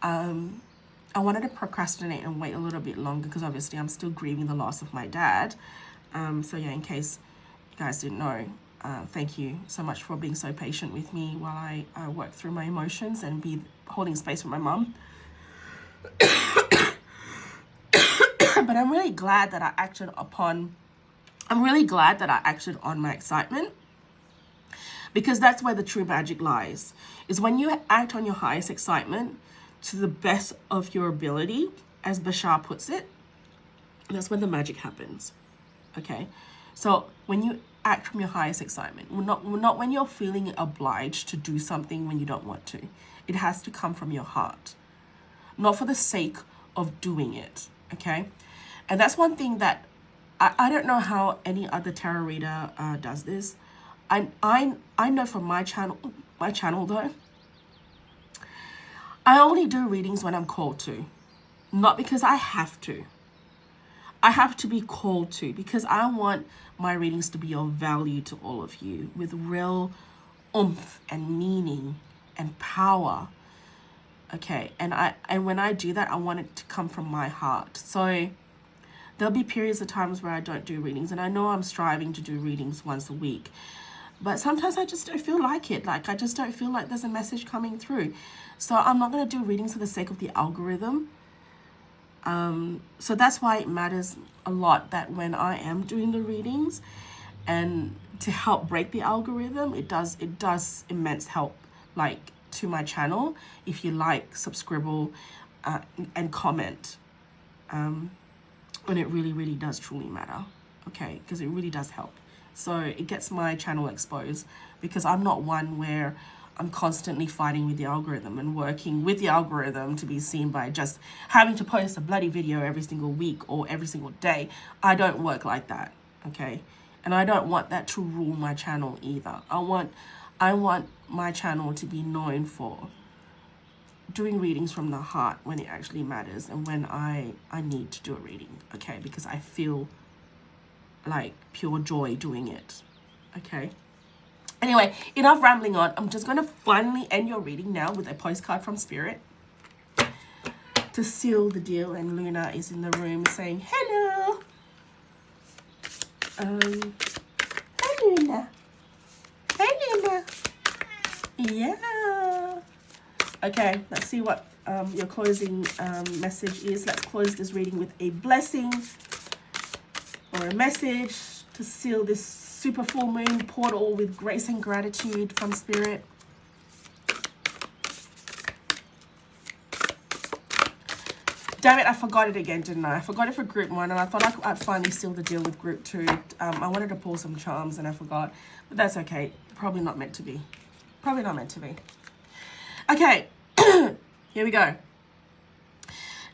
I I wanted to procrastinate and wait a little bit longer because obviously I'm still grieving the loss of my dad. So yeah, in case you guys didn't know, thank you so much for being so patient with me while I work through my emotions and be holding space for my mum. But I'm really glad that I acted on my excitement, because that's where the true magic lies, is when you act on your highest excitement to the best of your ability, as Bashar puts it. That's when the magic happens. Okay, so when you act from your highest excitement, not when you're feeling obliged to do something when you don't want to. It has to come from your heart, not for the sake of doing it. Okay, and that's one thing that I don't know how any other tarot reader does this. I know from my channel though, I only do readings when I'm called to, not because I have to. I have to be called to, because I want my readings to be of value to all of you, with real oomph and meaning and power. Okay, and when I do that, I want it to come from my heart. So there'll be periods of times where I don't do readings, and I know I'm striving to do readings once a week, but sometimes I just don't feel like it. Like, I just don't feel like there's a message coming through. So I'm not going to do readings for the sake of the algorithm. So that's why it matters a lot that when I am doing the readings, and to help break the algorithm, it does immense help, like, to my channel. If you like, subscribe, and comment, when it really does truly matter. Okay, because it really does help. So it gets my channel exposed, because I'm not one where I'm constantly fighting with the algorithm and working with the algorithm to be seen by just having to post a bloody video every single week or every single day. I don't work like that, okay? And I don't want that to rule my channel either. I want my channel to be known for doing readings from the heart when it actually matters, and when I need to do a reading, okay? Because I feel like pure joy doing it, okay? Anyway, enough rambling on. I'm just going to finally end your reading now with a postcard from Spirit to seal the deal. And Luna is in the room saying hello. Hi, Luna. Hi, Luna. Yeah. Okay, let's see what your closing message is. Let's close this reading with a blessing or a message to seal this super full moon portal with grace and gratitude from Spirit. Damn it, I forgot it again, didn't I? I forgot it for group 1, and I thought I'd finally seal the deal with group 2. I wanted to pull some charms and I forgot, but that's okay. Probably not meant to be. Probably not meant to be. Okay, here we go.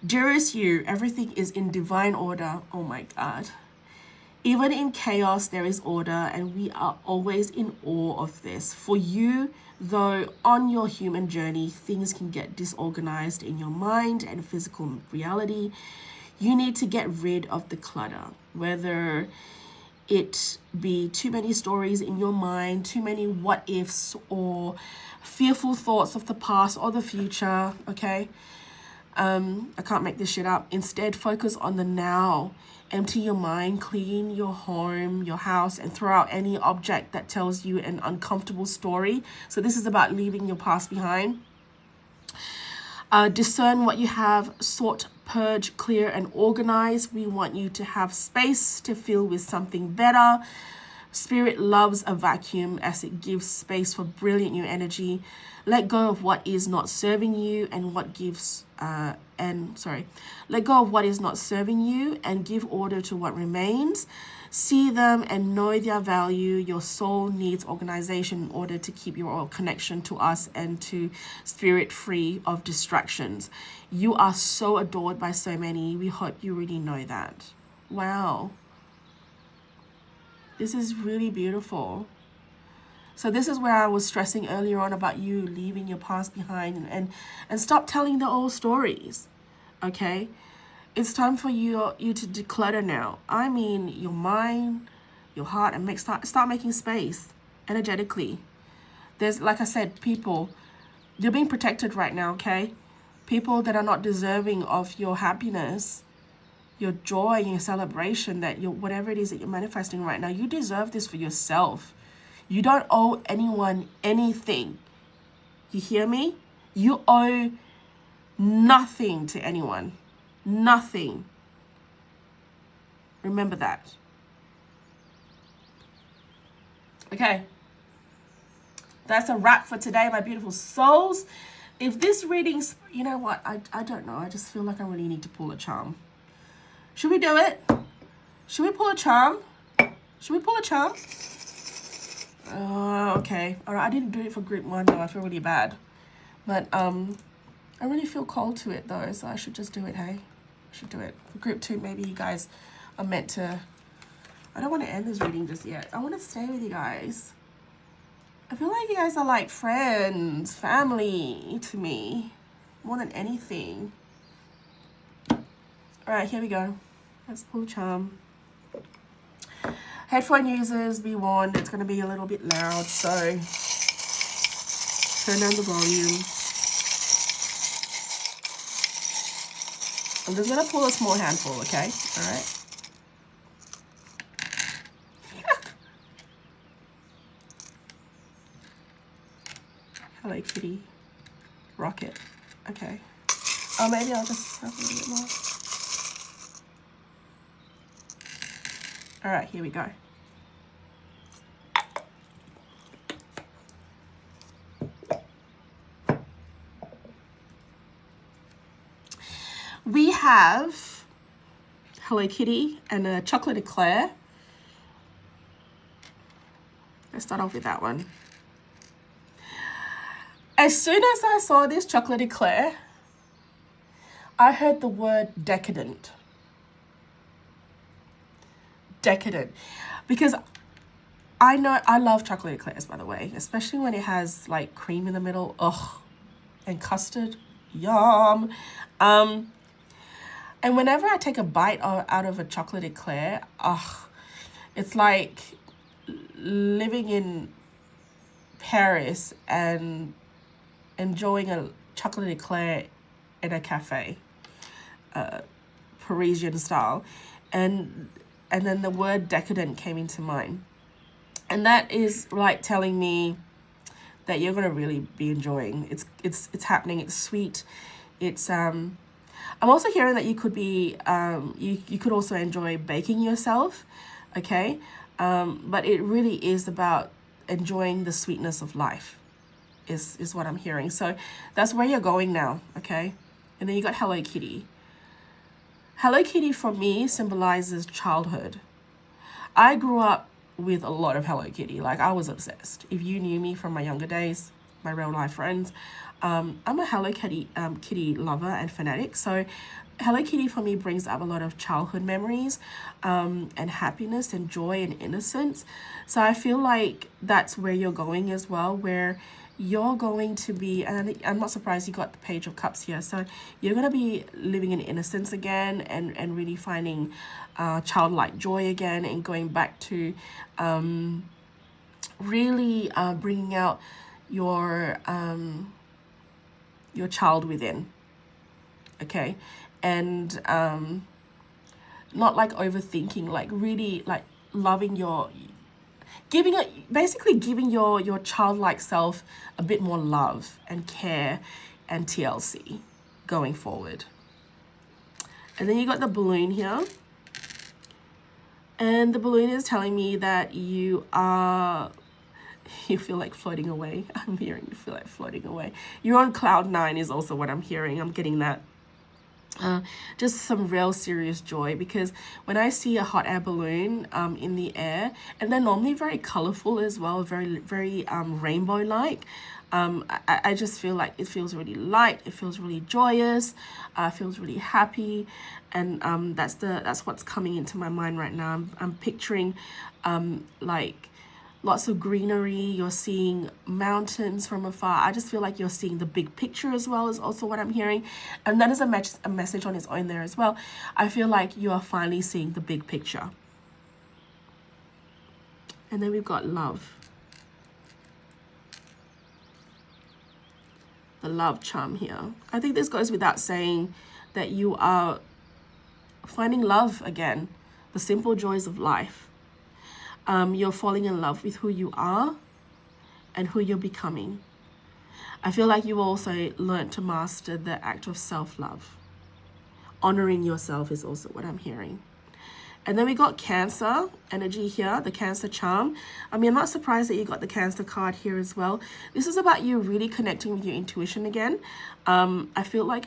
Dearest you, everything is in divine order. Oh my God. Even in chaos, there is order, and we are always in awe of this. For you, though, on your human journey, things can get disorganized in your mind and physical reality. You need to get rid of the clutter, whether it be too many stories in your mind, too many what ifs, or fearful thoughts of the past or the future, okay? I can't make this shit up. Instead, focus on the now. Empty your mind, clean your home, your house, and throw out any object that tells you an uncomfortable story. So this is about leaving your past behind. Discern what you have, sort, purge, clear, and organize. We want you to have space to fill with something better. Spirit loves a vacuum as it gives space for brilliant new energy. Let go of what is not serving you and what gives let go of what is not serving you and give order to what remains. See them and know their value. Your soul needs organization in order to keep your connection to us and to Spirit free of distractions. You are so adored by so many. We hope you really know that. Wow. This is really beautiful. So this is where I was stressing earlier on about you leaving your past behind and stop telling the old stories, okay? It's time for you to declutter now. I mean, your mind, your heart, and start making space energetically. There's, like I said, people, you're being protected right now, okay? people that are not deserving of your happiness, your joy, your celebration, that you, whatever it is that you're manifesting right now, you deserve this for yourself. You don't owe anyone anything. You hear me? You owe nothing to anyone. Nothing. Remember that. Okay. That's a wrap for today, my beautiful souls. If this reading's, you know what? I don't know. I just feel like I really need to pull a charm. Should we do it? Should we pull a charm? Should we pull a charm? Okay. All right. I didn't do it for group 1 though. I feel really bad. But I really feel called to it though, so I should just do it, hey? I should do it. For group 2, maybe you guys are meant to... I don't want to end this reading just yet. I want to stay with you guys. I feel like you guys are like friends, family to me, more than anything. All right, here we go. Let's pull a charm. Headphone users, be warned, it's going to be a little bit loud, so turn down the volume. I'm just going to pull a small handful, okay? All right. Hello Kitty. Rocket. Okay. Oh, maybe I'll just have a little bit more. All right, here we go. We have Hello Kitty and a chocolate eclair. Let's start off with that one. As soon as I saw this chocolate eclair, I heard the word decadent. Decadent. Because I know, I love chocolate eclairs, by the way, especially when it has like cream in the middle. Ugh. And custard. Yum. And whenever I take a bite out of a chocolate eclair, it's like living in Paris and enjoying a chocolate eclair in a cafe, Parisian style. And then the word decadent came into mind. And that is like telling me that you're going to really be enjoying. It's happening. It's sweet. It's, I'm also hearing that you could be, you could also enjoy baking yourself. Okay. But it really is about enjoying the sweetness of life is what I'm hearing. So that's where you're going now. Okay. And then you got Hello Kitty. Hello Kitty for me symbolizes childhood. I grew up with a lot of Hello Kitty. Like, I was obsessed. If you knew me from my younger days, my real life friends, I'm a Hello Kitty kitty lover and fanatic. So Hello Kitty for me brings up a lot of childhood memories, and happiness and joy and innocence. So I feel like that's where you're going as well, where you're going to be, and I'm not surprised you got the Page of Cups here. So you're going to be living in innocence again, and really finding childlike joy again, and going back to really bringing out your child within. Okay. And not like overthinking, like really like loving your, basically giving your childlike self a bit more love and care and TLC going forward. And then you got the balloon here. And the balloon is telling me that you feel like floating away. I'm hearing you feel like floating away. You're on cloud 9 is also what I'm hearing. I'm getting that. Just some real serious joy, because when I see a hot air balloon in the air, and they're normally very colorful as well, very rainbow like, I just feel like it feels really light, it feels really joyous, feels really happy, and that's what's coming into my mind right now. I'm picturing like lots of greenery. You're seeing mountains from afar. I just feel like you're seeing the big picture as well, is also what I'm hearing. And that is a message on its own there as well. I feel like you are finally seeing the big picture. And then we've got love. the love charm here. I think this goes without saying that you are finding love again, the simple joys of life. You're falling in love with who you are and who you're becoming. I feel like you also learned to master the act of self-love. Honoring yourself is also what I'm hearing. And then we got Cancer energy here, the Cancer charm. I mean, I'm not surprised that you got the Cancer card here as well. This is about you really connecting with your intuition again. I feel like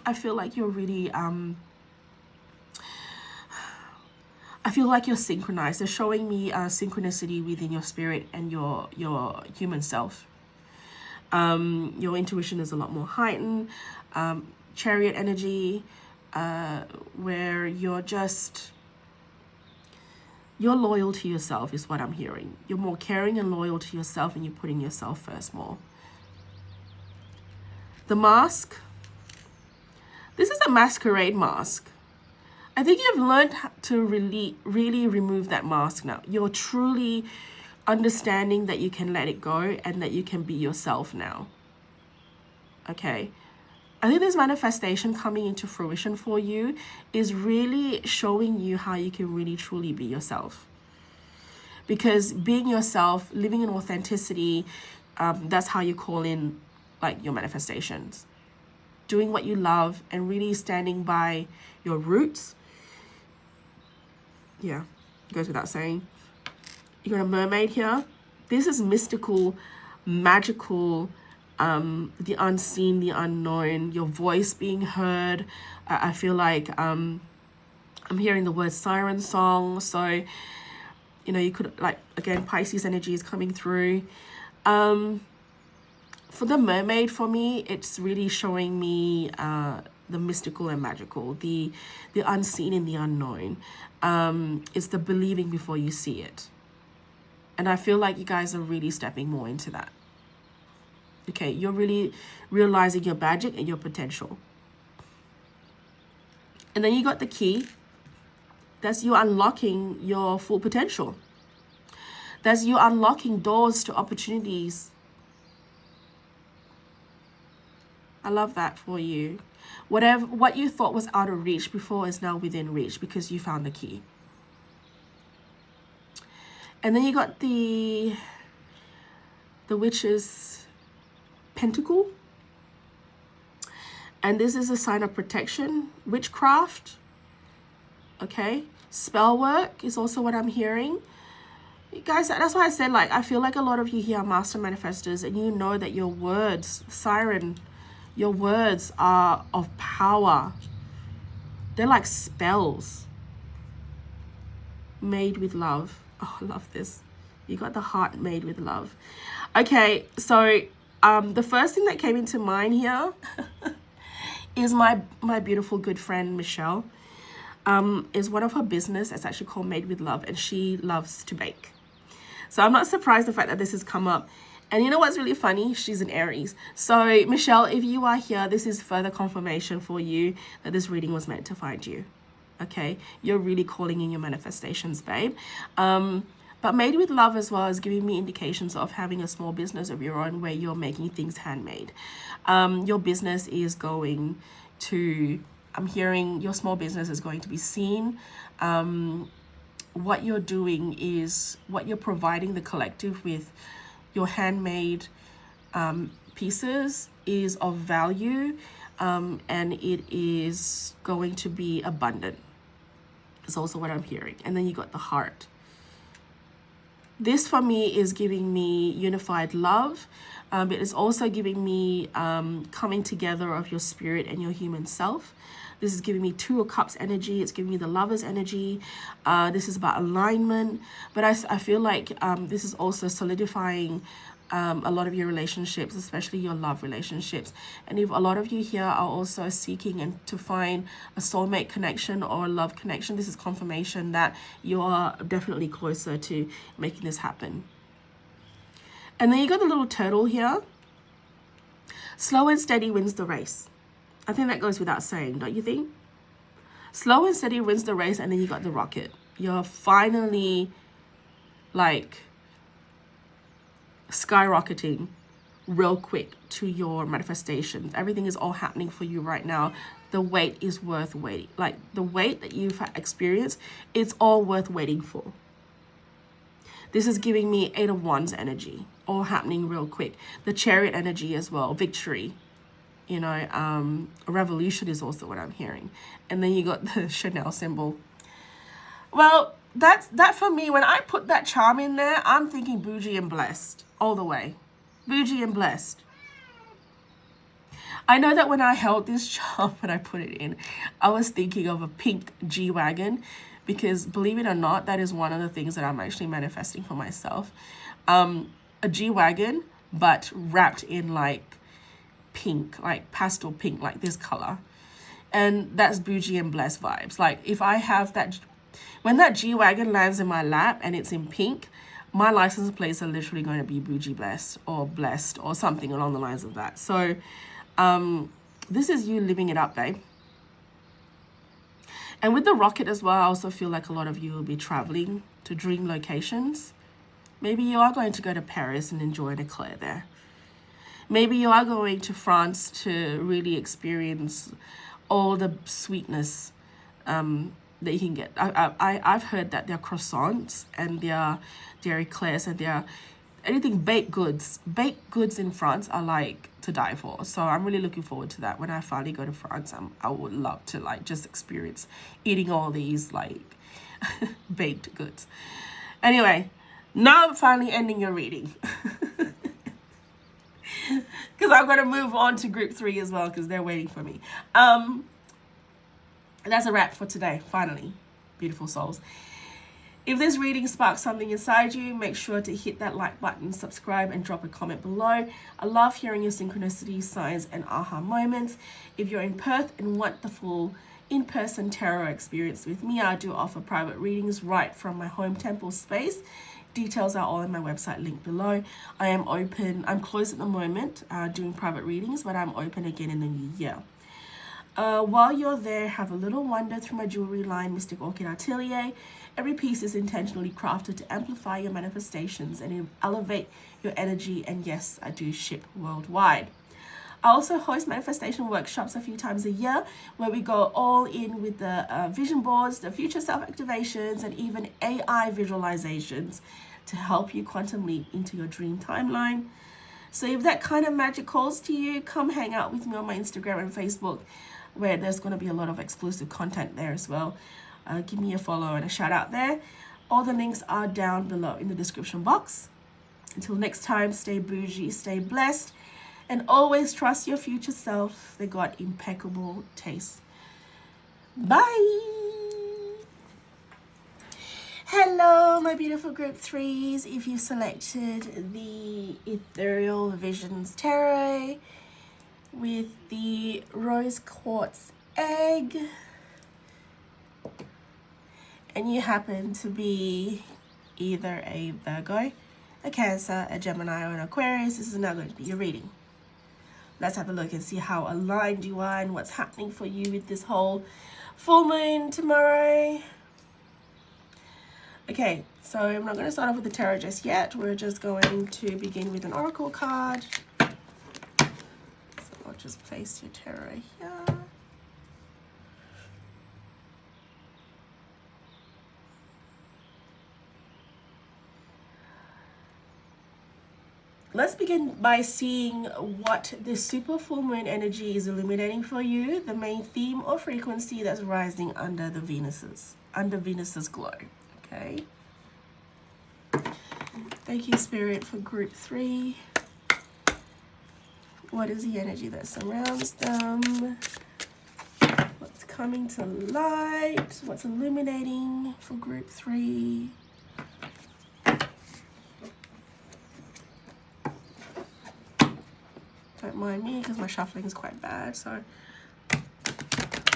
you're really I feel like you're synchronized. They're showing me synchronicity within your spirit and your human self. Your intuition is a lot more heightened. Chariot energy, where you're loyal to yourself is what I'm hearing. You're more caring and loyal to yourself, and you're putting yourself first more. The mask. This is a masquerade mask. I think you've learned to really remove that mask now. You're truly understanding that you can let it go and that you can be yourself now. Okay. I think this manifestation coming into fruition for you is really showing you how you can really truly be yourself. Because being yourself, living in authenticity, that's how you call in like your manifestations. Doing what you love and really standing by your roots. Yeah, goes without saying. You got a mermaid here. This is mystical, magical, the unseen, the unknown, your voice being heard. I feel like I'm hearing the word siren song. So, you know, you could, like, again, Pisces energy is coming through. For the mermaid, for me, it's really showing me the mystical and magical, the unseen and the unknown. It's the believing before you see it. And I feel like you guys are really stepping more into that. Okay, you're really realizing your magic and your potential. And then you got the key. That's you unlocking your full potential. That's you unlocking doors to opportunities. I love that for you. What you thought was out of reach before is now within reach because you found the key. And then you got the witch's pentacle. And this is a sign of protection, witchcraft. Okay, spell work is also what I'm hearing. You guys, that's why I said, like, I feel like a lot of you here are master manifestors, and you know that your words, siren, your words are of power. They're like spells made with love. Oh, I love this. You got the heart made with love. Okay, so the first thing that came into mind here is my beautiful good friend Michelle. Is one of her business that's actually called Made with Love, and she loves to bake. So I'm not surprised the fact that this has come up. And you know what's really funny? She's an Aries. So Michelle, if you are here, this is further confirmation for you that this reading was meant to find you. Okay, you're really calling in your manifestations, babe. But Made with Love as well is giving me indications of having a small business of your own where you're making things handmade. Your business is going to, I'm hearing your small business is going to be seen. What you're doing is, what you're providing the collective with your handmade pieces is of value, and it is going to be abundant. It's also what I'm hearing. And then you got the heart. This for me is giving me unified love. It is also giving me coming together of your spirit and your human self. This is giving me Two of Cups energy. It's giving me the Lover's energy. This is about alignment. But I feel like this is also solidifying a lot of your relationships, especially your love relationships. And if a lot of you here are also seeking and to find a soulmate connection or a love connection, this is confirmation that you are definitely closer to making this happen. And then you got the little turtle here. Slow and steady wins the race. I think that goes without saying, don't you think? Slow and steady wins the race. And then you got the rocket. You're finally like skyrocketing. real quick to your manifestations. Everything is all happening for you right now. The wait is worth waiting. Like the wait that you've experienced, it's all worth waiting for. This is giving me 8 of Wands energy, all happening real quick. The Chariot energy as well, victory. You know, a revolution is also what I'm hearing. And then you got the Chanel symbol. Well, that for me, when I put that charm in there, I'm thinking boujee and blessed all the way. Boujee and blessed. I know that when I held this charm, when I put it in, I was thinking of a pink G-Wagon, because believe it or not, that is one of the things that I'm actually manifesting for myself. A G-Wagon, but wrapped in like pink, like pastel pink, like this color. And that's boujee and blessed vibes. Like if I have that, when that G-Wagon lands in my lap and it's in pink, my license plates are literally going to be boujee blessed or something along the lines of that. So this is you living it up, babe. And with the rocket as well, I also feel like a lot of you will be traveling to dream locations. Maybe you are going to go to Paris and enjoy an eclair there. Maybe you are going to France to really experience all the sweetness that you can get. I've heard that their croissants and their eclairs and their anything baked goods in France are like to die for. So I'm really looking forward to that. When I finally go to France, I would love to like just experience eating all these like baked goods. Anyway, now I'm finally ending your reading. Because I'm going to move on to group 3 as well, because they're waiting for me. That's a wrap for today, finally. Beautiful souls. If this reading sparks something inside you, make sure to hit that like button, subscribe, and drop a comment below. I love hearing your synchronicities, signs, and aha moments. If you're in Perth and want the full in-person tarot experience with me, I do offer private readings right from my home temple space. Details are all in my website link below. I am open. I'm closed at the moment doing private readings, but I'm open again in the new year. While you're there, have a little wander through my jewelry line, Mystic Orchid Atelier. Every piece is intentionally crafted to amplify your manifestations and elevate your energy. And yes, I do ship worldwide. I also host manifestation workshops a few times a year where we go all in with the vision boards, the future self activations, and even AI visualizations to help you quantum leap into your dream timeline. So if that kind of magic calls to you, come hang out with me on my Instagram and Facebook, where there's going to be a lot of exclusive content there as well. Give me a follow and a shout out there. All the links are down below in the description box. Until next time, stay bougie, stay blessed, and always trust your future self. They got impeccable taste. Bye. Hello, my beautiful group 3s. If you selected the Ethereal Visions Tarot with the rose quartz egg, and you happen to be either a Virgo, a Cancer, a Gemini, or an Aquarius, this is now going to be your reading. Let's have a look and see how aligned you are and what's happening for you with this whole full moon tomorrow. Okay, so I'm not going to start off with the tarot just yet. We're just going to begin with an oracle card. So I'll just place your tarot here. Let's begin by seeing what the super full moon energy is illuminating for you, the main theme or frequency that's rising under Venus's glow. Okay. Thank you, Spirit, for group 3. What is the energy that surrounds them? What's coming to light? What's illuminating for group 3? Don't mind me because my shuffling is quite bad, so I'm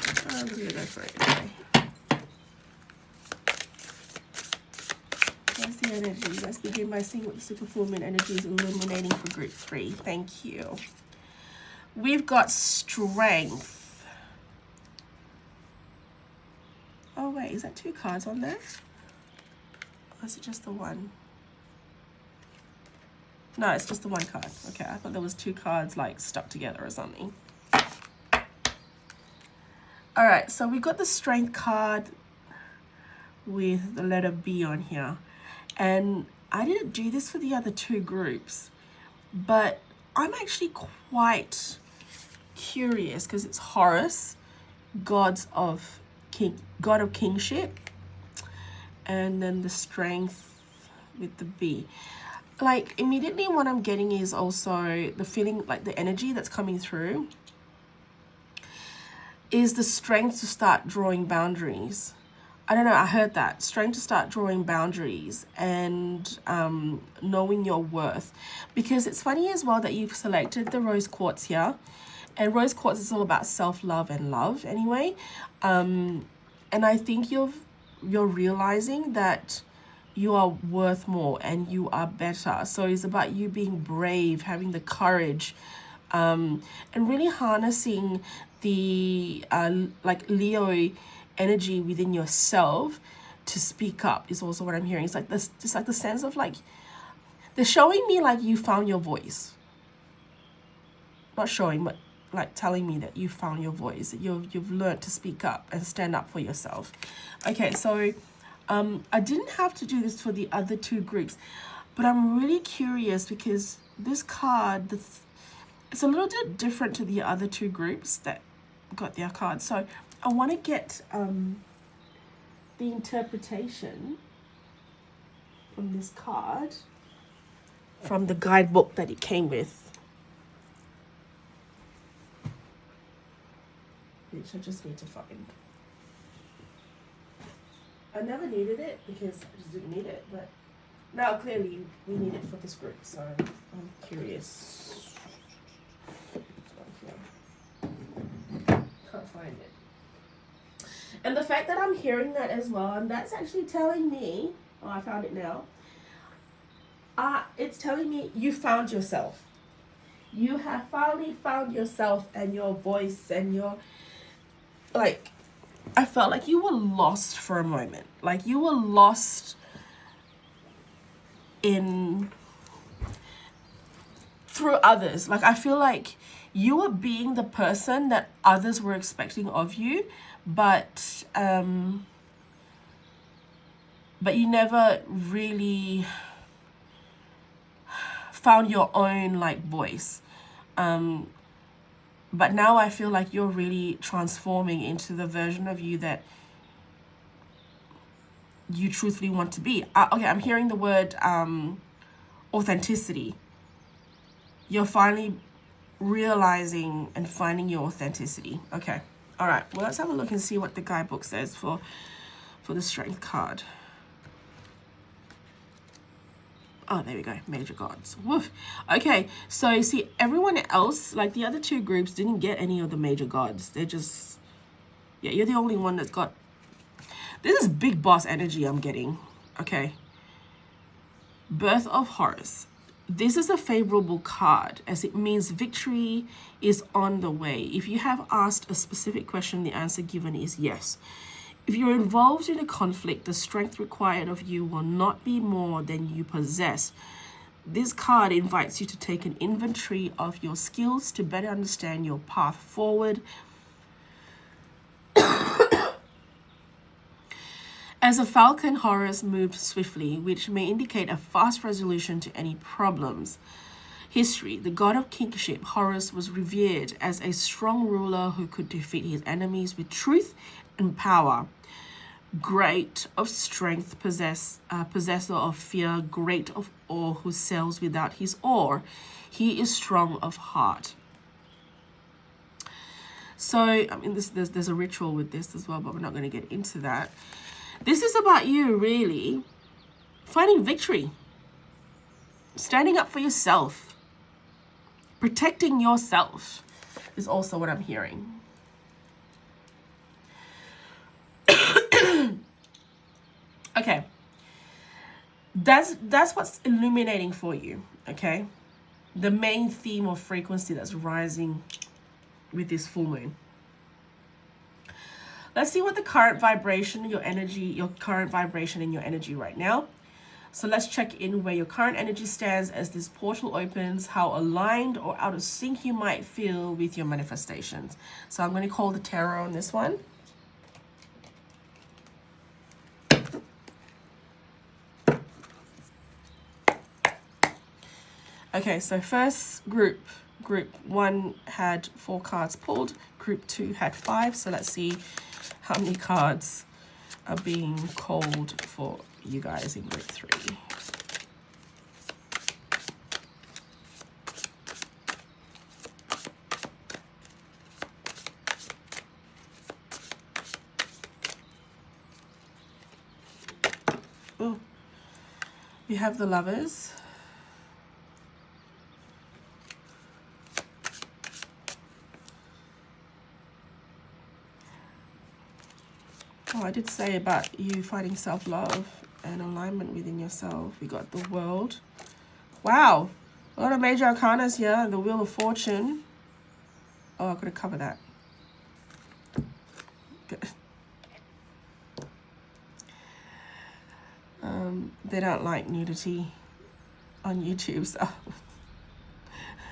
just gonna go for it anyway. Where's the energy? Let's begin by seeing what the super full moon energy is illuminating for group 3. Thank you. We've got strength. Oh wait, is that 2 cards on there? Or is it just the one? No, it's just the one card. Okay, I thought there was two cards like stuck together or something. All right, so we got the Strength card with the letter B on here. And I didn't do this for the other two groups, but I'm actually quite curious because it's Horus, God of kingship, and then the Strength with the B. Like, immediately what I'm getting is also the feeling, like the energy that's coming through is the strength to start drawing boundaries. I don't know, I heard that. Strength to start drawing boundaries and knowing your worth. Because it's funny as well that you've selected the rose quartz here. And rose quartz is all about self-love and love anyway. And I think you're realizing that you are worth more and you are better. So it's about you being brave, having the courage, and really harnessing the like Leo energy within yourself to speak up is also what I'm hearing. It's like this, it's like the sense of like, they're showing me like you found your voice. Not showing, but like telling me that you found your voice, that you've learned to speak up and stand up for yourself. Okay, so I didn't have to do this for the other two groups, but I'm really curious because this card, it's a little bit different to the other two groups that got their cards. So I want to get the interpretation from this card, from the guidebook that it came with, which I just need to find. I never needed it because I just didn't need it, but now clearly we need it for this group, so I'm curious. Can't find it. And the fact that I'm hearing that as well, and that's actually telling me, oh, I found it now. It's telling me you found yourself. You have finally found yourself and your voice and your, like, I felt like you were lost for a moment. Like you were lost through others. Like I feel like you were being the person that others were expecting of you, but you never really found your own like voice. But now I feel like you're really transforming into the version of you that you truthfully want to be. Okay, I'm hearing the word authenticity. You're finally realizing and finding your authenticity. Okay, all right. Well, let's have a look and see what the guidebook says for the Strength card. Oh, there we go. Major gods. Woof. Okay, so you see, everyone else, like the other two groups, didn't get any of the major gods. They're just, yeah, you're the only one that's got. This is big boss energy I'm getting. Okay. Birth of Horus. This is a favorable card as it means victory is on the way. If you have asked a specific question, the answer given is yes. If you're involved in a conflict, the strength required of you will not be more than you possess. This card invites you to take an inventory of your skills to better understand your path forward. As a falcon, Horus moved swiftly, which may indicate a fast resolution to any problems. History. The god of kingship, Horus, was revered as a strong ruler who could defeat his enemies with truth and power. Great of strength, possessor of fear, great of awe, who sails without his oar. He is strong of heart. So, I mean, there's a ritual with this as well, but we're not going to get into that. This is about you, really, finding victory, standing up for yourself, protecting yourself is also what I'm hearing. Okay, that's what's illuminating for you, okay? The main theme of frequency that's rising with this full moon. Let's see what the current vibration, your current vibration in your energy right now. So let's check in where your current energy stands as this portal opens, how aligned or out of sync you might feel with your manifestations. So I'm going to call the tarot on this one. Okay, so first group 1 had 4 cards pulled, group 2 had 5. So let's see how many cards are being called for you guys in group 3. Oh, we have the Lovers. Oh, I did say about you finding self-love and alignment within yourself. We got the World. Wow. A lot of major arcanas here. The Wheel of Fortune. Oh, I could have covered that. Good. They don't like nudity on YouTube, so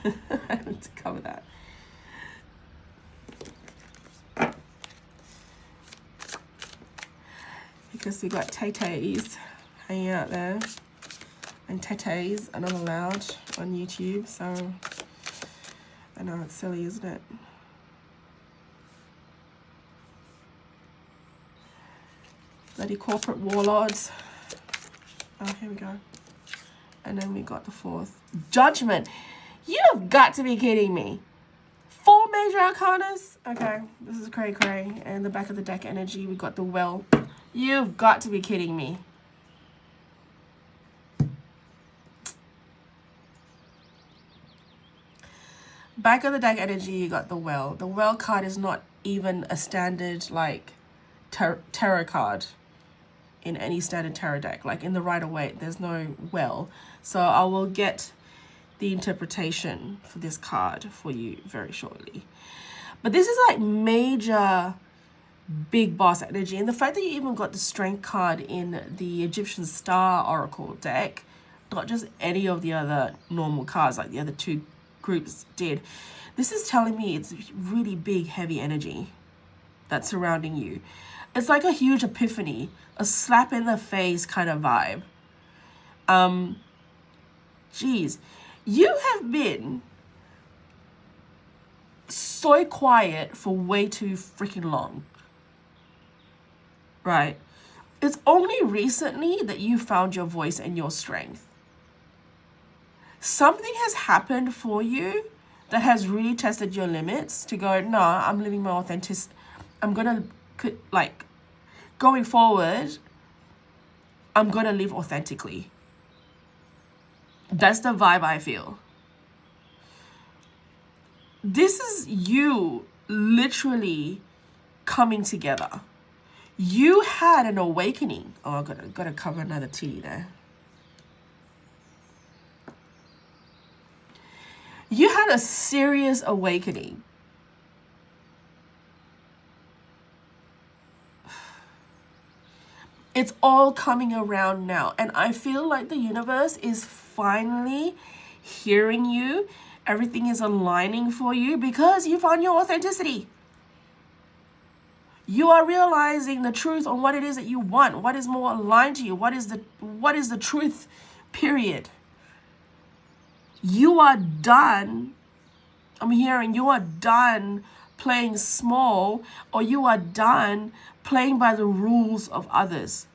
I need to cover that. Because we got tay-tays hanging out there, and tay-tays are not allowed on YouTube, so I know it's silly, isn't it? Bloody corporate warlords. Oh, here we go. And then we got the 4th. Judgment. You've got to be kidding me. 4 major arcanas? Okay, this is cray-cray. And the back of the deck energy, we got the Well. You've got to be kidding me. Back of the deck energy, you got the Well. The Well card is not even a standard, like, tarot card in any standard tarot deck. Like, in the Rider-Waite, there's no Well. So I will get the interpretation for this card for you very shortly. But this is like major big boss energy, and the fact that you even got the Strength card in the Egyptian Star Oracle deck, not just any of the other normal cards like the other 2 groups did, this is telling me it's really big, heavy energy that's surrounding you. It's like a huge epiphany, a slap in the face kind of vibe. Geez, you have been so quiet for way too freaking long. Right? It's only recently that you found your voice and your strength. Something has happened for you that has really tested your limits to go, no, I'm living my authentic. I'm going to, like, going forward, I'm going to live authentically. That's the vibe I feel. This is you literally coming together. You had an awakening. Oh, I gotta cover another T there. You had a serious awakening. It's all coming around now. And I feel like the universe is finally hearing you. Everything is aligning for you because you found your authenticity. You are realizing the truth on what it is that you want, what is more aligned to you, what is the truth, period. You are done, I'm hearing you are done playing small, or you are done playing by the rules of others.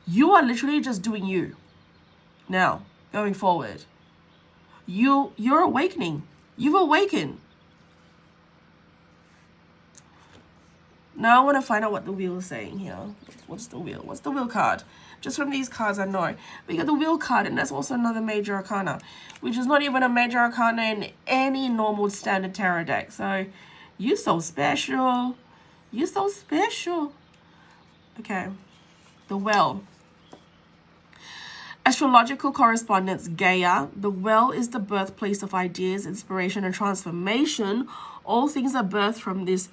You are literally just doing you. Now, going forward, you're awakening. You've awakened. Now I want to find out what the wheel is saying here. What's the wheel? What's the wheel card? Just from these cards I know. We got the wheel card, and that's also another major arcana, which is not even a major arcana in any normal standard tarot deck. So, you're so special. You're so special. Okay. The Well. Astrological correspondence, Gaia. The Well is the birthplace of ideas, inspiration, and transformation. All things are birthed from this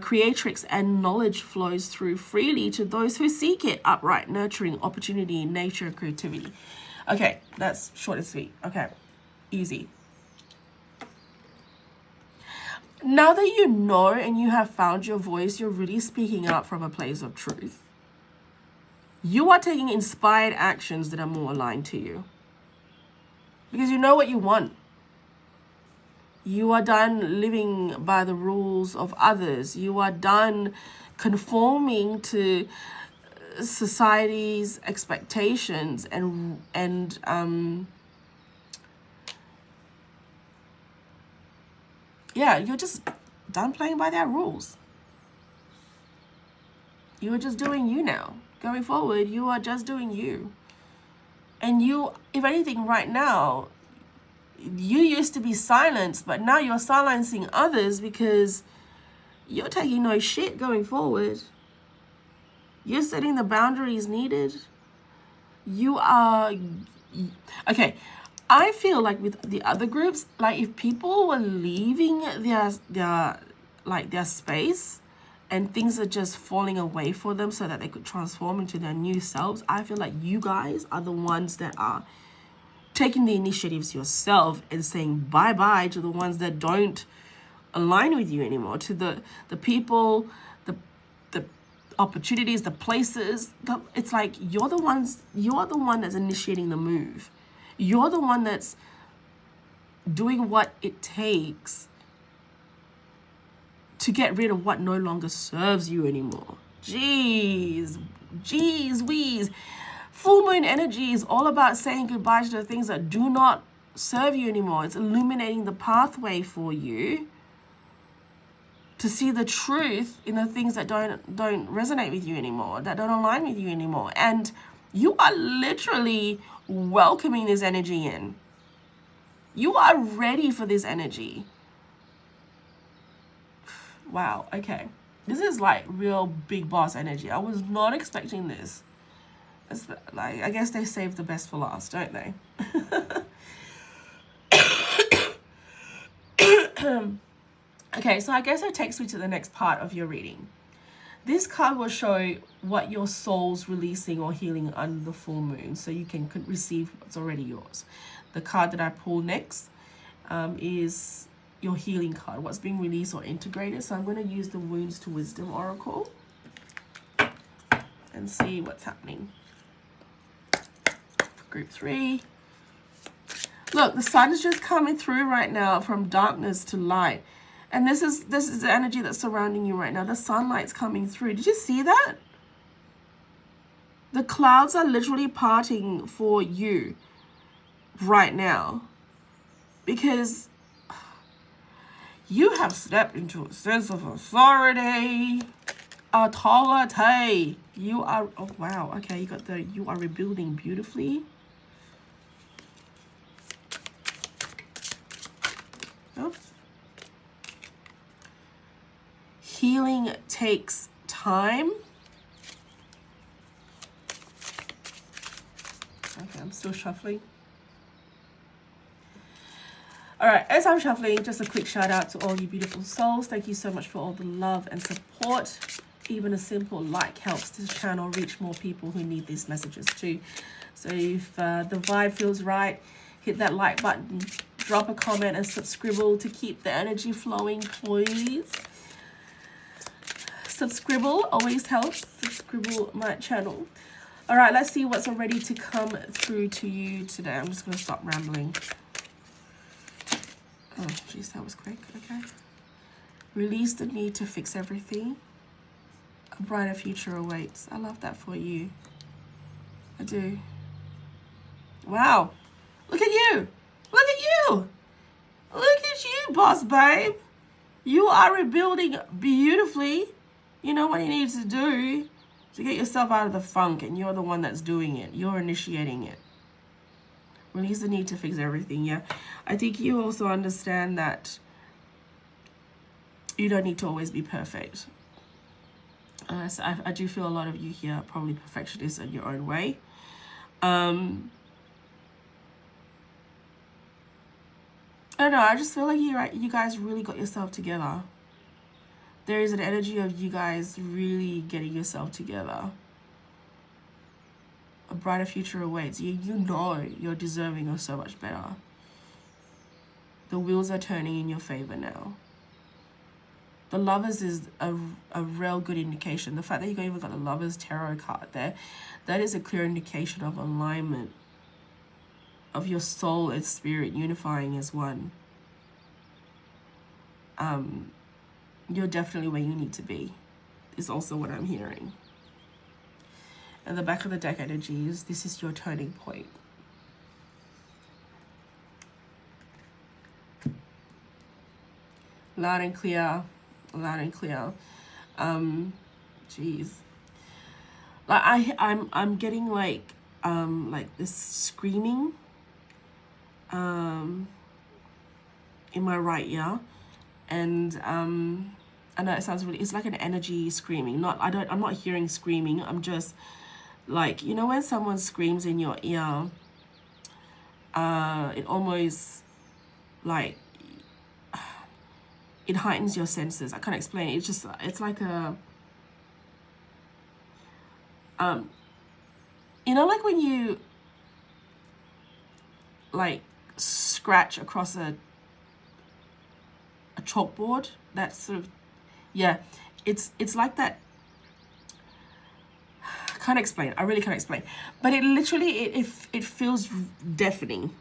creatrix, and knowledge flows through freely to those who seek it. Upright, nurturing, opportunity, nature, creativity. Okay, that's short and sweet. Okay, easy. Now that you know and you have found your voice, you're really speaking up from a place of truth. You are taking inspired actions that are more aligned to you. Because you know what you want. You are done living by the rules of others. You are done conforming to society's expectations and yeah, you're just done playing by their rules. You're just doing you now. Going forward, you are just doing you. And you, if anything, right now, you used to be silenced, but now you're silencing others because you're taking no shit going forward. You're setting the boundaries needed. You are... Okay, I feel like with the other groups, like if people were leaving their space and things are just falling away for them so that they could transform into their new selves, I feel like you guys are the ones that are taking the initiatives yourself and saying bye-bye to the ones that don't align with you anymore, to the people, the opportunities, the places. It's like you're the one that's initiating the move. You're the one that's doing what it takes to get rid of what no longer serves you anymore. Jeez wheeze. Full moon energy is all about saying goodbye to the things that do not serve you anymore. It's illuminating the pathway for you to see the truth in the things that don't resonate with you anymore, that don't align with you anymore. And you are literally welcoming this energy in. You are ready for this energy. Wow, okay. This is like real big boss energy. I was not expecting this. It's like, I guess they save the best for last, don't they? Okay, so I guess that takes me to the next part of your reading. This card will show what your soul's releasing or healing under the full moon, so you can receive what's already yours. The card that I pull next is your healing card, what's being released or integrated. So I'm going to use the Wounds to Wisdom Oracle and see what's happening. Group 3. Look, the sun is just coming through right now from darkness to light. And this is the energy that's surrounding you right now. The sunlight's coming through. Did you see that? The clouds are literally parting for you right now. Because you have stepped into a sense of authority. Authority. You are, oh wow, okay, you got the, you are rebuilding beautifully. Oh. Healing takes time. Okay, I'm still shuffling. All right, as I'm shuffling, just a quick shout out to all you beautiful souls. Thank you so much for all the love and support. Even a simple like helps this channel reach more people who need these messages too. So if the vibe feels right, hit that like button, drop a comment and subscribe to keep the energy flowing, please. Subscribe always helps. Subscribe my channel. All right, let's see what's ready to come through to you today. I'm just going to stop rambling. Oh, jeez, that was quick. Okay. Release the need to fix everything. A brighter future awaits. I love that for you. I do. Wow. Look at you. Look at you. Look at you, boss babe. You are rebuilding beautifully. You know what you need to do to get yourself out of the funk, and you're the one that's doing it. You're initiating it. Release the need to fix everything, yeah. I think you also understand that you don't need to always be perfect. So I do feel a lot of you here are probably perfectionists in your own way. I don't know, I just feel like you guys really got yourself together. there is an energy of you guys really getting yourself together. A brighter future awaits. You know you're deserving of so much better. The wheels are turning in your favor now. The Lovers is a real good indication. The fact that you even got the Lovers tarot card there, that is a clear indication of alignment, of your soul and spirit unifying as one. You're definitely where you need to be, is also what I'm hearing. And the back of the deck energies, this is your turning point. Loud and clear, loud and clear. Jeez. Like I'm getting like this screaming in my right ear. And I know it sounds really, it's like an energy screaming. I'm not hearing screaming. I'm just like, you know, when someone screams in your ear, it almost like, it heightens your senses. I can't explain it. It's like a, you know, like when you like scratch across a chalkboard, that sort of, yeah, it's like that. I can't explain. I really can't explain. But it literally, it feels deafening.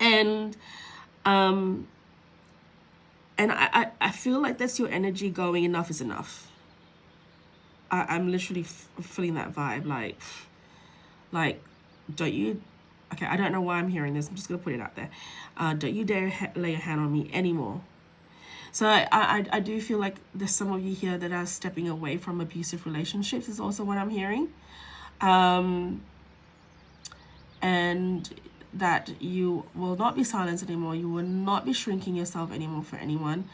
And I feel like that's your energy going, enough is enough. I'm literally feeling that vibe. Like, don't you, okay, I don't know why I'm hearing this. I'm just going to put it out there. Don't you dare lay your hand on me anymore. So I do feel like there's some of you here that are stepping away from abusive relationships is also what I'm hearing. And that you will not be silenced anymore. You will not be shrinking yourself anymore for anyone.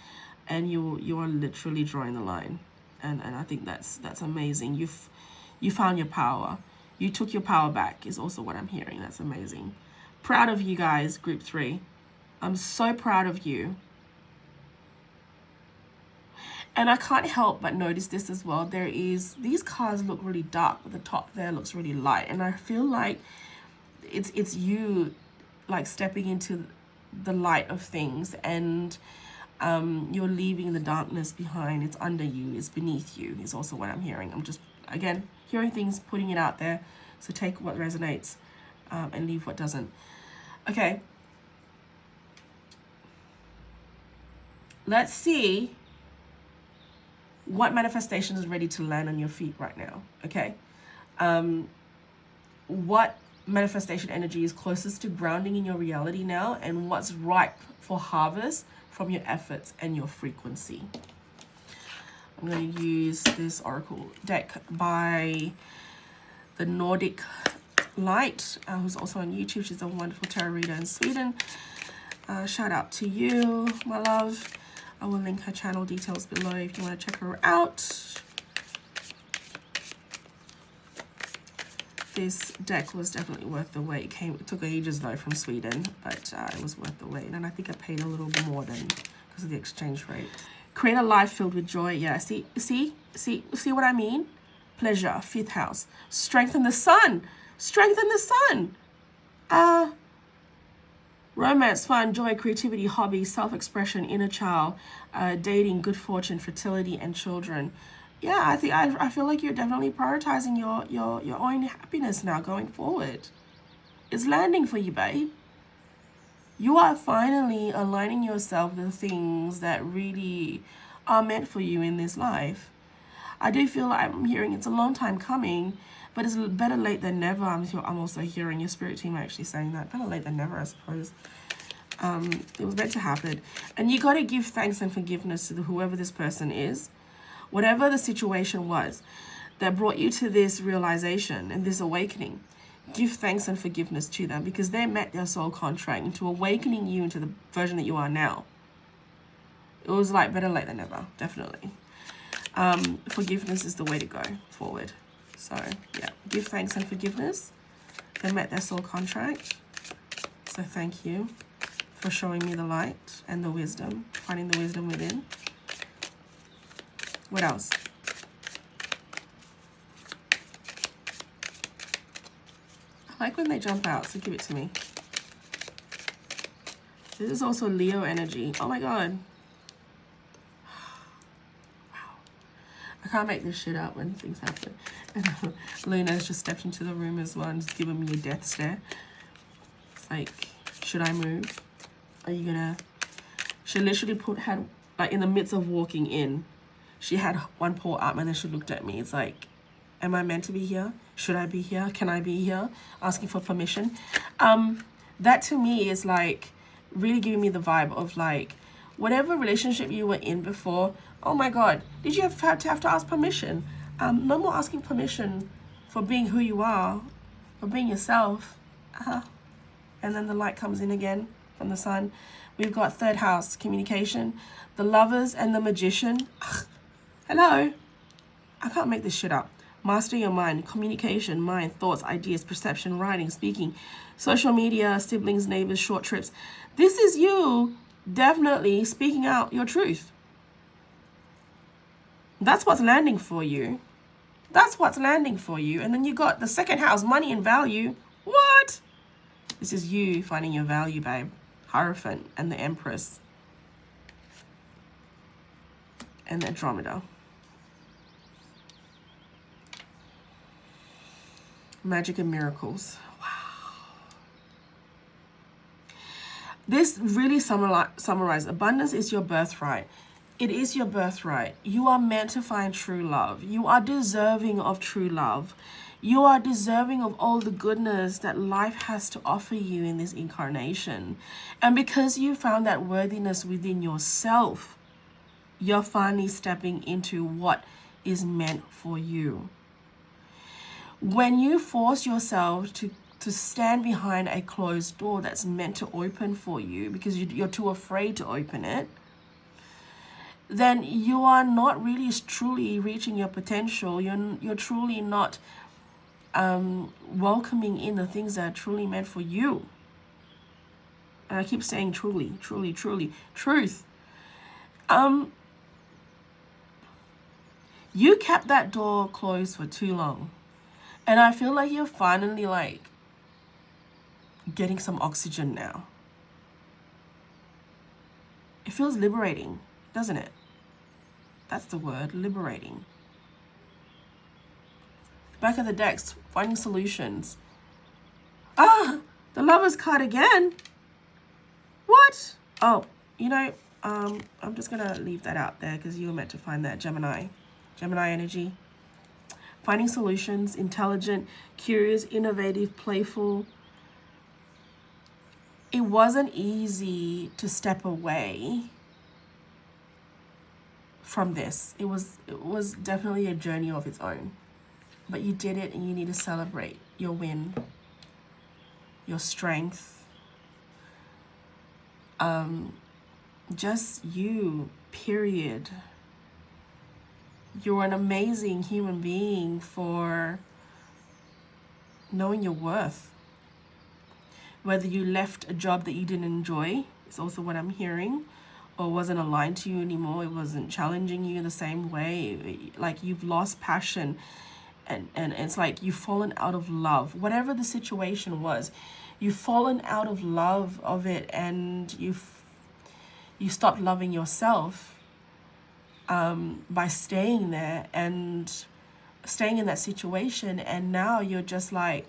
And you are literally drawing the line. And I think that's amazing. You found your power. You took your power back is also what I'm hearing. That's amazing. Proud of you guys, group 3. I'm so proud of you. And I can't help but notice this as well. These cards look really dark, but the top there looks really light. And I feel like it's you like stepping into the light of things, and you're leaving the darkness behind. It's under you, it's beneath you, is also what I'm hearing. I'm just, again, hearing things, putting it out there. So take what resonates and leave what doesn't. Okay. Let's see what manifestation is ready to land on your feet right now. Okay. What manifestation energy is closest to grounding in your reality now, and what's ripe for harvest from your efforts and your frequency. I'm going to use this oracle deck by the Nordic Light, who's also on YouTube. She's a wonderful tarot reader in Sweden. Shout out to you, my love. I will link her channel details below if you want to check her out. This deck was definitely worth the wait. It took ages though from Sweden, but it was worth the wait. And I think I paid a little more than because of the exchange rate. Create a life filled with joy. Yeah, see what I mean? Pleasure, 5th house. Strengthen the sun. Strengthen the sun. Romance, fun, joy, creativity, hobbies, self-expression, inner child, dating, good fortune, fertility, and children. Yeah, I feel like you're definitely prioritizing your own happiness now going forward. It's landing for you, babe. You are finally aligning yourself with the things that really are meant for you in this life. I do feel like I'm hearing it's a long time coming, but it's better late than never. I'm also hearing your spirit team actually saying that. Better late than never, I suppose. It was meant to happen. And you got to give thanks and forgiveness to whoever this person is. Whatever the situation was that brought you to this realization and this awakening, give thanks and forgiveness to them, because they met their soul contract into awakening you into the version that you are now. It was like better late than never, definitely. Forgiveness is the way to go forward. So yeah, give thanks and forgiveness. They met their soul contract. So thank you for showing me the light and the wisdom, finding the wisdom within. What else? I like when they jump out, so give it to me. This is also Leo energy. Oh my God. Wow. I can't make this shit up when things happen. And Luna's just stepped into the room as well and just given me a death stare. It's like, should I move? Are you gonna... She literally had, like in the midst of walking in, she had one paw up and then she looked at me. It's like, am I meant to be here? Should I be here? Can I be here? Asking for permission. That to me is like really giving me the vibe of like, whatever relationship you were in before, oh my God, did you have to ask permission? No more asking permission for being who you are, for being yourself. And then the light comes in again from the sun. We've got third house, communication, the Lovers and the Magician. Hello. I can't make this shit up. Master your mind, communication, mind, thoughts, ideas, perception, writing, speaking, social media, siblings, neighbors, short trips. This is you definitely speaking out your truth. That's what's landing for you. That's what's landing for you. And then you got the second house, money and value. What? This is you finding your value, babe. Hierophant and the Empress. And the Andromeda. Magic and miracles. Wow. This really summarizes. Abundance is your birthright. It is your birthright. You are meant to find true love. You are deserving of true love. You are deserving of all the goodness that life has to offer you in this incarnation. And because you found that worthiness within yourself, you're finally stepping into what is meant for you. When you force yourself to stand behind a closed door that's meant to open for you because you're too afraid to open it, then you are not really truly reaching your potential. You're truly not welcoming in the things that are truly meant for you. And I keep saying truly, truly, truly, truth. You kept that door closed for too long. And I feel like you're finally like getting some oxygen now. It feels liberating, doesn't it? That's the word, liberating. Back of the decks, finding solutions. The Lovers card again. What? Oh, you know, I'm just gonna leave that out there because you were meant to find that. Gemini energy. Finding solutions, intelligent, curious, innovative, playful. It wasn't easy to step away from this. It was definitely a journey of its own. But you did it and you need to celebrate your win, your strength. Just you, period. You're an amazing human being for knowing your worth. Whether you left a job that you didn't enjoy, is also what I'm hearing, or wasn't aligned to you anymore, it wasn't challenging you in the same way, like you've lost passion, and it's like you've fallen out of love. Whatever the situation was, you've fallen out of love of it, and you stopped loving yourself by staying there and staying in that situation, and now you're just like,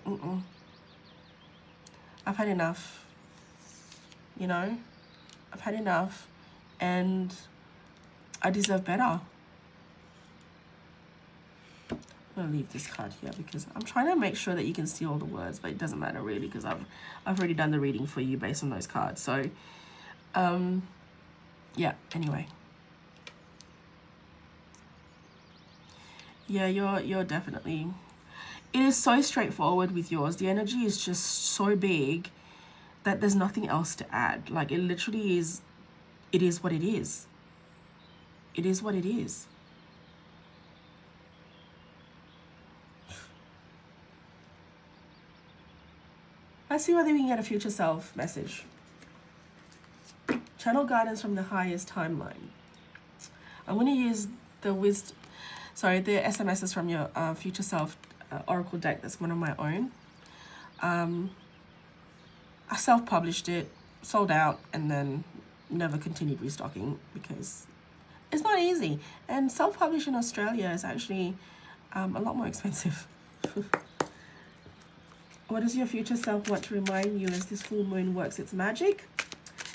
I've had enough, you know, I've had enough, and I deserve better. I'm gonna leave this card here because I'm trying to make sure that you can see all the words, but it doesn't matter really because I've already done the reading for you based on those cards. So, yeah. Anyway, yeah, you're definitely. It is so straightforward with yours. The energy is just so big that there's nothing else to add. Like, it literally is. It is what it is. It is what it is. Let's see whether we can get a future self message. Channel guidance from the highest timeline. I'm going to use the Sorry, the SMS is from your future self oracle deck. That's one of my own. I self-published it, sold out, and then never continued restocking because it's not easy. And self-publish in Australia is actually a lot more expensive. What does your future self want to remind you as this full moon works its magic?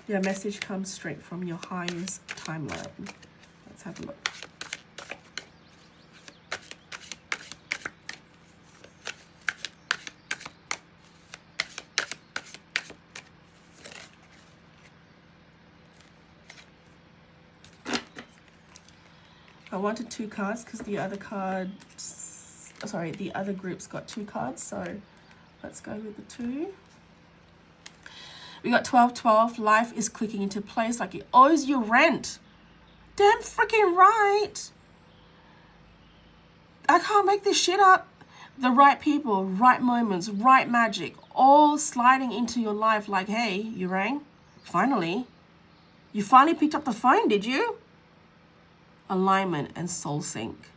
Your message comes straight from your highest timeline. Let's have a look. I wanted 2 cards because the other cards, sorry, the other group's got 2 cards, so let's go with the 2. We got 1212. Life is clicking into place like it owes you rent. Damn freaking right. I can't make this shit up. The right people, right moments, right magic, all sliding into your life like, hey, you rang? Finally. You finally picked up the phone, did you? Alignment and soul sync.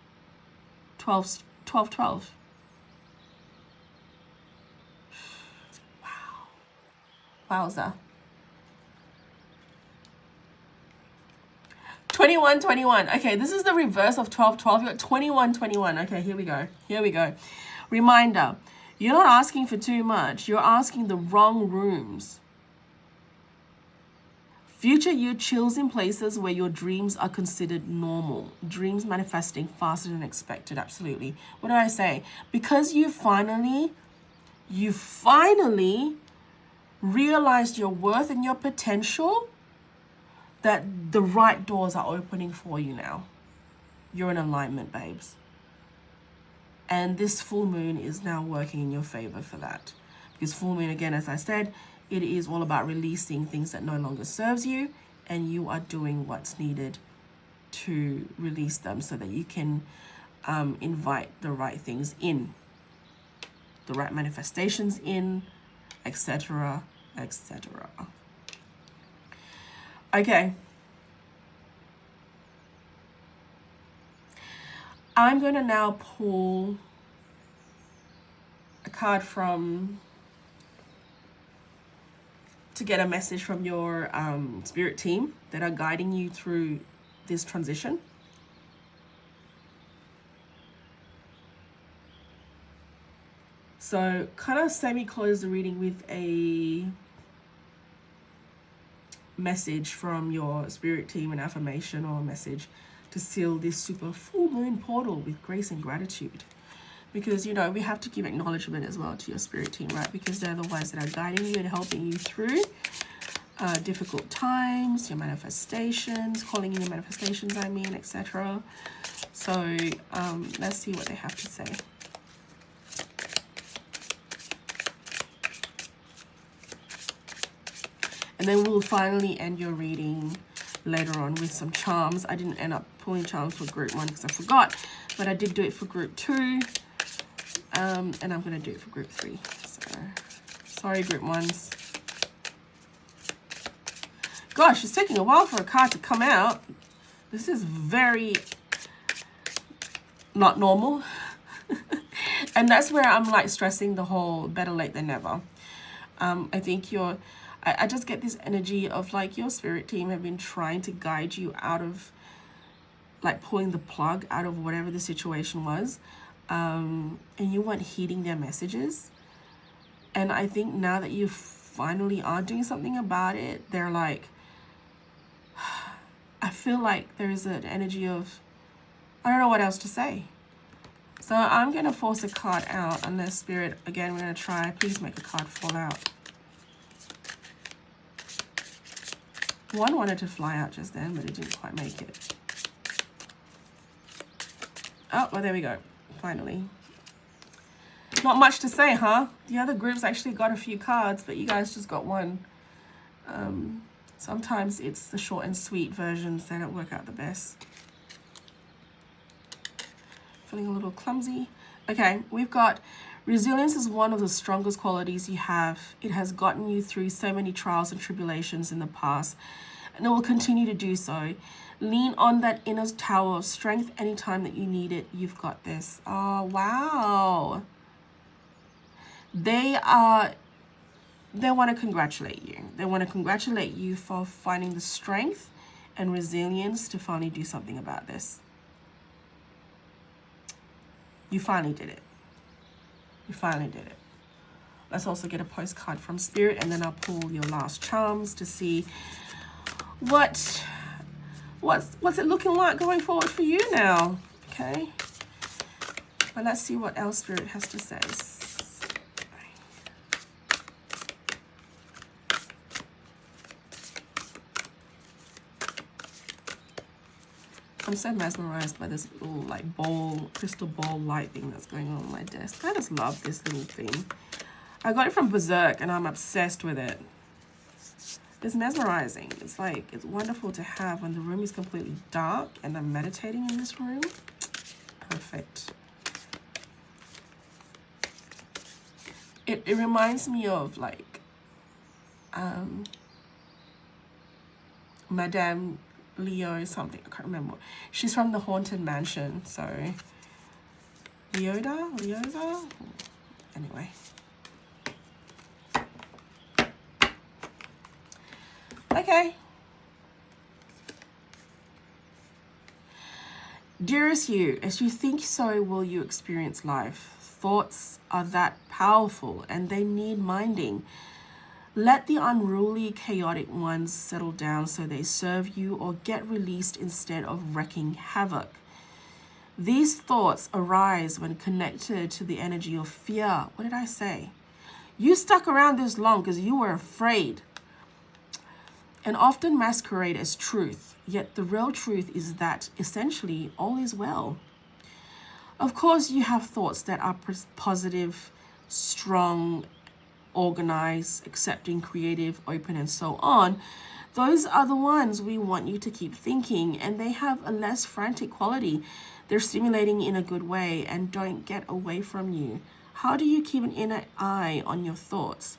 12. Wowza. 21. Okay, this is the reverse of 12. You got 21. Okay, here we go. Reminder, you're not asking for too much. You're asking the wrong rooms. Future you chills in places where your dreams are considered normal. Dreams manifesting faster than expected, absolutely. What do I say? Because you finally realized your worth and your potential, that the right doors are opening for you now. You're in alignment, babes. And this full moon is now working in your favor for that. Because full moon, again, as I said, it is all about releasing things that no longer serves you, and you are doing what's needed to release them so that you can invite the right things in, the right manifestations in, etc. Okay. I'm going to now pull a card to get a message from your spirit team that are guiding you through this transition. So kind of semi-close the reading with a message from your spirit team, an affirmation or a message to seal this super full moon portal with grace and gratitude. Because, you know, we have to give acknowledgement as well to your spirit team, right? Because they're the ones that are guiding you and helping you through difficult times, your manifestations, calling in your manifestations, etc. So let's see what they have to say. And then we'll finally end your reading later on with some charms. I didn't end up pulling charms for group 1 because I forgot, but I did do it for group 2. And I'm going to do it for group 3. So, sorry, group 1s. Gosh, it's taking a while for a card to come out. This is very not normal. And that's where I'm like stressing the whole better late than never. I think I just get this energy of like your spirit team have been trying to guide you out of, like, pulling the plug out of whatever the situation was. And you weren't heeding their messages. And I think now that you finally are doing something about it, they're like, I feel like there's an energy of, I don't know what else to say. So I'm going to force a card out unless spirit, again, we're going to try, please make a card fall out. 1 wanted to fly out just then, but it didn't quite make it. Oh, well, there we go. Finally. Not much to say, huh? The other groups actually got a few cards, but you guys just got 1. Sometimes it's the short and sweet versions that don't work out the best. Feeling a little clumsy. Okay, we've got resilience is one of the strongest qualities you have. It has gotten you through so many trials and tribulations in the past, and it will continue to do so. Lean on that inner tower of strength anytime that you need it. You've got this. Oh, wow. They want to congratulate you. They want to congratulate you for finding the strength and resilience to finally do something about this. You finally did it. You finally did it. Let's also get a postcard from Spirit, and then I'll pull your last charms to see what's it looking like going forward for you now. Okay. But let's see what else Spirit has to say. I'm so mesmerized by this little like crystal ball light thing that's going on my desk. I just love this little thing. I got it from Berserk and I'm obsessed with it. It's mesmerizing. It's like, it's wonderful to have when the room is completely dark and I'm meditating in this room. Perfect. It reminds me of like Madame Leo something, I can't remember. She's from the Haunted Mansion, so Leoda? Anyway. Okay. Dearest you, as you think, so will you experience life. Thoughts are that powerful and they need minding. Let the unruly, chaotic ones settle down so they serve you or get released instead of wreaking havoc. These thoughts arise when connected to the energy of fear. What did I say? You stuck around this long because you were afraid, and often masquerade as truth. Yet the real truth is that essentially all is well. Of course, you have thoughts that are positive, strong, organized, accepting, creative, open, and so on. Those are the ones we want you to keep thinking, and they have a less frantic quality. They're stimulating in a good way and don't get away from you. How do you keep an inner eye on your thoughts?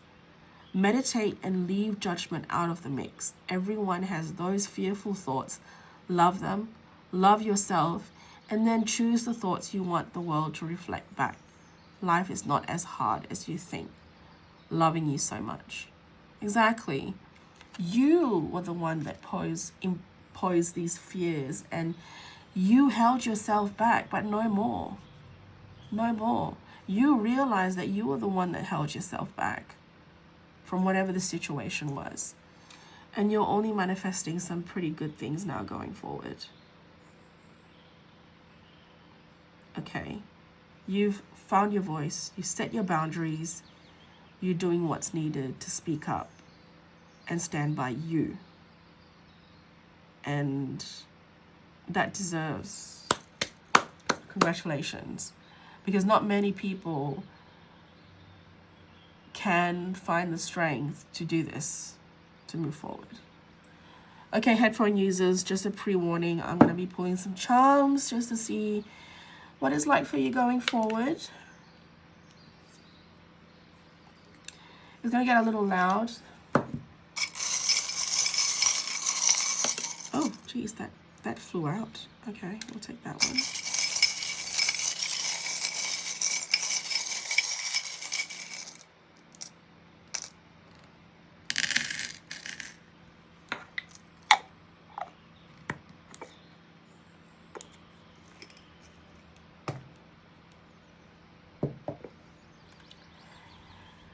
Meditate and leave judgment out of the mix. Everyone has those fearful thoughts. Love them, love yourself, and then choose the thoughts you want the world to reflect back. Life is not as hard as you think. Loving you so much. Exactly. You were the one that imposed these fears, and you held yourself back, but no more. No more. You realize that you were the one that held yourself back from whatever the situation was. And you're only manifesting some pretty good things now going forward. Okay. You've found your voice. You set your boundaries. You're doing what's needed to speak up and stand by you. And that deserves congratulations, because not many people can find the strength to do this, to move forward. Okay, headphone users, just a pre-warning. I'm going to be pulling some charms just to see what it's like for you going forward. It's going to get a little loud. Oh, geez, that flew out. Okay, we'll take that one.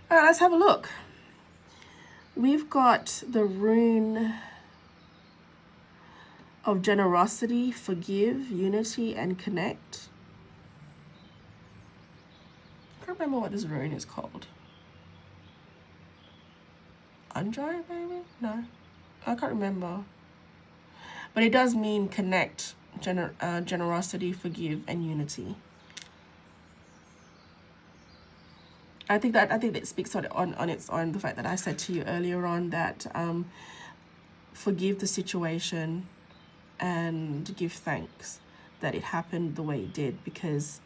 All right, let's have a look. We've got the rune of generosity, forgive, unity, and connect. I can't remember what this rune is called. 𝕻𝖎𝖈𝖐, maybe? No, I can't remember. But it does mean connect, generosity, forgive, and unity. I think that speaks on its own, the fact that I said to you earlier on that forgive the situation and give thanks that it happened the way it did, because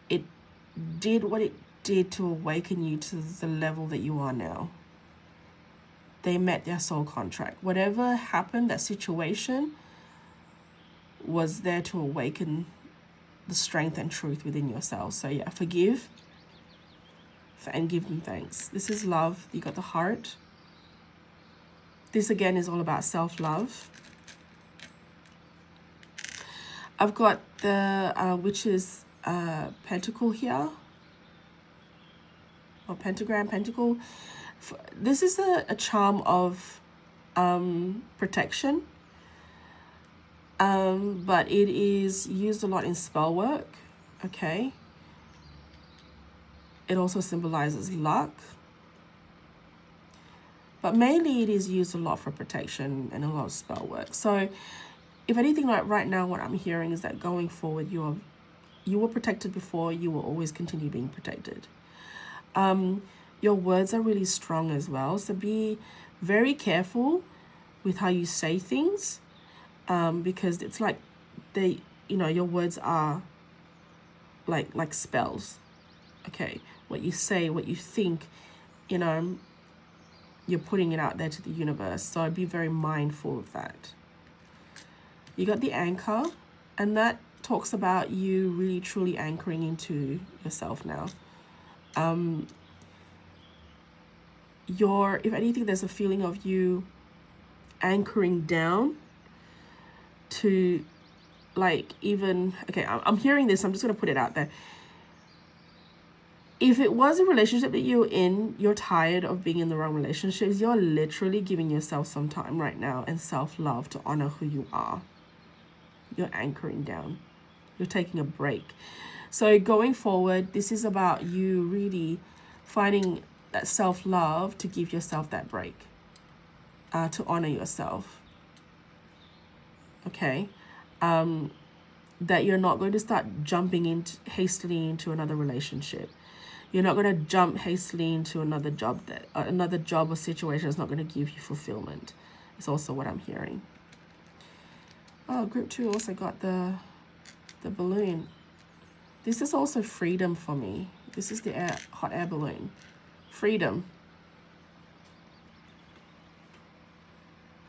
it did what it did to awaken you to the level that you are now. they met their soul contract. Whatever happened, that situation was there to awaken the strength and truth within yourself. So yeah, forgive and give them thanks. This is love. You got the heart. This again is all about self-love. I've got the witch's pentacle here, or pentagram, pentacle. This is a charm of protection, but it is used a lot in spell work. Okay. It also symbolizes luck, but mainly it is used a lot for protection and a lot of spell work. So if anything, like right now, what I'm hearing is that going forward, you were protected before, you will always continue being protected. Your words are really strong as well, so be very careful with how you say things, because it's like your words are like spells. Okay, what you say, what you think, you're putting it out there to the universe. So be very mindful of that. You got the anchor, and that talks about you really truly anchoring into yourself now. If anything, there's a feeling of you anchoring down to I'm hearing this, I'm just going to put it out there. If it was a relationship that you're in, you're tired of being in the wrong relationships, you're literally giving yourself some time right now and self-love to honor who you are. You're anchoring down. You're taking a break. So going forward, this is about you really finding that self-love to give yourself that break, to honor yourself. Okay? That you're not going to start jumping hastily into another relationship. You're not going to jump hastily into another job or situation that's not going to give you fulfillment. It's also what I'm hearing. Oh, group 2 also got the balloon. This is also freedom for me. This is the hot air balloon. Freedom.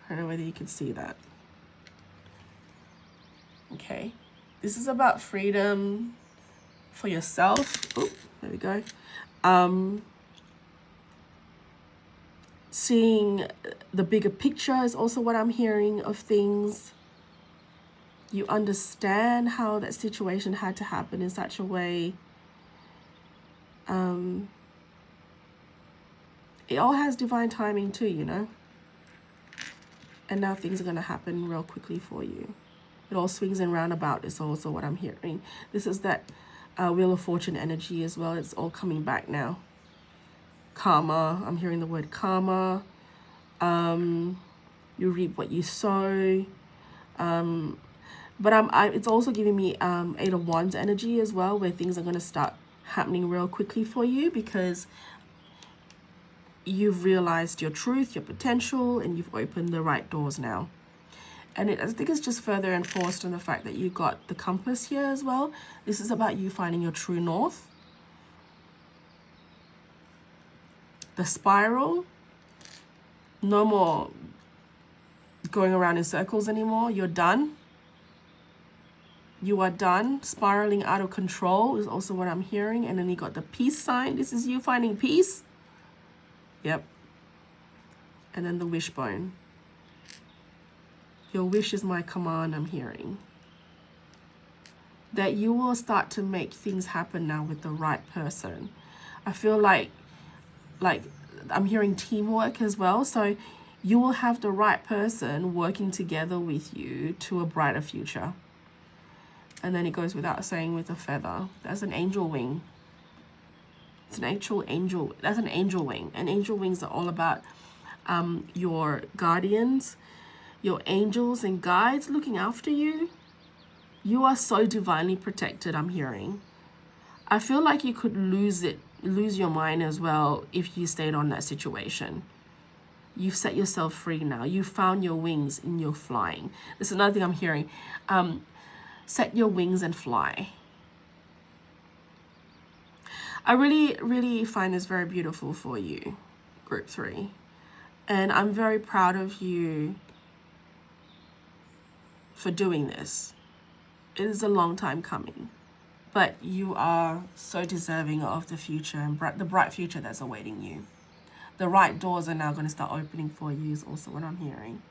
I don't know whether you can see that. Okay. This is about freedom for yourself. Oh, there we go. Seeing the bigger picture is also what I'm hearing of things. You understand how that situation had to happen in such a way. It all has divine timing too, And now things are going to happen real quickly for you. It all swings and roundabout is also what I'm hearing. This is that Wheel of Fortune energy as well. It's all coming back now. Karma. I'm hearing the word karma. You reap what you sow. But it's also giving me 8 of Wands energy as well, where things are going to start happening real quickly for you because you've realized your truth, your potential, and you've opened the right doors now. And I think it's just further enforced in the fact that you got the compass here as well. This is about you finding your true north. The spiral. No more going around in circles anymore. You're done. You are done. Spiraling out of control is also what I'm hearing. And then you got the peace sign. This is you finding peace. Yep. And then the wishbone. Your wish is my command, I'm hearing. That you will start to make things happen now with the right person. I feel like I'm hearing teamwork as well. So you will have the right person working together with you to a brighter future. And then it goes without saying with a feather. That's an angel wing. It's an actual angel. That's an angel wing. And angel wings are all about your guardians, your angels and guides looking after you. You are so divinely protected, I'm hearing. I feel like you could lose your mind as well if you stayed on that situation. You've set yourself free now. You found your wings and you're flying. This is another thing I'm hearing. Set your wings and fly. I really, really find this very beautiful for you, group 3. And I'm very proud of you for doing this. It is a long time coming, but you are so deserving of the future and the bright future that's awaiting you. The right doors are now going to start opening for you is also what I'm hearing.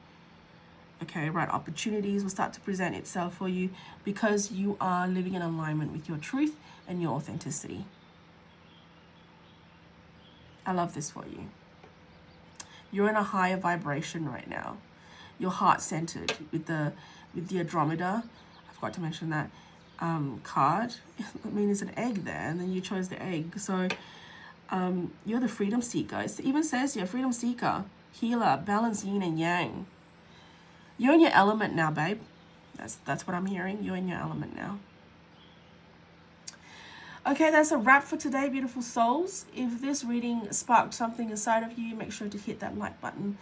Okay, right opportunities will start to present itself for you because you are living in alignment with your truth and your authenticity. I love this for you. You're in a higher vibration right now. You're heart-centered with the 𝕮𝖓𝖓𝖊𝖈𝑙. I forgot to mention that card. I mean, it's an egg there, and then you chose the egg. So you're the freedom seeker. It even says here, freedom seeker, healer, balance yin and yang. You're in your element now, babe. That's what I'm hearing. You're in your element now. Okay, that's a wrap for today, beautiful souls. If this reading sparked something inside of you, make sure to hit that like button,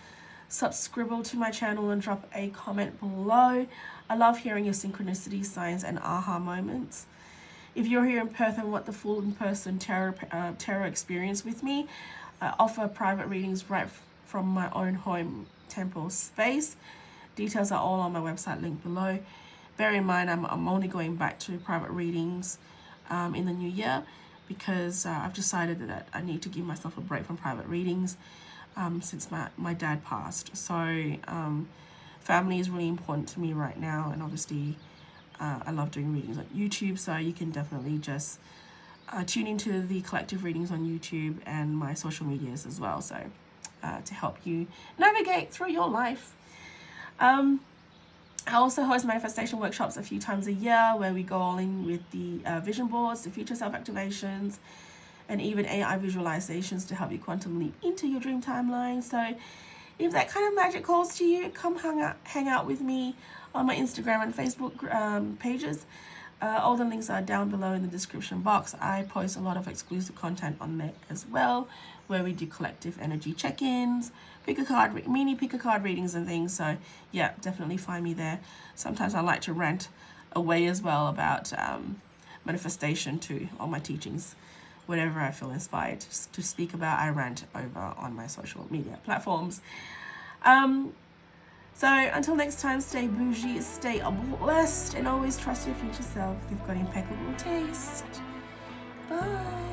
subscribe to my channel, and drop a comment below. I love hearing your synchronicity signs and aha moments. If you're here in Perth and want the full in-person tarot experience with me, I offer private readings right from my own home temple space. Details are all on my website link below. Bear in mind, I'm only going back to private readings in the new year because I've decided that I need to give myself a break from private readings since my dad passed. So family is really important to me right now, and obviously I love doing readings on YouTube, so you can definitely just tune into the collective readings on YouTube and my social medias as well, so to help you navigate through your life. I also host manifestation workshops a few times a year where we go all in with the vision boards, the future self activations, and even AI visualizations to help you quantum leap into your dream timeline. So if that kind of magic calls to you, come hang out with me on my Instagram and Facebook pages. All the links are down below in the description box. I post a lot of exclusive content on there as well, where we do collective energy check-ins, mini pick a card readings and things. So yeah, definitely find me there. Sometimes I like to rant away as well about manifestation too, all my teachings. Whatever I feel inspired to speak about, I rant over on my social media platforms. So until next time, stay bougie, stay blessed, and always trust your future self. You've got impeccable taste. Bye.